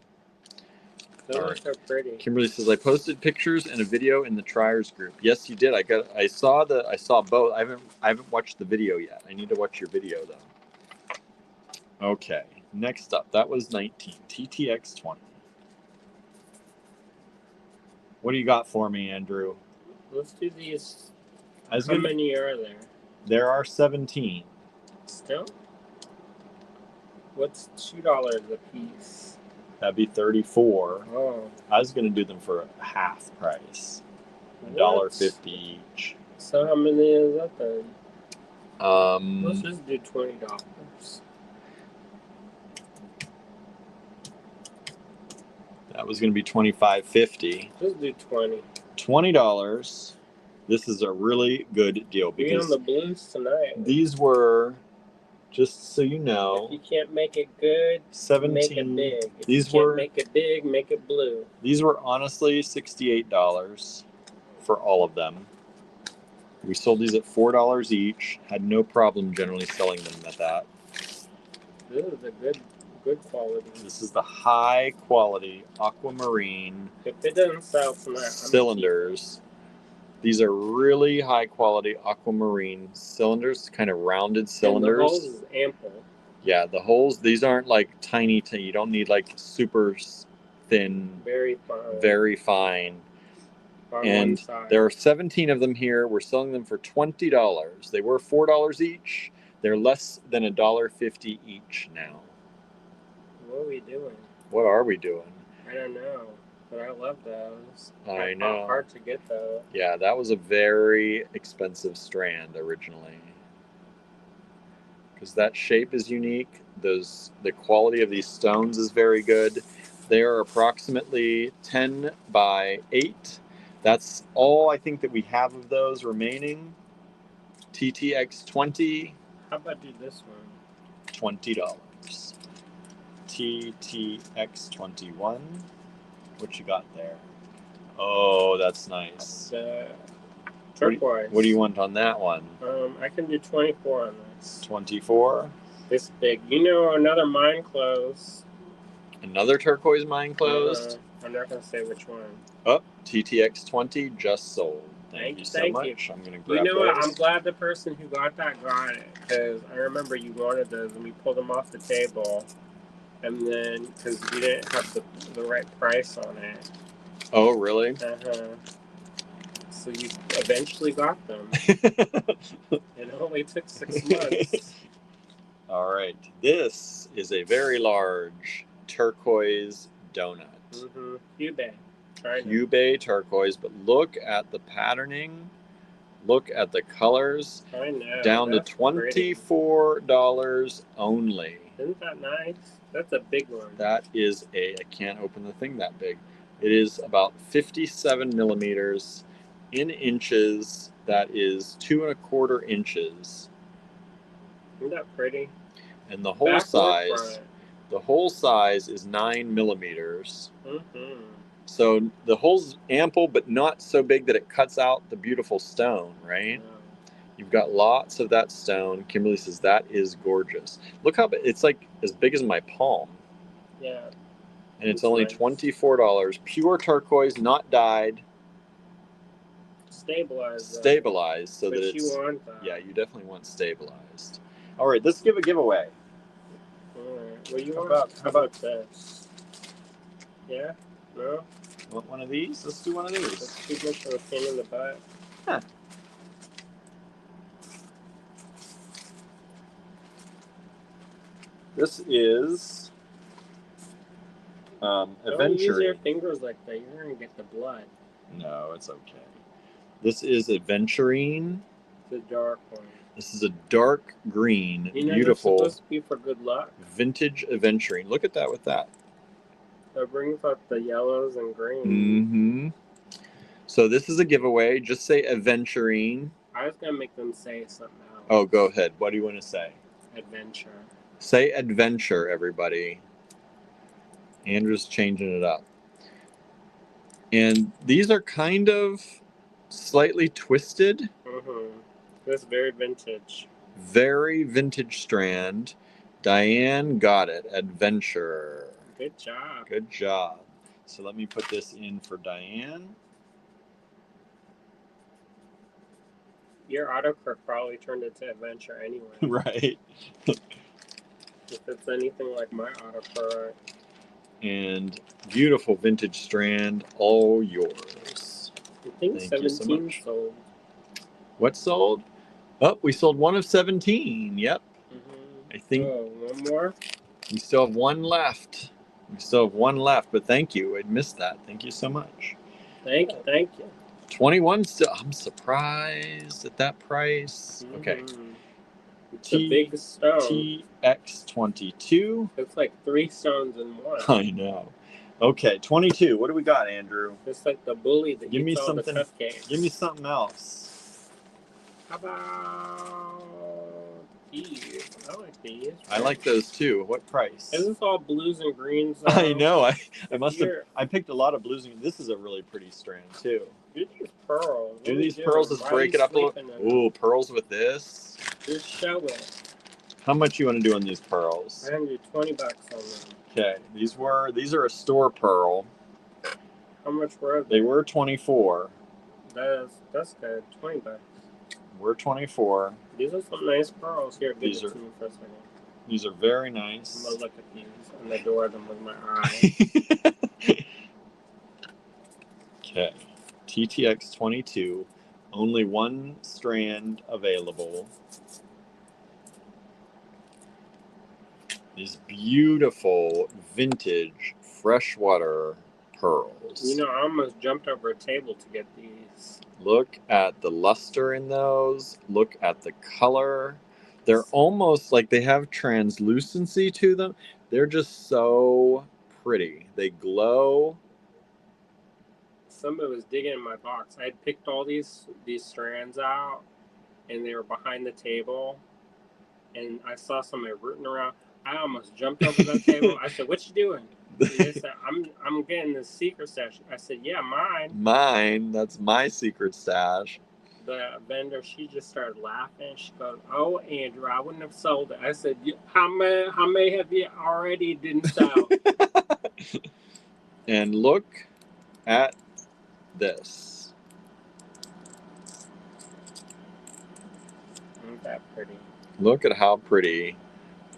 Those are so pretty. Kimberly says, I posted pictures and a video in the Triers group. Yes, you did. I saw both. I haven't watched the video yet. I need to watch your video though. Okay. Next up, that was 19. TTX 20. What do you got for me, Andrew? Let's do these. How many are there? There are 17. Still? What's $2 a piece? That'd be 34. Oh. I was going to do them for half price. $1.50 each. So how many is that then? Let's just do $20. That was going to be $25.50. Just do 20. $20. This is a really good deal because on the blues tonight. These were, just so you know, if you can't make it good, 17. Make it big. If these you were can't make it big, make it blue. These were honestly $68 for all of them. We sold these at $4 each. Had no problem generally selling them at that. This is a good quality. This is the high quality aquamarine. If it doesn't sell tonight, cylinders. These are really high quality aquamarine cylinders, kind of rounded cylinders. And the holes is ample. Yeah, the holes, these aren't like tiny, you don't need like super thin. Very fine. Very fine. And there are 17 of them here. We're selling them for $20. They were $4 each. They're less than $1.50 each now. What are we doing? What are we doing? I don't know, but I love those. I know. Hard to get though. Yeah, that was a very expensive strand originally. Because that shape is unique. The quality of these stones is very good. They are approximately 10 by 8. That's all I think that we have of those remaining. TTX 20. How about do this one? $20. TTX 21. What you got there? Oh, that's nice. Turquoise. What do you want on that one? I can do 24 on this. 24? This big. You know, another mine closed. Another turquoise mine closed? I'm not going to say which one. Oh, TTX 20 just sold. Thank you so much. I'm going to grab those. You know what? those. I'm glad the person who got that got it. Because I remember you wanted those and we pulled them off the table. And then, because we didn't have the right price on it. Oh, really? So you eventually got them. It only took 6 months. All right. This is a very large turquoise donut. Cube turquoise, but look at the patterning. Look at the colors. I know. Down to $24 only. Isn't that nice? That's a big one. That is I can't open the thing that big. It is about 57 millimeters in inches. That is 2¼ inches. Isn't that pretty? And the whole size is 9 millimeters. So the hole's ample, but not so big that it cuts out the beautiful stone, right? Yeah. You've got lots of that stone. Kimberly says that is gorgeous. Look how it's like as big as my palm. Yeah. And it's only $24. Pure turquoise, not dyed. Stabilized so that it's. You want that. Yeah, you definitely want stabilized. All right, let's give a giveaway. All right. What do you want? How about this? Yeah? No? Want one of these? Let's do one of these. That's too much of a pain in the butt. Huh. This is Adventure. Don't use your fingers like that. You're going to get the blood. No, it's okay. This is Adventurine. It's a dark one. This is a dark green, beautiful. It's supposed to be for good luck. Vintage Adventurine. Look at that with that. It brings out the yellows and greens. Mm-hmm. So this is a giveaway. Just say Adventurine. I was going to make them say something else. Oh, go ahead. What do you want to say? Adventure. Say adventure, everybody. Andrew's changing it up. And these are kind of slightly twisted. That's very vintage. Very vintage strand. Diane got it. Adventure. Good job. Good job. So let me put this in for Diane. Your autocorrect probably turned it to adventure anyway. Right. If it's anything like my autocorrect. And beautiful vintage strand, all yours. I think 17 sold. What sold? Oh, we sold one of 17. Yep. I think. Oh, one more? We still have one left. But thank you. I missed that. Thank you so much. Thank you. 21 still. I'm surprised at that price. Okay. It's a big stone. TX22. It's like 3 stones in one. I know. Okay, 22. What do we got, Andrew? It's like the bully that eats all the cupcakes. Give me something else. How about these? I like these. I like those too. What price? Isn't this all blues and greens? I know. I must have. I picked a lot of blues and. This is a really pretty strand too. Do these pearls. Do these pearls? Let's break it up a little. Ooh, pearls with this. Just show it. How much you want to do on these pearls? I'm gonna do $20 on them. Okay, these are a store pearl. How much were they? They were 24. That's good. $20. We're 24. These are some nice pearls. Here, give it to me for a second. These are very nice. I'm gonna look at these and adore them with my eye. Okay, TTX 22. Only one strand available. These beautiful vintage freshwater pearls. You know, I almost jumped over a table to get these. Look at the luster in those. Look at the color. They're almost like they have translucency to them. They're just so pretty. They glow. Somebody was digging in my box. I had picked all these strands out, and they were behind the table. And I saw somebody rooting around. I almost jumped over that table. I said, "What you doing?" And they said, I'm getting the secret stash. I said, "Yeah, mine." Mine. That's my secret stash. The vendor, she just started laughing. She goes, "Oh, Andrew, I wouldn't have sold it." I said, How many have you already didn't sell?" And look at this. Isn't that pretty? Look at how pretty.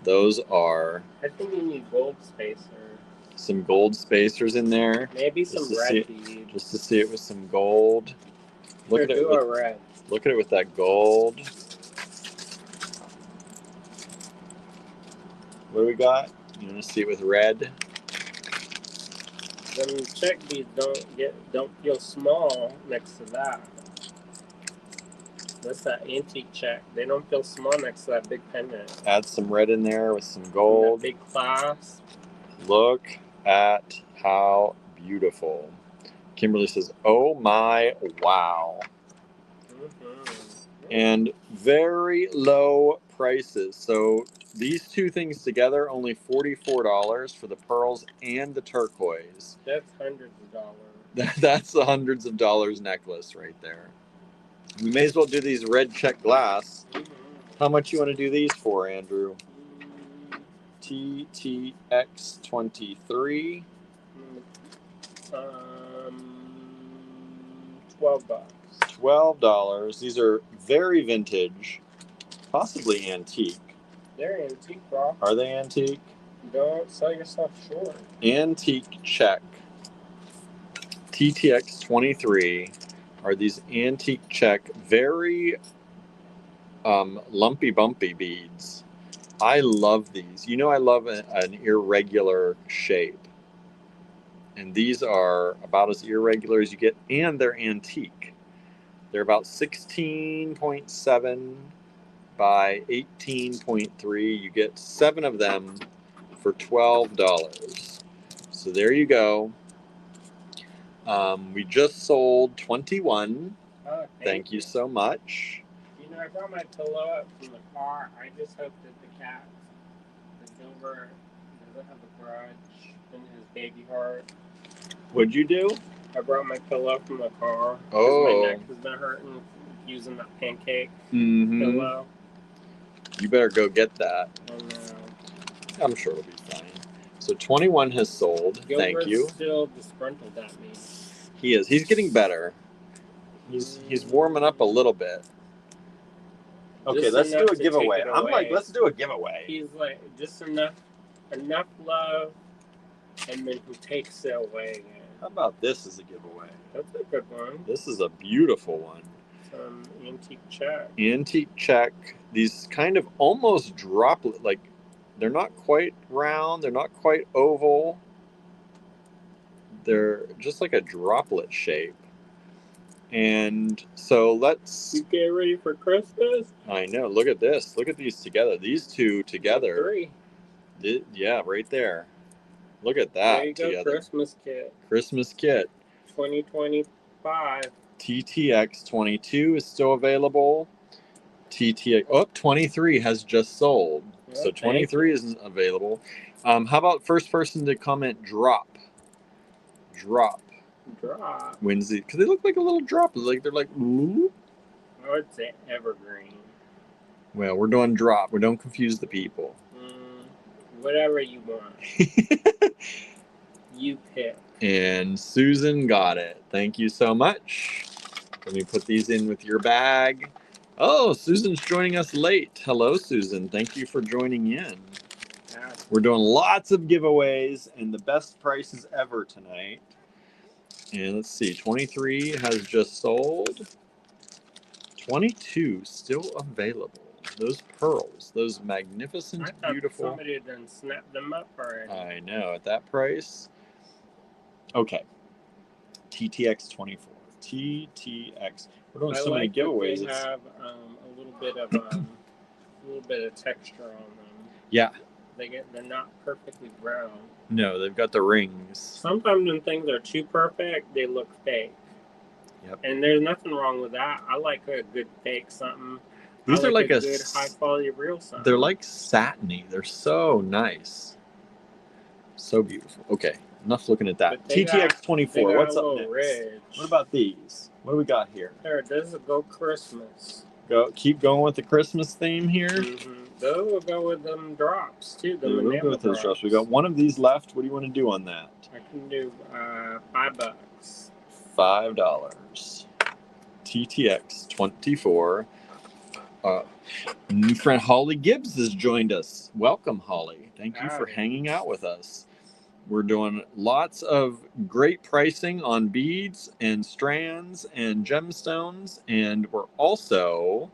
Those are I think you need gold spacer. some gold spacers in there. Maybe some red beads. Just to see it with some gold. Look at it do with a red. Look at it with that gold. What do we got? You want to see it with red? Them check beads don't feel small next to that. That's that antique check. They don't feel small next to that big pendant. Add some red in there with some gold. That big clasp. Look at how beautiful. Kimberly says, "Oh my, wow." And very low prices. So these two things together, only $44 for the pearls and the turquoise. That's hundreds of dollars. That's the hundreds of dollars necklace right there. We may as well do these red check glass. How much you want to do these for, Andrew? TTX 23. $12. $12. These are very vintage, possibly antique. They're antique, bro. Are they antique? Don't sell yourself short. Antique check. TTX 23 are these antique check, very lumpy bumpy beads. I love these. You know I love an irregular shape. And these are about as irregular as you get, and they're antique. They're about 16.7 by 18.3. You get 7 of them for $12. So there you go. We just sold 21. Oh, thank you so much. You know, I brought my pillow up from the car. I just hope that the cat, the Silver, doesn't have a grudge in his baby heart. What'd you do? I brought my pillow from the car. Oh. My neck has been hurting using that pancake pillow. You better go get that. I know. I'm sure it'll be fine. So 21 has sold. Gilbert's Thank you. Still disgruntled at me. He is. He's getting better. He's warming up a little bit. Okay, Just let's do a giveaway. I'm like, let's do a giveaway. He's like, just enough love, and then he takes it away again. How about this as a giveaway? That's a good one. This is a beautiful one. Some antique check. Antique check. These kind of almost droplet, like they're not quite round, they're not quite oval. They're just like a droplet shape. And so let's... You get ready for Christmas? I know. Look at this. Look at these together. These two together. 3. Yeah, right there. Look at that there you together. Go, Christmas kit. Christmas kit. 2025. TTX 22 is still available. TTX 23 has just sold. Yeah, so 23 isn't available. How about first person to comment drop? Drop. Wednesday, because they look like a little drop. Like they're like, ooh. I would say evergreen. Well, we're doing drop. We don't confuse the people. Whatever you want. You pick. And Susan got it. Thank you so much. Let me put these in with your bag. Oh, Susan's joining us late. Hello, Susan. Thank you for joining in. Yeah. We're doing lots of giveaways and the best prices ever tonight. And let's see, 23 has just sold. 22 still available. Those pearls, those magnificent, I thought beautiful. Somebody had done snapped them up already. I know, at that price. Okay. TTX 24. TTX. We're doing so many giveaways. They have a little bit of texture on them. Yeah. They're not perfectly brown. No, they've got the rings. Sometimes when things are too perfect, they look fake. Yep. And there's nothing wrong with that. I like a good fake something. These are like a good high quality real something. They're like satiny. They're so nice. So beautiful. Okay, enough looking at that. TTX 24. What's up next? Ridge. What about these? What do we got here? There, this is a Go Christmas. Keep going with the Christmas theme here. Those will go with them drops too. We'll go with those drops. We got one of these left. What do you want to do on that? I can do $5. $5. TTX 24. New friend Holly Gibbs has joined us. Welcome, Holly. Thank you for Howdy. hanging out with us. We're doing lots of great pricing on beads and strands and gemstones, and we're also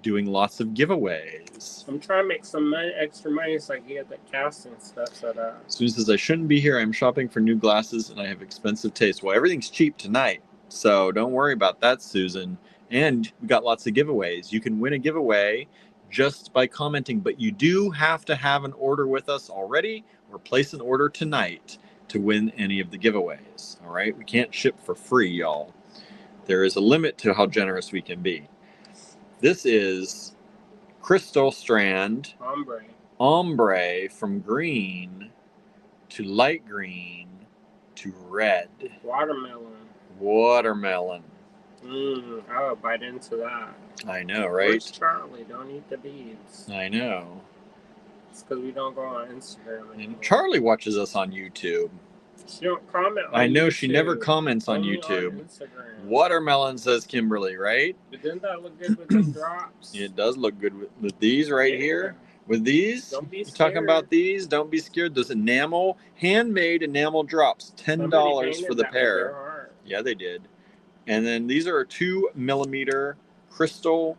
doing lots of giveaways. I'm trying to make some extra money so I can get the casting stuff set up. Susan says, I shouldn't be here. I'm shopping for new glasses and I have expensive taste. Well, everything's cheap tonight, so don't worry about that, Susan. And we got lots of giveaways. You can win a giveaway just by commenting, but you do have to have an order with us already or place an order tonight to win any of the giveaways. All right? We can't ship for free, y'all. There is a limit to how generous we can be. This is Crystal Strand Ombre from green to light green to red. Watermelon. I would bite into that. I know, right? Where's Charlie? Don't eat the beads. I know. It's because we don't go on Instagram anymore. And Charlie watches us on YouTube. She don't comment on I know YouTube. She never comments on Only YouTube. On Instagram. Watermelon, says Kimberly, right? But didn't that look good with the drops? It does look good with these right here. With these, don't be you scared. talking about these? Don't be scared. Those enamel, handmade enamel drops, $10 for the pair. Yeah, they did. And then these are a 2mm crystal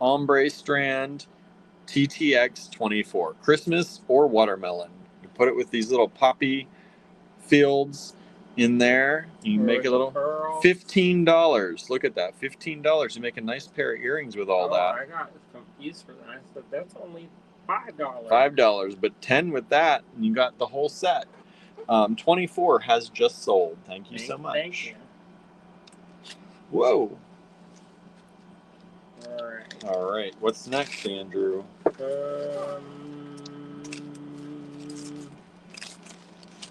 ombre strand TTX 24. Christmas or watermelon. You put it with these little poppy fields in there. You can make a little $15. Look at that, $15. You make a nice pair of earrings with all that. I got confused for that. I said that's only $5. $5, but 10 with that, and you got the whole set. 24 has just sold. Thank you so much. Thank you. Whoa. All right. All right. What's next, Andrew?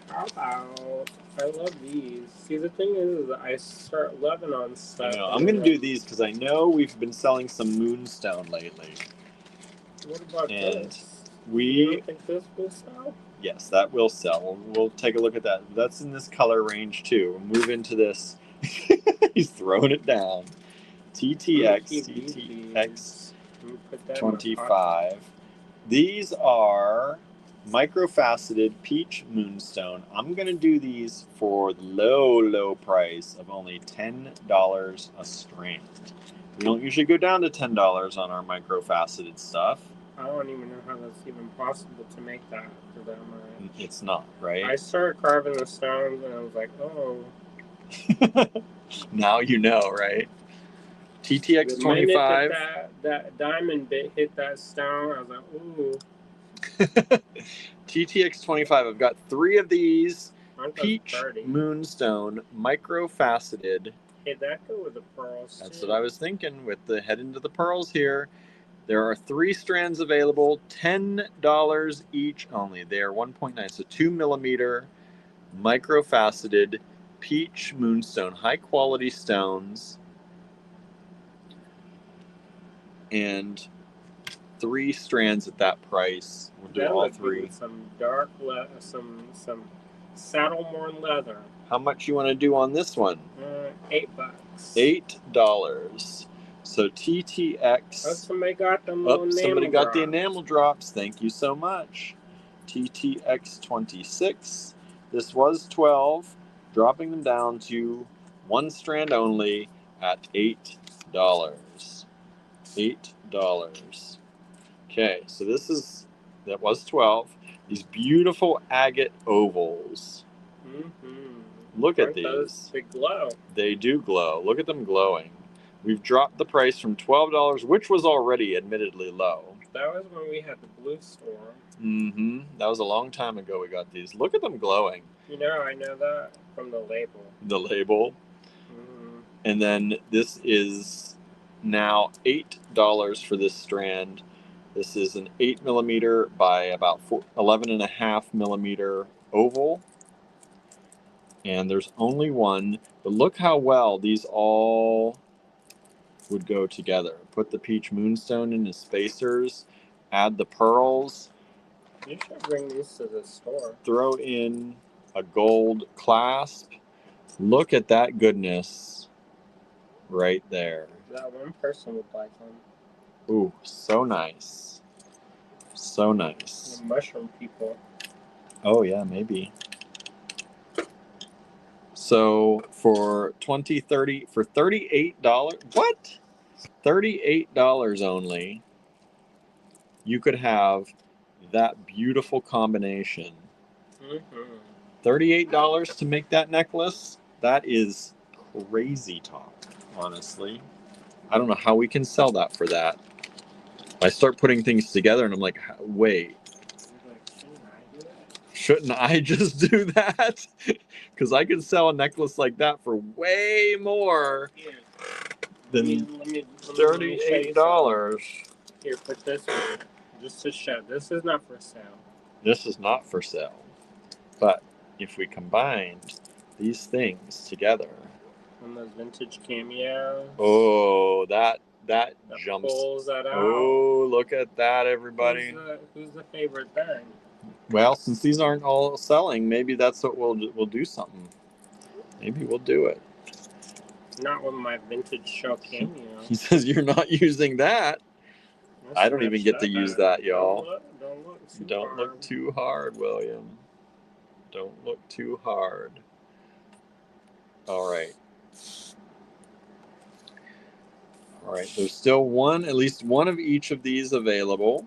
How about, I love these. See, the thing is, I start loving on stuff. I'm going to do these because I know we've been selling some moonstone lately. What about this? You don't think this will sell? Yes, that will sell. We'll take a look at that. That's in this color range too. We'll move into this. He's throwing it down. TTX 25. These are microfaceted peach moonstone. I'm going to do these for the low price of only $10 a strand. We don't usually go down to $10 on our microfaceted stuff. I don't even know how that's even possible to make that for that much. It's not, right? I started carving the stones and I was like, oh. Now you know, right? TTX 25. That diamond bit hit that stone, I was like, ooh. TTX 25. I've got 3 of these peach moonstone microfaceted. Hey, that go with the pearls. That's what I was thinking with the head into the pearls here. There are 3 strands available, $10 each only. They are 1.9, so 2mm microfaceted peach moonstone, high quality stones, and 3 strands at that price. We'll do all 3. Some dark, some saddle-worn leather. How much you want to do on this one? $8. $8. So TTX. Oh, somebody got them. Somebody got the enamel drops. Thank you so much. TTX 26. This was 12. Dropping them down to 1 strand only at $8. $8. Okay, so that was 12. These beautiful agate ovals. Look at these. They glow. They do glow. Look at them glowing. We've dropped the price from $12, which was already admittedly low. That was when we had the blue store. That was a long time ago we got these. Look at them glowing. You know, I know that from the label. The label. And then this is now $8 for this strand. This is an 8mm by about 11.5mm oval. And there's only one. But look how well these all would go together. Put the peach moonstone in the spacers. Add the pearls. You should bring these to the store. Throw in a gold clasp. Look at that goodness right there. That one person would like them. Ooh, so nice. So nice. The mushroom people. Oh yeah, maybe. So for $38, what? $38 only, you could have that beautiful combination. Mm-hmm. $38 to make that necklace? That is crazy talk, honestly. I don't know how we can sell that for that. I start putting things together and I'm like, wait, shouldn't I just do that? Because I can sell a necklace like that for way more than $38. Here, put this one. Just to show. This is not for sale. This is not for sale. But if we combined these things together. And those vintage cameos. Oh, that jumps. Pulls that out. Oh, look at that, everybody. Who's the favorite then? Well, since these aren't all selling, maybe that's what we'll do something. Maybe we'll do it. Not with my vintage show cameo. He says you're not using that. I don't even get to use that, y'all. Don't look too hard, William. Don't look too hard. All right. All right. There's still one, at least one of each of these available.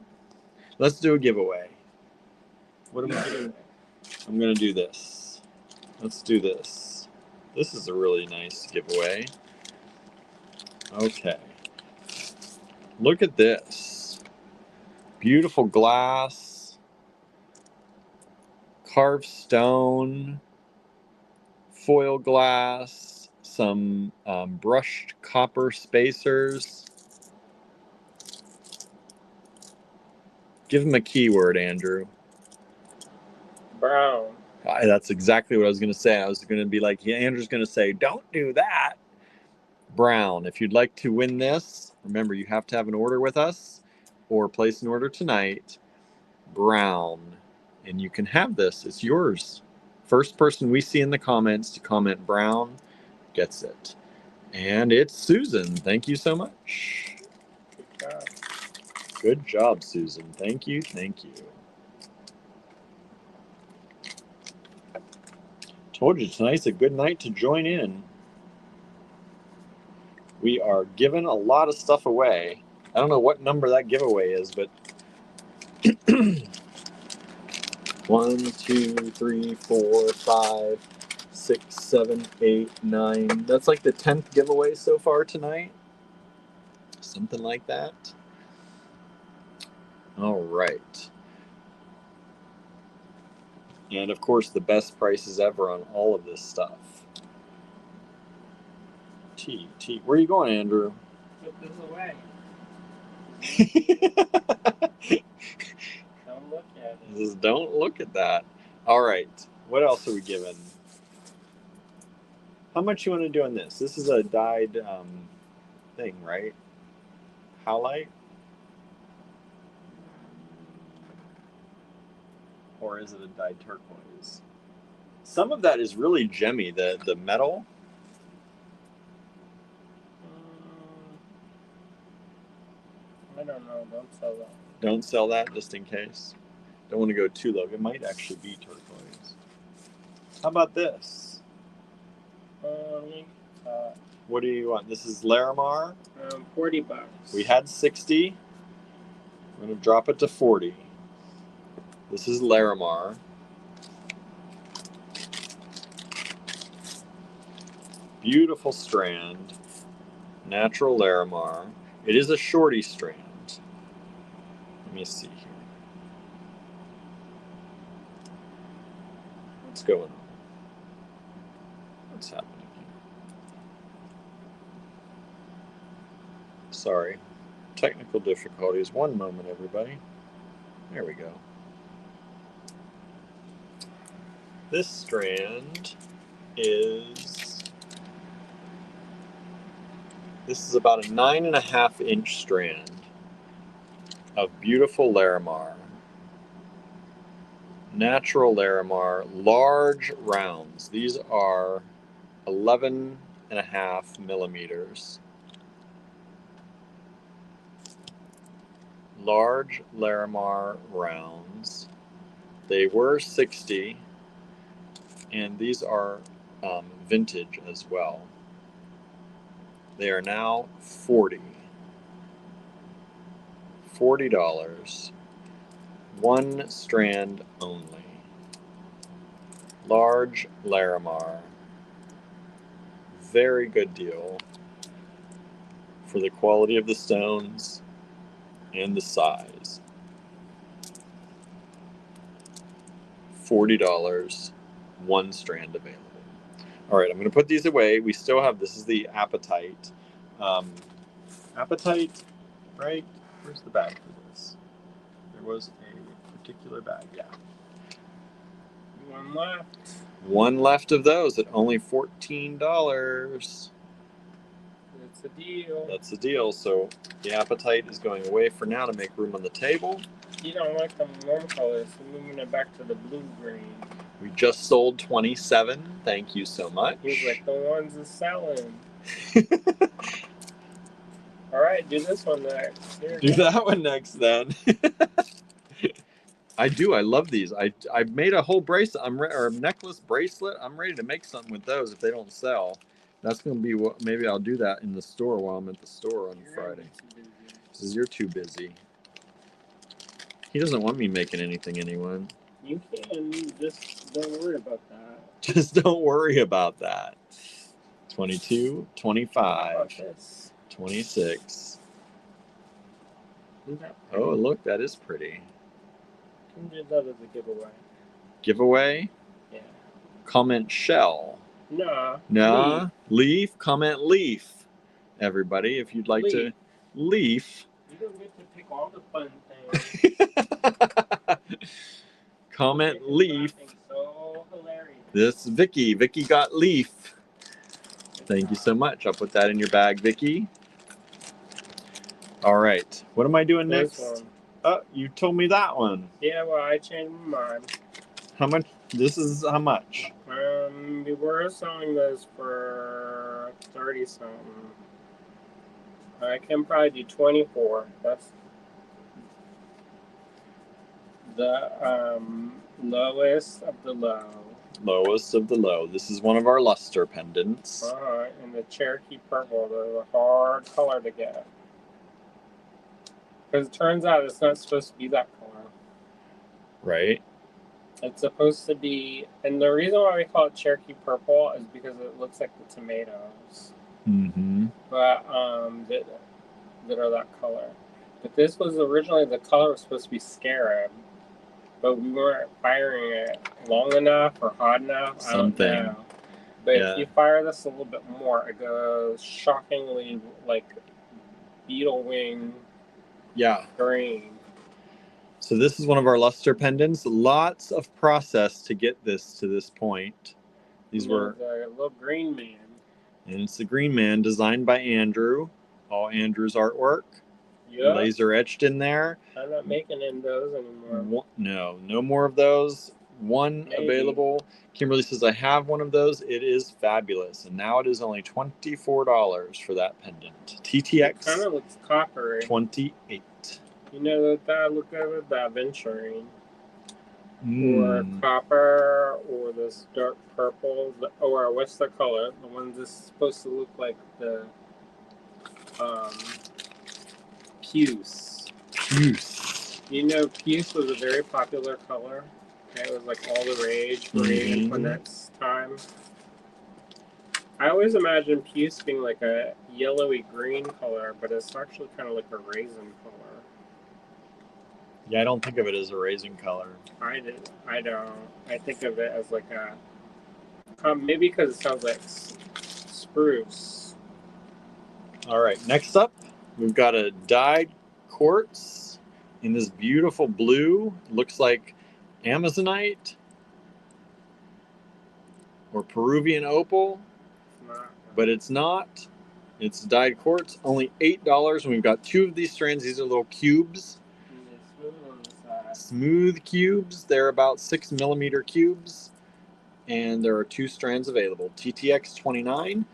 Let's do a giveaway. What am I doing? I'm going to do this. Let's do this. This is a really nice giveaway. Okay. Look at this. Beautiful glass, carved stone, foil glass, some brushed copper spacers. Give them a keyword, Andrew. Brown. That's exactly what I was going to say. I was going to be like, yeah, Andrew's going to say, don't do that. Brown. If you'd like to win this, remember you have to have an order with us or place an order tonight. Brown. And you can have this. It's yours. First person we see in the comments to comment brown gets it. And it's Susan. Thank you so much. Good job. Good job, Susan. Thank you. Thank you. Told you tonight's a good night to join in. We are giving a lot of stuff away. I don't know what number that giveaway is, but 1, 2, 3, 4, 5, 6, 7, 8, 9. That's like the 10th giveaway so far tonight. Something like that. All right. And of course, the best prices ever on all of this stuff. Where are you going, Andrew? Put this away. Don't look at it. Just don't look at that. All right. What else are we giving? How much you want to do on this? This is a dyed thing, right? Howlite? Or is it a dyed turquoise? Some of that is really gemmy, the metal. I don't know. Don't sell that. Don't sell that just in case. Don't want to go too low. It might actually be turquoise. How about this? What do you want? This is Larimar. $40. We had 60. I'm going to drop it to 40. This is Larimar. Beautiful strand. Natural Larimar. It is a shorty strand. Let me see here. What's going on? What's happening here? Sorry. Technical difficulties. One moment, everybody. There we go. This strand is... This is about a 9.5-inch strand of beautiful Larimar. Natural Larimar, large rounds. These are 11.5 millimeters. large Larimar rounds. They were 60, and these are vintage as well. They are now 40. $40. One strand only. Large Larimar. Very good deal for the quality of the stones and the size. $40. One strand available. All right, I'm going to put these away. We still have, this is the Appetite. Appetite, right? Where's the bag for this? There was a particular bag, yeah. One left. One left of those at only $14. That's a deal. That's the deal. So the Appetite is going away for now to make room on the table. You don't like the warm colors, so moving it back to the blue-green. We just sold 27. Thank you so much. He's like, the ones that's selling. All right, do this one next. Do that one next, then. I do. I love these. I made a whole bracelet, or necklace bracelet. I'm ready to make something with those if they don't sell. That's going to be what. Maybe I'll do that in the store while I'm at the store on Friday. Because you're too busy. He doesn't want me making anything, anyone. You can. Just don't worry about that. Just don't worry about that. 22, 25, 26. Oh, look, that is pretty. You can do that as a giveaway. Giveaway? Yeah. Comment shell. Nah. Nah. Leaf. Comment leaf. Everybody, if you'd like to. Leaf. You don't get to pick all the fun things. Comment leaf. So hilarious. This is Vicky. Vicky got leaf. Thank you so much. I'll put that in your bag, Vicky. All right. What am I doing next? This one. Oh, you told me that one. Yeah, well, I changed my mind. How much? This is how much? We were selling those for 30 something. I can probably do 24. That's the lowest of the low. Lowest of the low. This is one of our luster pendants. And the Cherokee purple, the hard color to get. Because it turns out it's not supposed to be that color. Right. It's supposed to be, and the reason why we call it Cherokee purple is because it looks like the tomatoes. Mm-hmm. But that are that color. But this was originally, the color was supposed to be scarab, but we weren't firing it long enough or hot enough. Something. I don't know. But if you fire this a little bit more, it goes shockingly like beetle wing. Yeah. Green. So this is one of our luster pendants. Lots of process to get this to this point. These were a little green man. And it's the Green Man, designed by Andrew. All Andrew's artwork. Yeah. Laser etched in there. I'm not making those anymore. No more of those. One available. Kimberly says, I have one of those. It is fabulous. And now it is only $24 for that pendant. TTX. Kind of looks coppery. 28. You know that look over that aventurine. Or copper, or this dark purple, or what's the color? The one that's supposed to look like the puce. Puce. You know, puce was a very popular color. It was like all the rage for when that's time. I always imagine puce being like a yellowy green color, but it's actually kind of like a raisin color. Yeah, I don't think of it as a raisin color. I don't. I think of it as like a maybe because it sounds like spruce. All right, next up, we've got a dyed quartz in this beautiful blue. Looks like Amazonite or Peruvian opal, but it's not. It's dyed quartz, only $8, and we've got two of these strands. These are little cubes. Smooth cubes. They're about 6 millimeter cubes, and there are two strands available. TTX 29.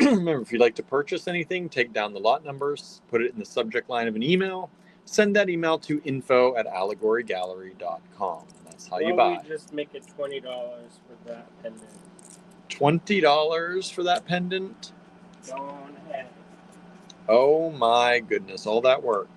Remember, if you'd like to purchase anything, take down the lot numbers, put it in the subject line of an email, send that email to info@allegorygallery.com. That's how you Well, we buy. just make it $20 for that pendant. $20 for that pendant? Go on ahead. Oh my goodness, all that work.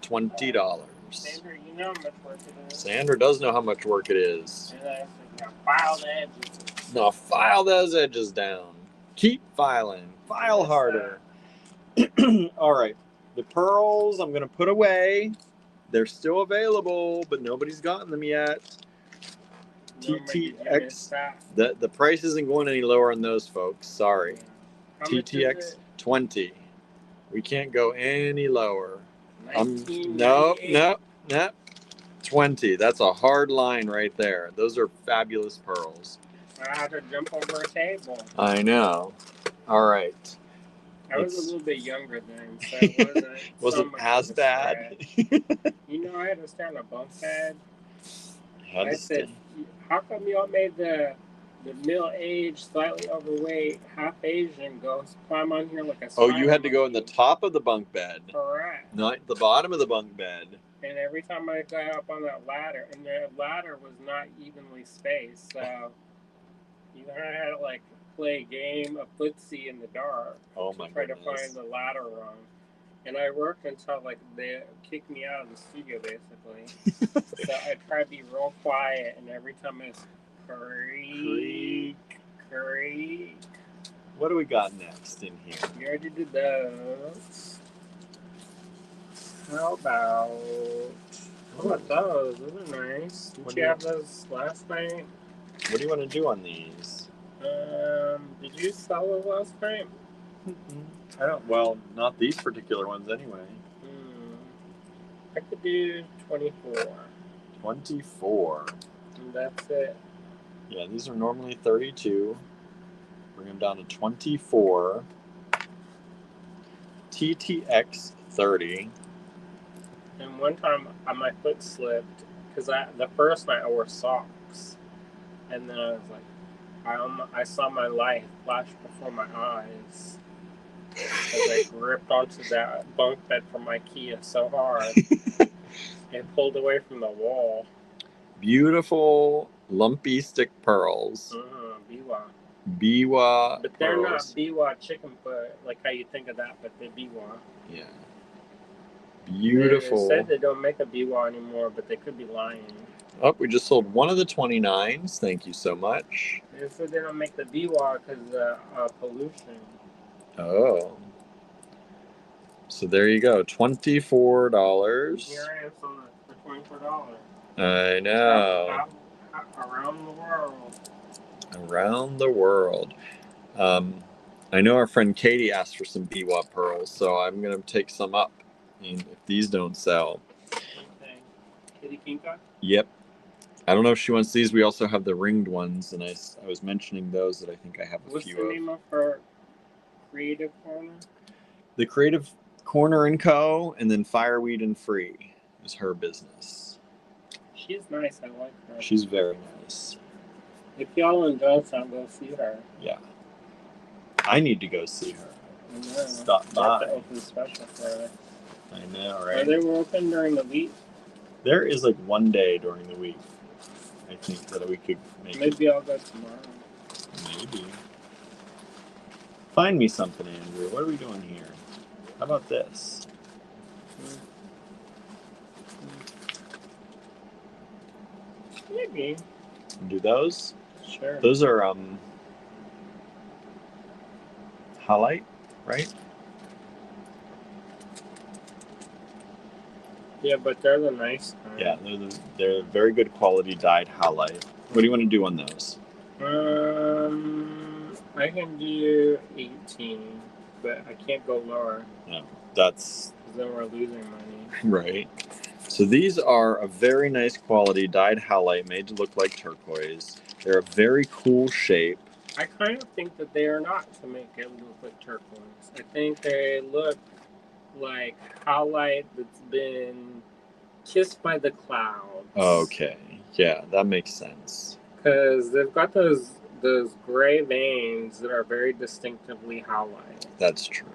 $20. Sandra, you know how much work it is. Sandra does know how much work it is. And I said, now file the edges. Now file those edges down. Keep filing. File harder. All right. The pearls I'm going to put away. They're still available, but nobody's gotten them yet. TTX. The price isn't going any lower on those, folks. Sorry. TTX 20. We can't go any lower. Nope. 20. That's a hard line right there. Those are fabulous pearls. I had to jump over a table. I know. All right. I was a little bit younger then, so it wasn't wasn't as bad. You know, I had to stand on a bunk bed. I said, how come y'all made the middle-aged, slightly overweight, half Asian go climb on here like a spider? Oh, you had to go in the top of the bunk bed. Correct. Not the bottom of the bunk bed. And every time I got up on that ladder, and the ladder was not evenly spaced, so you had to like play a game of footsie in the dark. Oh my try goodness. to find the ladder rung. And I worked until like they kicked me out of the studio basically. So I tried to be real quiet, and every time I creak. What do we got next in here? You already did those. How about those? Those are nice. Did you have those last night? What do you want to do on these? Did you sell those last night? I don't. Well, not these particular ones anyway. I could do 24. 24. And that's it. Yeah, these are normally 32. Bring them down to 24. TTX 30. And one time my foot slipped because the first night I wore socks, and then I was like, I saw my life flash before my eyes as I gripped onto that bunk bed from IKEA so hard and pulled away from the wall. Beautiful lumpy stick pearls. Biwa. Biwa. But they're not Biwa chicken foot like how you think of that, but they're Biwa. Yeah. Beautiful. They said they don't make a Biwa anymore, but they could be lying. Oh, we just sold one of the 29s. Thank you so much. They said they don't make the Biwa because of pollution. Oh. So there you go. $24. Here I am for $24. I know. Around the world. Around the world. I know our friend Katie asked for some Biwa pearls, so I'm going to take some up if these don't sell. Okay. Kitty Kinka? Yep. I don't know if she wants these. We also have the ringed ones, and I was mentioning those that I think I have a few of. What's the name of her Creative Corner? The Creative Corner & Co. and then Fireweed and Free is her business. She's nice. I like her. She's very nice. If y'all in Johnstown, go see her. Yeah. I need to go see her. I know. Stop by. That's an open special for her. I know, right? Are they open during the week? There is like one day during the week, I think, that we could make. Maybe I'll go tomorrow. Maybe. Find me something, Andrew. What are we doing here? How about this? Maybe. Do those? Sure. Those are halite, right? Yeah, but they're the nice kind. Yeah, they're very good quality dyed halite. What do you want to do on those? I can do 18, but I can't go lower. No, that's... Because then we're losing money. Right. So these are a very nice quality dyed halite made to look like turquoise. They're a very cool shape. I kind of think that they are not to make it look like turquoise. I think they look like halite that's been kissed by the clouds. Okay. Yeah, that makes sense. Because they've got those gray veins that are very distinctively halite. That's true.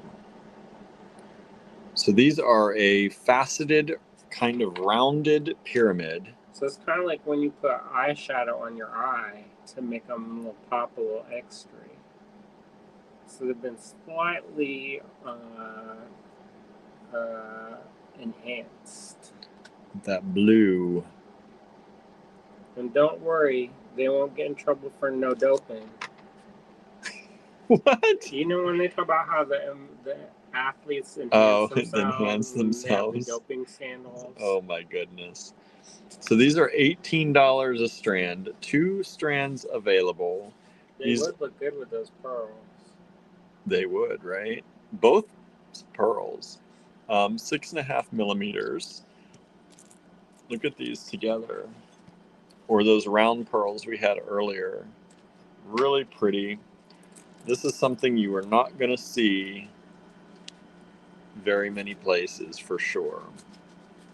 So these are a faceted, kind of rounded pyramid. So it's kind of like when you put eyeshadow on your eye to make them pop a little extra. So they've been slightly enhanced. That blue. And don't worry, they won't get in trouble for no doping. What? You know when they talk about how the athletes enhance themselves. Doping scandals. Oh my goodness. So these are $18 a strand. 2 strands available. They would look good with those pearls. They would, right? Both pearls. 6.5 millimeters. Look at these together. Or those round pearls we had earlier. Really pretty. This is something you are not going to see very many places for sure.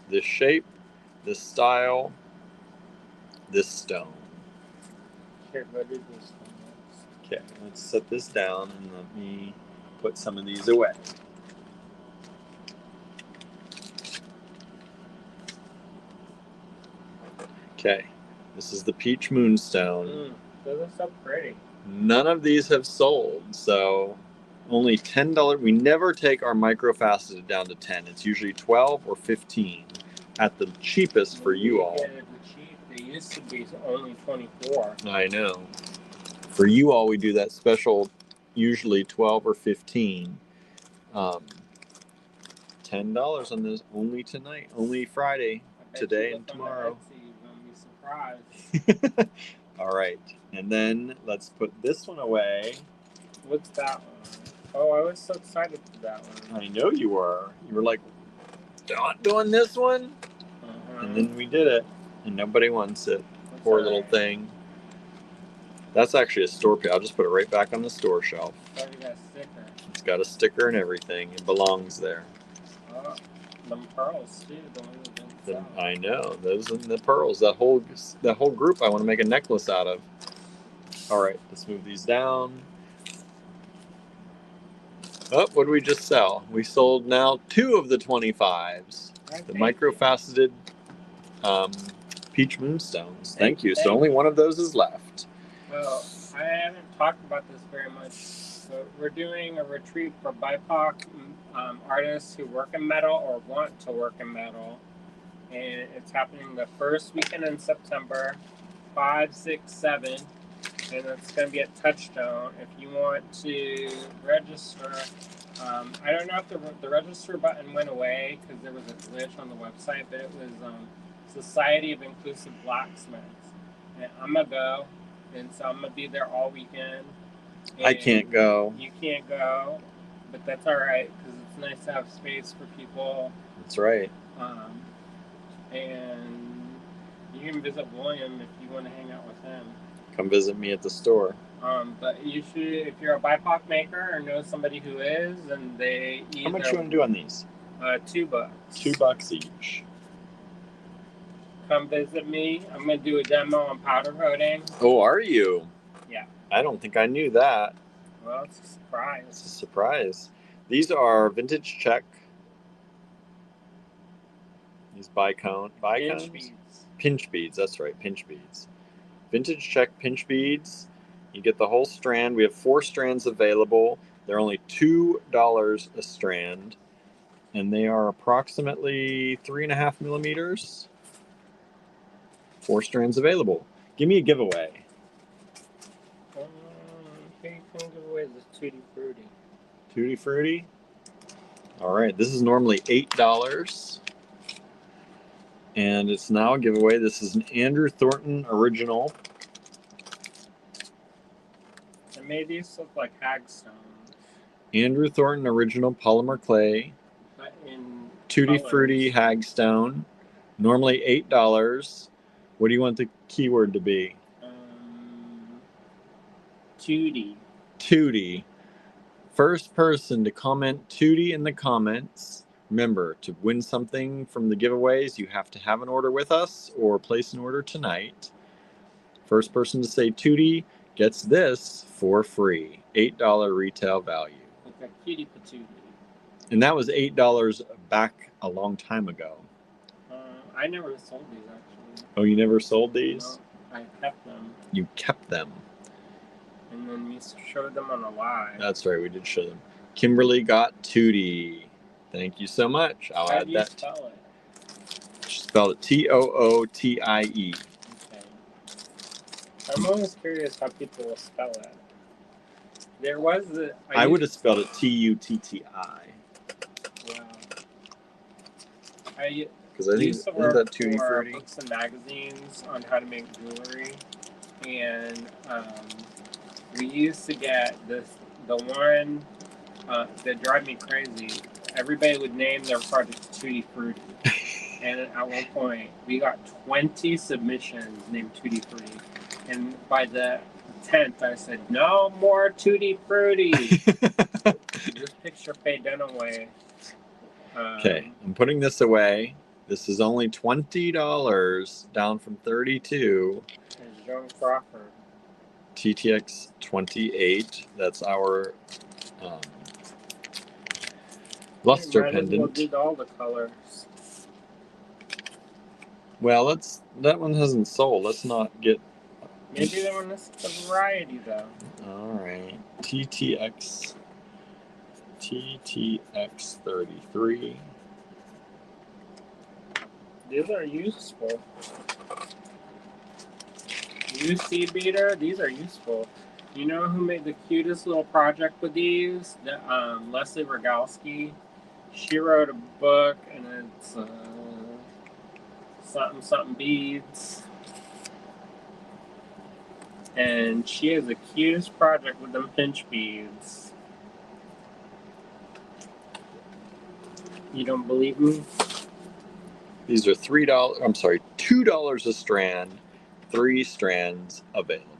This shape, this style, this stone. Here, go do this one. Okay, let's set this down and let me put some of these away. Okay, this is the peach moonstone. Those are so pretty. None of these have sold, so only $10. We never take our microfaceted down to 10. It's usually 12 or 15 at the cheapest for you all. They used to be only 24. I know. For you all, we do that special, usually 12 or 15. $10 on this only tonight, only Friday, today and tomorrow. Surprised. All right, and then let's put this one away. What's that one? Oh, I was so excited for that one. I know you were. You were like, not doing this one? And then we did it, and nobody wants it. That's poor little thing. That's actually a store piece. I'll just put it right back on the store shelf. Oh, you got a sticker. It's got a sticker and everything. It belongs there. Oh, them pearls too. I know, those are the pearls. That whole group I want to make a necklace out of. All right, let's move these down. Oh, what did we just sell? We sold now 2 of the 25s. The microfaceted peach moonstones. Thank you. So only one of those is left. Well, I haven't talked about this very much. So we're doing a retreat for BIPOC artists who work in metal or want to work in metal. And it's happening the first weekend in September, 5, 6, 7, and it's going to be at Touchstone. If you want to register, I don't know if the register button went away because there was a glitch on the website, but it was Society of Inclusive Blacksmiths. And I'm going to go, and so I'm going to be there all weekend. I can't go. You can't go, but that's all right because it's nice to have space for people. That's right. And you can visit William if you want to hang out with him. Come visit me at the store. But you should, if you're a BIPOC maker or know somebody who is, and they either... How much you want to do on these? $2. $2 each. Come visit me. I'm going to do a demo on powder coating. Oh, are you? Yeah. I don't think I knew that. Well, it's a surprise. It's a surprise. These are vintage check. These bicones. Pinch beads. Pinch beads, that's right, pinch beads. Vintage check pinch beads. You get the whole strand. We have 4 strands available. They're only $2 a strand. And they are approximately 3.5 millimeters. 4 strands available. Give me a giveaway. Here you can give away this Tutti Frutti. Tutti Frutti? All right, this is normally $8. And it's now a giveaway. This is an Andrew Thornton original. It made these look like hagstones. Andrew Thornton original polymer clay. But in Tutti Frutti hagstone. Normally $8. What do you want the keyword to be? Tutti. Tutti. First person to comment Tutti in the comments. Remember, to win something from the giveaways, you have to have an order with us or place an order tonight. First person to say Tutti gets this for free. $8 retail value. Like a cutie patootie. And that was $8 back a long time ago. I never sold these actually. Oh, you never sold these? No, I kept them. You kept them. And then we showed them on a live. That's right, we did show them. Kimberly got Tootie. Thank you so much. I'll How add do you that. spell it? She spelled it Tootie. Okay. I'm always curious how people will spell it. There was the. I would have spelled it Tutti. Wow. I Because I think used to isn't work that Tutti for Frutti? books and magazines on how to make jewelry, and we used to get the one that drive me crazy. Everybody would name their project Tutti Frutti, and at one point we got 20 submissions named Tutti Frutti, and by the 10th I said no more Tutti Frutti. Just picture Faye Dunaway. Okay, I'm putting this away. This is only $20, down from $32. And Joan Crawford. TTX 28. That's our luster pendant. Well did all the colors. Well, that one hasn't sold. Let's not get. Maybe that one is a variety though. All right, TTX 33. These are useful. UC beater, these are useful. You know who made the cutest little project with these? Leslie Rogalski. She wrote a book, and it's something beads. And she has the cutest project with them pinch beads. You don't believe me? These are $3. I'm sorry, $2 a strand. 3 strands available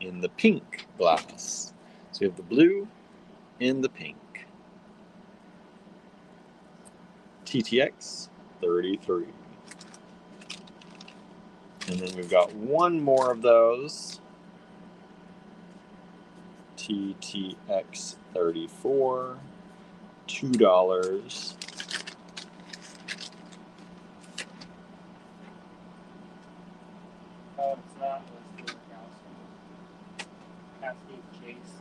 in the pink glass. So you have the blue and the pink. TTX 33. And then we've got one more of those. TTX 34. $2. Oh, it's not Leslie Rogalski. Cascade Chase.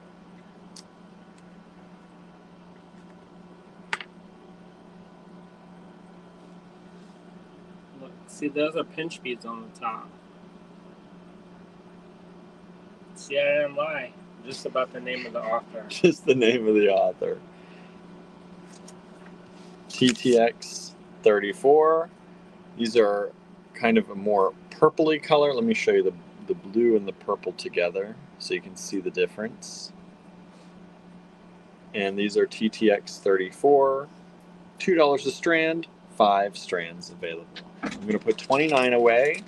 Look, see, those are pinch beads on the top. See, I didn't lie. Just about the name of the author. Just the name of the author. TTX 34. These are kind of a more purpley color. Let me show you the blue and the purple together so you can see the difference. And these are TTX 34. $2 a strand, 5 strands available. I'm going to put 29 away.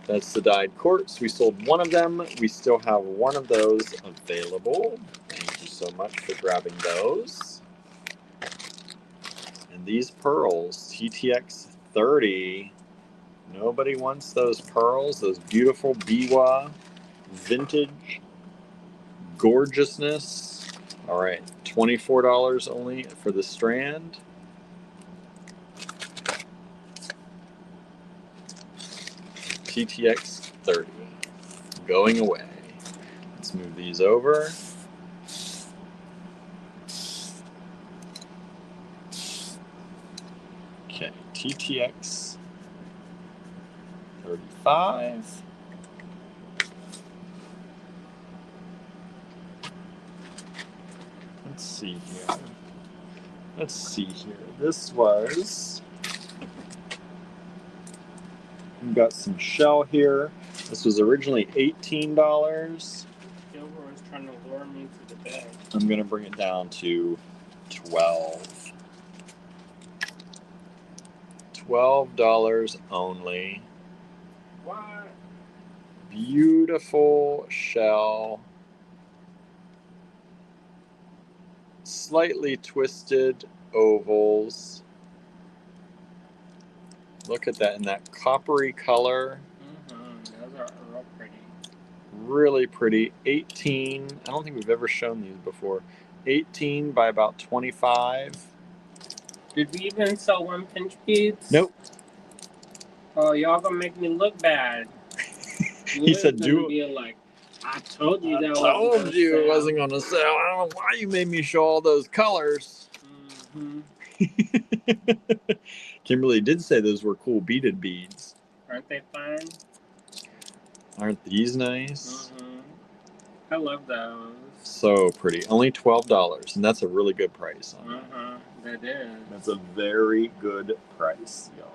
That's the dyed quartz. We sold one of them. We still have one of those available. Thank you so much for grabbing those. And these pearls, TTX 30. Nobody wants those pearls, those beautiful biwa vintage gorgeousness. All right, $24 only for the strand. TTX 30 going away. Let's move these over. Okay, TTX 35. Let's see here. This was. We've got some shell here. This was originally $18. Gilbert was trying to lure me to the bed. I'm going to bring it down to 12. $12 only. What? Beautiful shell. Slightly twisted ovals. Look at that in that coppery color. Those are real pretty. Really pretty. 18. I don't think we've ever shown these before. 18 by about 25. Did we even sell one pinch beads? Nope. Oh, y'all gonna make me look bad. He said, "Do be like, I told you that told you it wasn't going to sell. I don't know why you made me show all those colors." Mm-hmm. Kimberly did say those were cool beaded beads. Aren't they fun? Aren't these nice? Mm-hmm. I love those. So pretty. Only $12, and that's a really good price on it. That is. That's a very good price, y'all.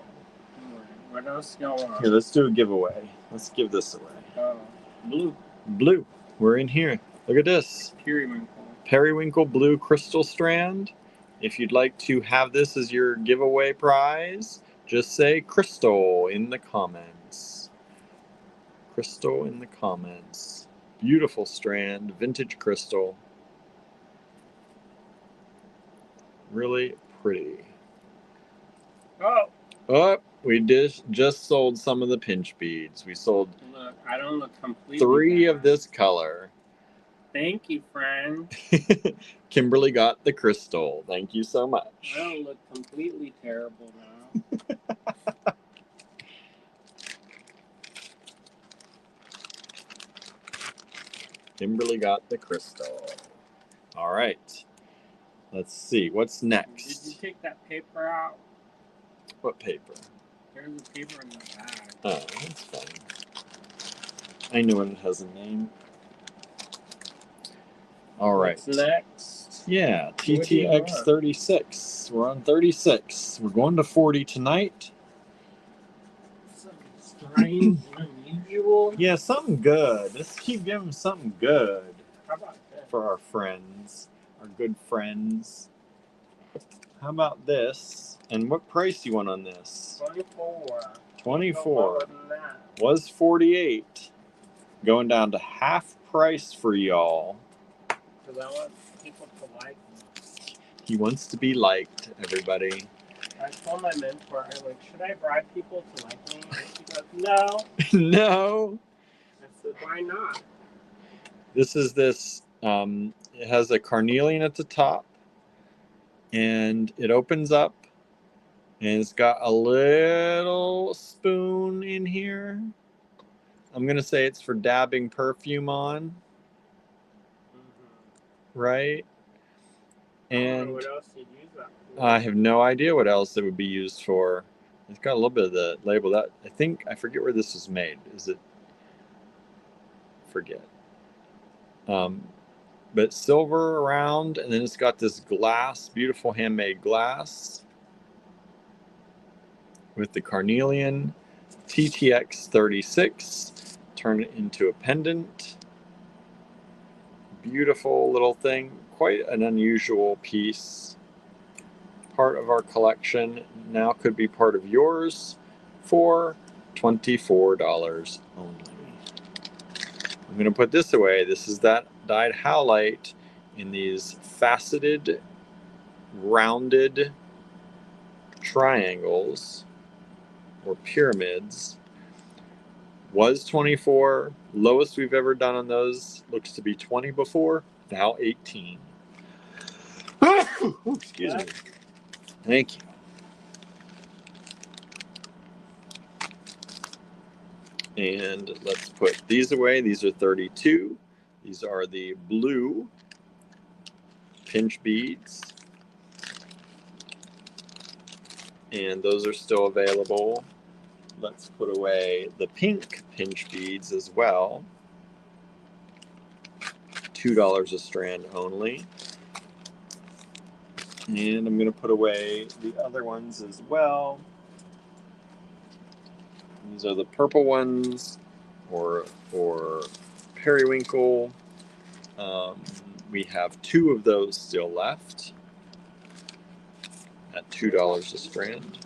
What else y'all want? Here, let's do a giveaway. Let's give this away. Oh, blue. Blue. We're in here. Look at this. Periwinkle. Periwinkle blue crystal strand. If you'd like to have this as your giveaway prize, just say crystal in the comments. Crystal in the comments. Beautiful strand, vintage crystal. Really pretty. Oh. Oh, we just sold some of the pinch beads. We sold Look, I don't look completely 3 bad. of this color. Thank you, friend. Kimberly got the crystal. Thank you so much. I don't look completely terrible now. Kimberly got the crystal. All right. Let's see. What's next? Did you take that paper out? What paper? There's a paper in the bag. Oh, that's fine. I know it has a name. All right. What's next? Yeah, TTX 36. We're on 36. We're going to 40 tonight. Something strange and unusual. Yeah, something good. Let's keep giving them something good. How about this? For our friends, our good friends. How about this? And what price do you want on this? 24. 24. Was 48. Going down to half price for y'all. Because I want people to like me. He wants to be liked, everybody. I told my mentor, I'm like, should I bribe people to like me? And she goes, no. No. I said, why not? This is this, it has a carnelian at the top. And it opens up. And it's got a little spoon in here. I'm going to say it's for dabbing perfume on. Mm-hmm. Right? And what else you'd use that for. I have no idea what else it would be used for. It's got a little bit of the label. That I forget where this was made. Is it? Forget. But silver around, and then it's got this glass, beautiful handmade glass with the carnelian TTX 36. Turn it into a pendant. Beautiful little thing. Quite an unusual piece. Part of our collection. Now could be part of yours for $24 only. I'm going to put this away. This is that dyed howlite in these faceted, rounded triangles or pyramids. Was 24. Lowest we've ever done on those. Looks to be 20 before. Now 18. Excuse me. Thank you. And let's put these away. These are 32. These are the blue pinch beads. And those are still available. Let's put away the pink pinch beads as well. $2 a strand only. And I'm going to put away the other ones as well. These are the purple ones, or periwinkle. We have 2 of those still left at $2 a strand.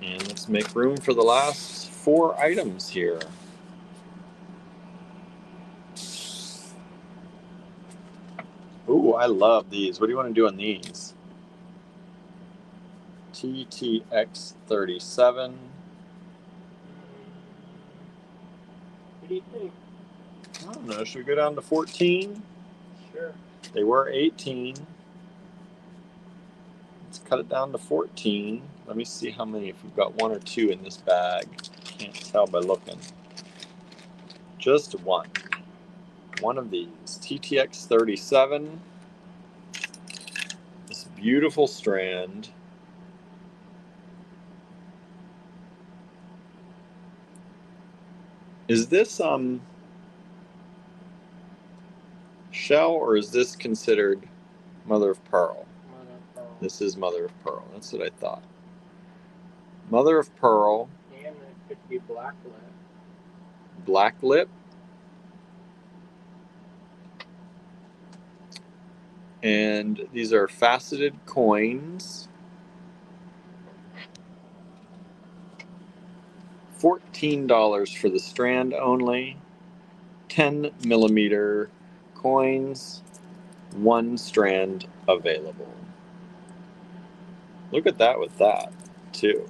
And let's make room for the last 4 items here. Ooh, I love these. What do you want to do on these? TTX 37. What do you think? I don't know. Should we go down to 14? Sure. They were 18. Let's cut it down to 14. Let me see how many, if we've got one or two in this bag. Can't tell by looking. Just one. One of these. TTX 37. This beautiful strand. Is this shell, or is this considered mother of pearl? Mother of pearl. This is mother of pearl. That's what I thought. Mother of pearl. And it could be black lip. Black lip. And these are faceted coins. $14 for the strand only. 10 millimeter coins. One strand available. Look at that with that, too.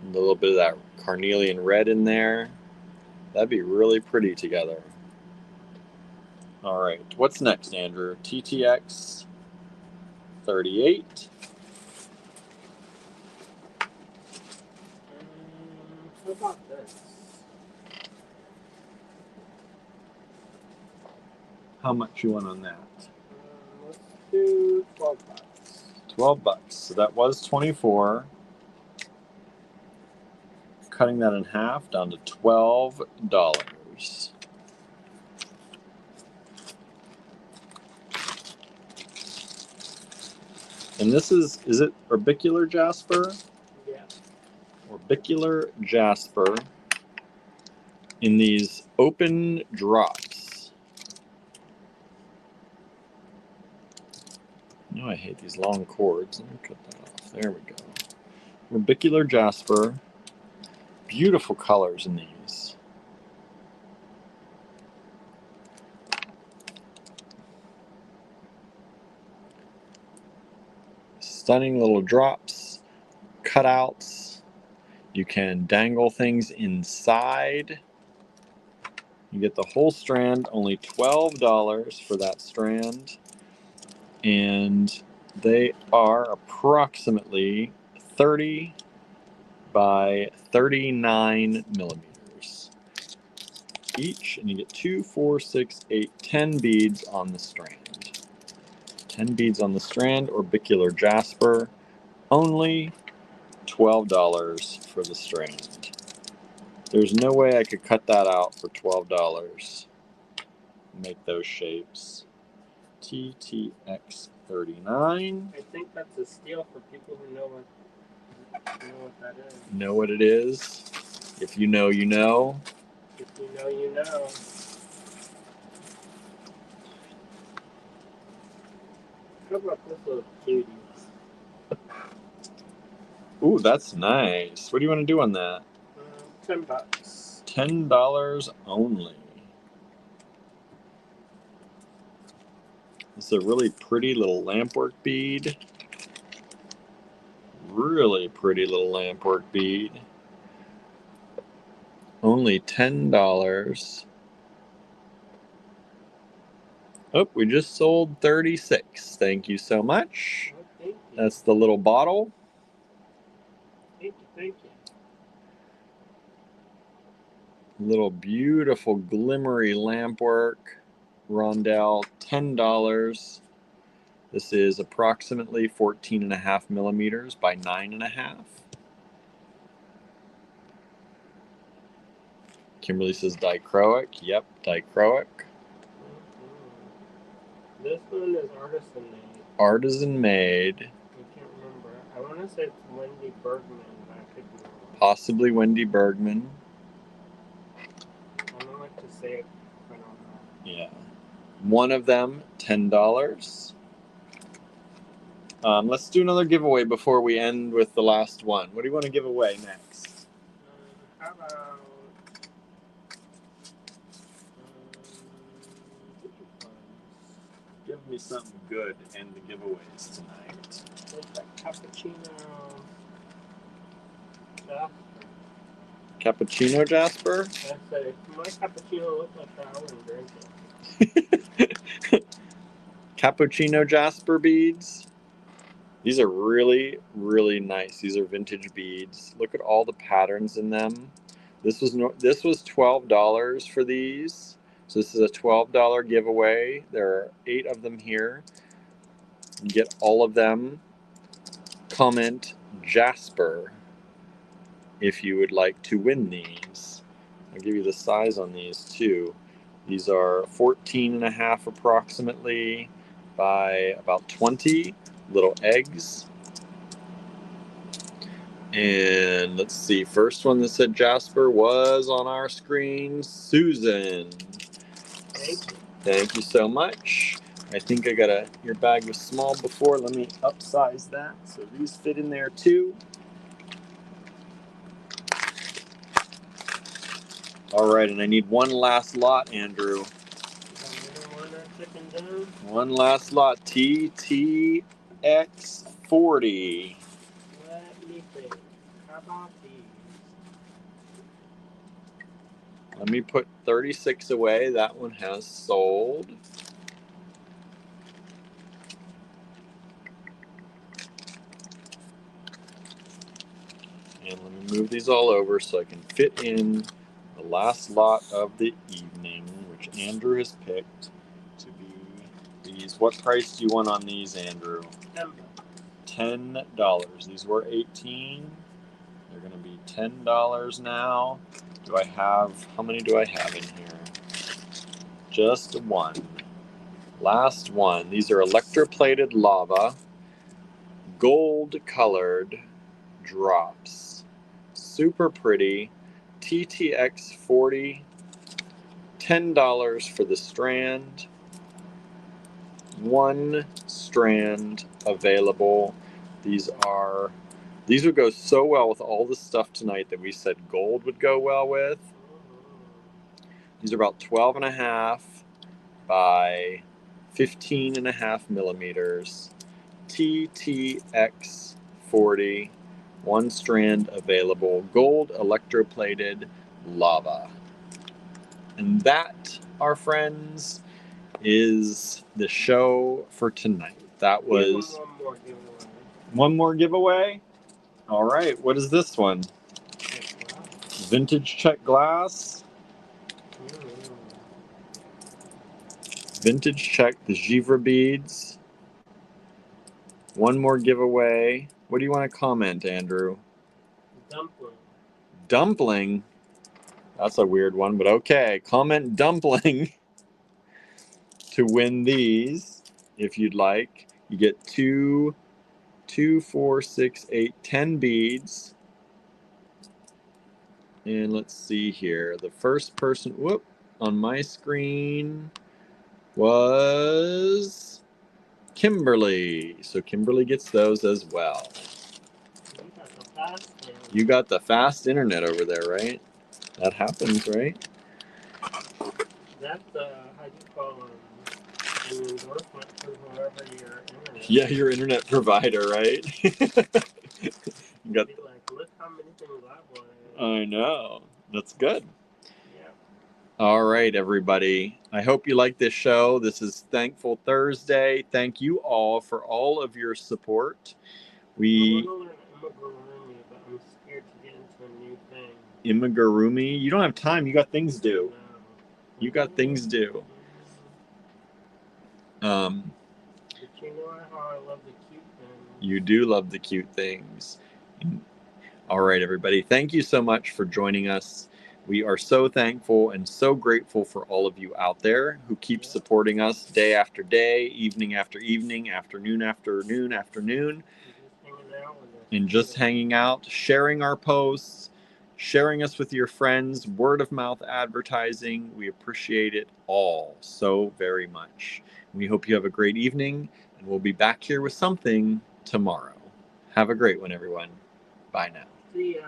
A little bit of that carnelian red in there. That'd be really pretty together. All right, what's next, Andrew? TTX 38. How about this? How much you want on that? Let's do $12. $12. So that was 24. Cutting that in half down to $12. And this is it orbicular jasper? Yeah. Orbicular jasper in these open drops. No, I hate these long cords. Let me cut that off. There we go. Orbicular jasper. Beautiful colors in these. Stunning little drops, cutouts. You can dangle things inside. You get the whole strand, only $12 for that strand. And they are approximately 30 by 39 millimeters each. And you get 2, 4, 6, 8, 10 beads on the strand. 10 beads on the strand, orbicular jasper, only $12 for the strand. There's no way I could cut that out for $12. Make those shapes. TTX 39. I think that's a steal for people who know what that is. Know what it is? If you know, you know. If you know, you know. How about this little cutie? Ooh, that's nice. What do you want to do on that? $10. $10 only. This is a really pretty little lampwork bead. Really pretty little lampwork bead. Only $10. Oh, we just sold 36. Thank you so much. Oh, thank you. That's the little bottle. Thank you. Little beautiful glimmery lampwork rondelle, $10. This is approximately 14.5 millimeters by 9.5. Kimberly says dichroic. Yep, dichroic. This one is artisan made. Artisan made. I can't remember. I want to say it's Wendy Bergman, but I could be wrong. Possibly Wendy Bergman. I don't like to say it if I don't know. Yeah. One of them, $10. Let's do another giveaway before we end with the last one. What do you want to give away next? How about Give me something good to end the giveaways tonight. what's that cappuccino? Yeah. Cappuccino Jasper? I said, if my cappuccino looked like that, I wouldn't drink it. cappuccino jasper beads. These are really, really nice. These are vintage beads. Look at all the patterns in them. This was $12 for these. So this is a $12 giveaway. There are 8 of them here. You can get all of them. Comment Jasper if you would like to win these. I'll give you the size on these too. These are 14.5 approximately by about 20 little eggs. And let's see, first one that said Jasper was on our screen, Susan. Thank you. Thank you so much. I think your bag was small before. Let me upsize that so these fit in there too. All right, and I need one last lot, Andrew. One last lot, TTX40. Let me think. How about these? Let me put 36 away. That one has sold. And let me move these all over so I can fit in the last lot of the evening, which Andrew has picked to be these. What price do you want on these, Andrew? $10. These were $18. They're going to be $10 now. How many do I have in here? Just one. Last one. These are electroplated lava, gold colored drops. Super pretty. TTX40. $10 for the strand. One strand available. These would go so well with all the stuff tonight that we said gold would go well with. These are about 12.5 by 15.5 millimeters. TTX40. One strand available. Gold electroplated lava. And that, our friends, is the show for tonight. That was one more giveaway. All right, what is this one? Vintage check glass. Vintage check the Givre beads. One more giveaway. What do you want to comment, Andrew? Dumpling. Dumpling? That's a weird one, but okay. Comment dumpling to win these if you'd like. You get 2, 4, 6, 8, 10 beads. And let's see here. The first person, on my screen was Kimberly. So Kimberly gets those as well. You got the fast internet over there, right? That happens, right? That's how you call them? An endorsement for whoever your internet. Yeah, your internet provider, right? You got, be like, look how many things I wanted. I know. That's good. Yeah. All right, everybody. I hope you like this show. This is Thankful Thursday. Thank you all for all of your support. I want to learn amigurumi, but I'm scared to get into a new thing. Imigurumi? You don't have time. You got things to do. No. You got things to do. But you know how I love the cute things. You do love the cute things. All right, everybody. Thank you so much for joining us. We are so thankful and so grateful for all of you out there who keep supporting us day after day, evening after evening, afternoon after afternoon. And just hanging out, sharing our posts, sharing us with your friends, word of mouth advertising. We appreciate it all so very much. We hope you have a great evening, and we'll be back here with something tomorrow. Have a great one, everyone. Bye now. See ya.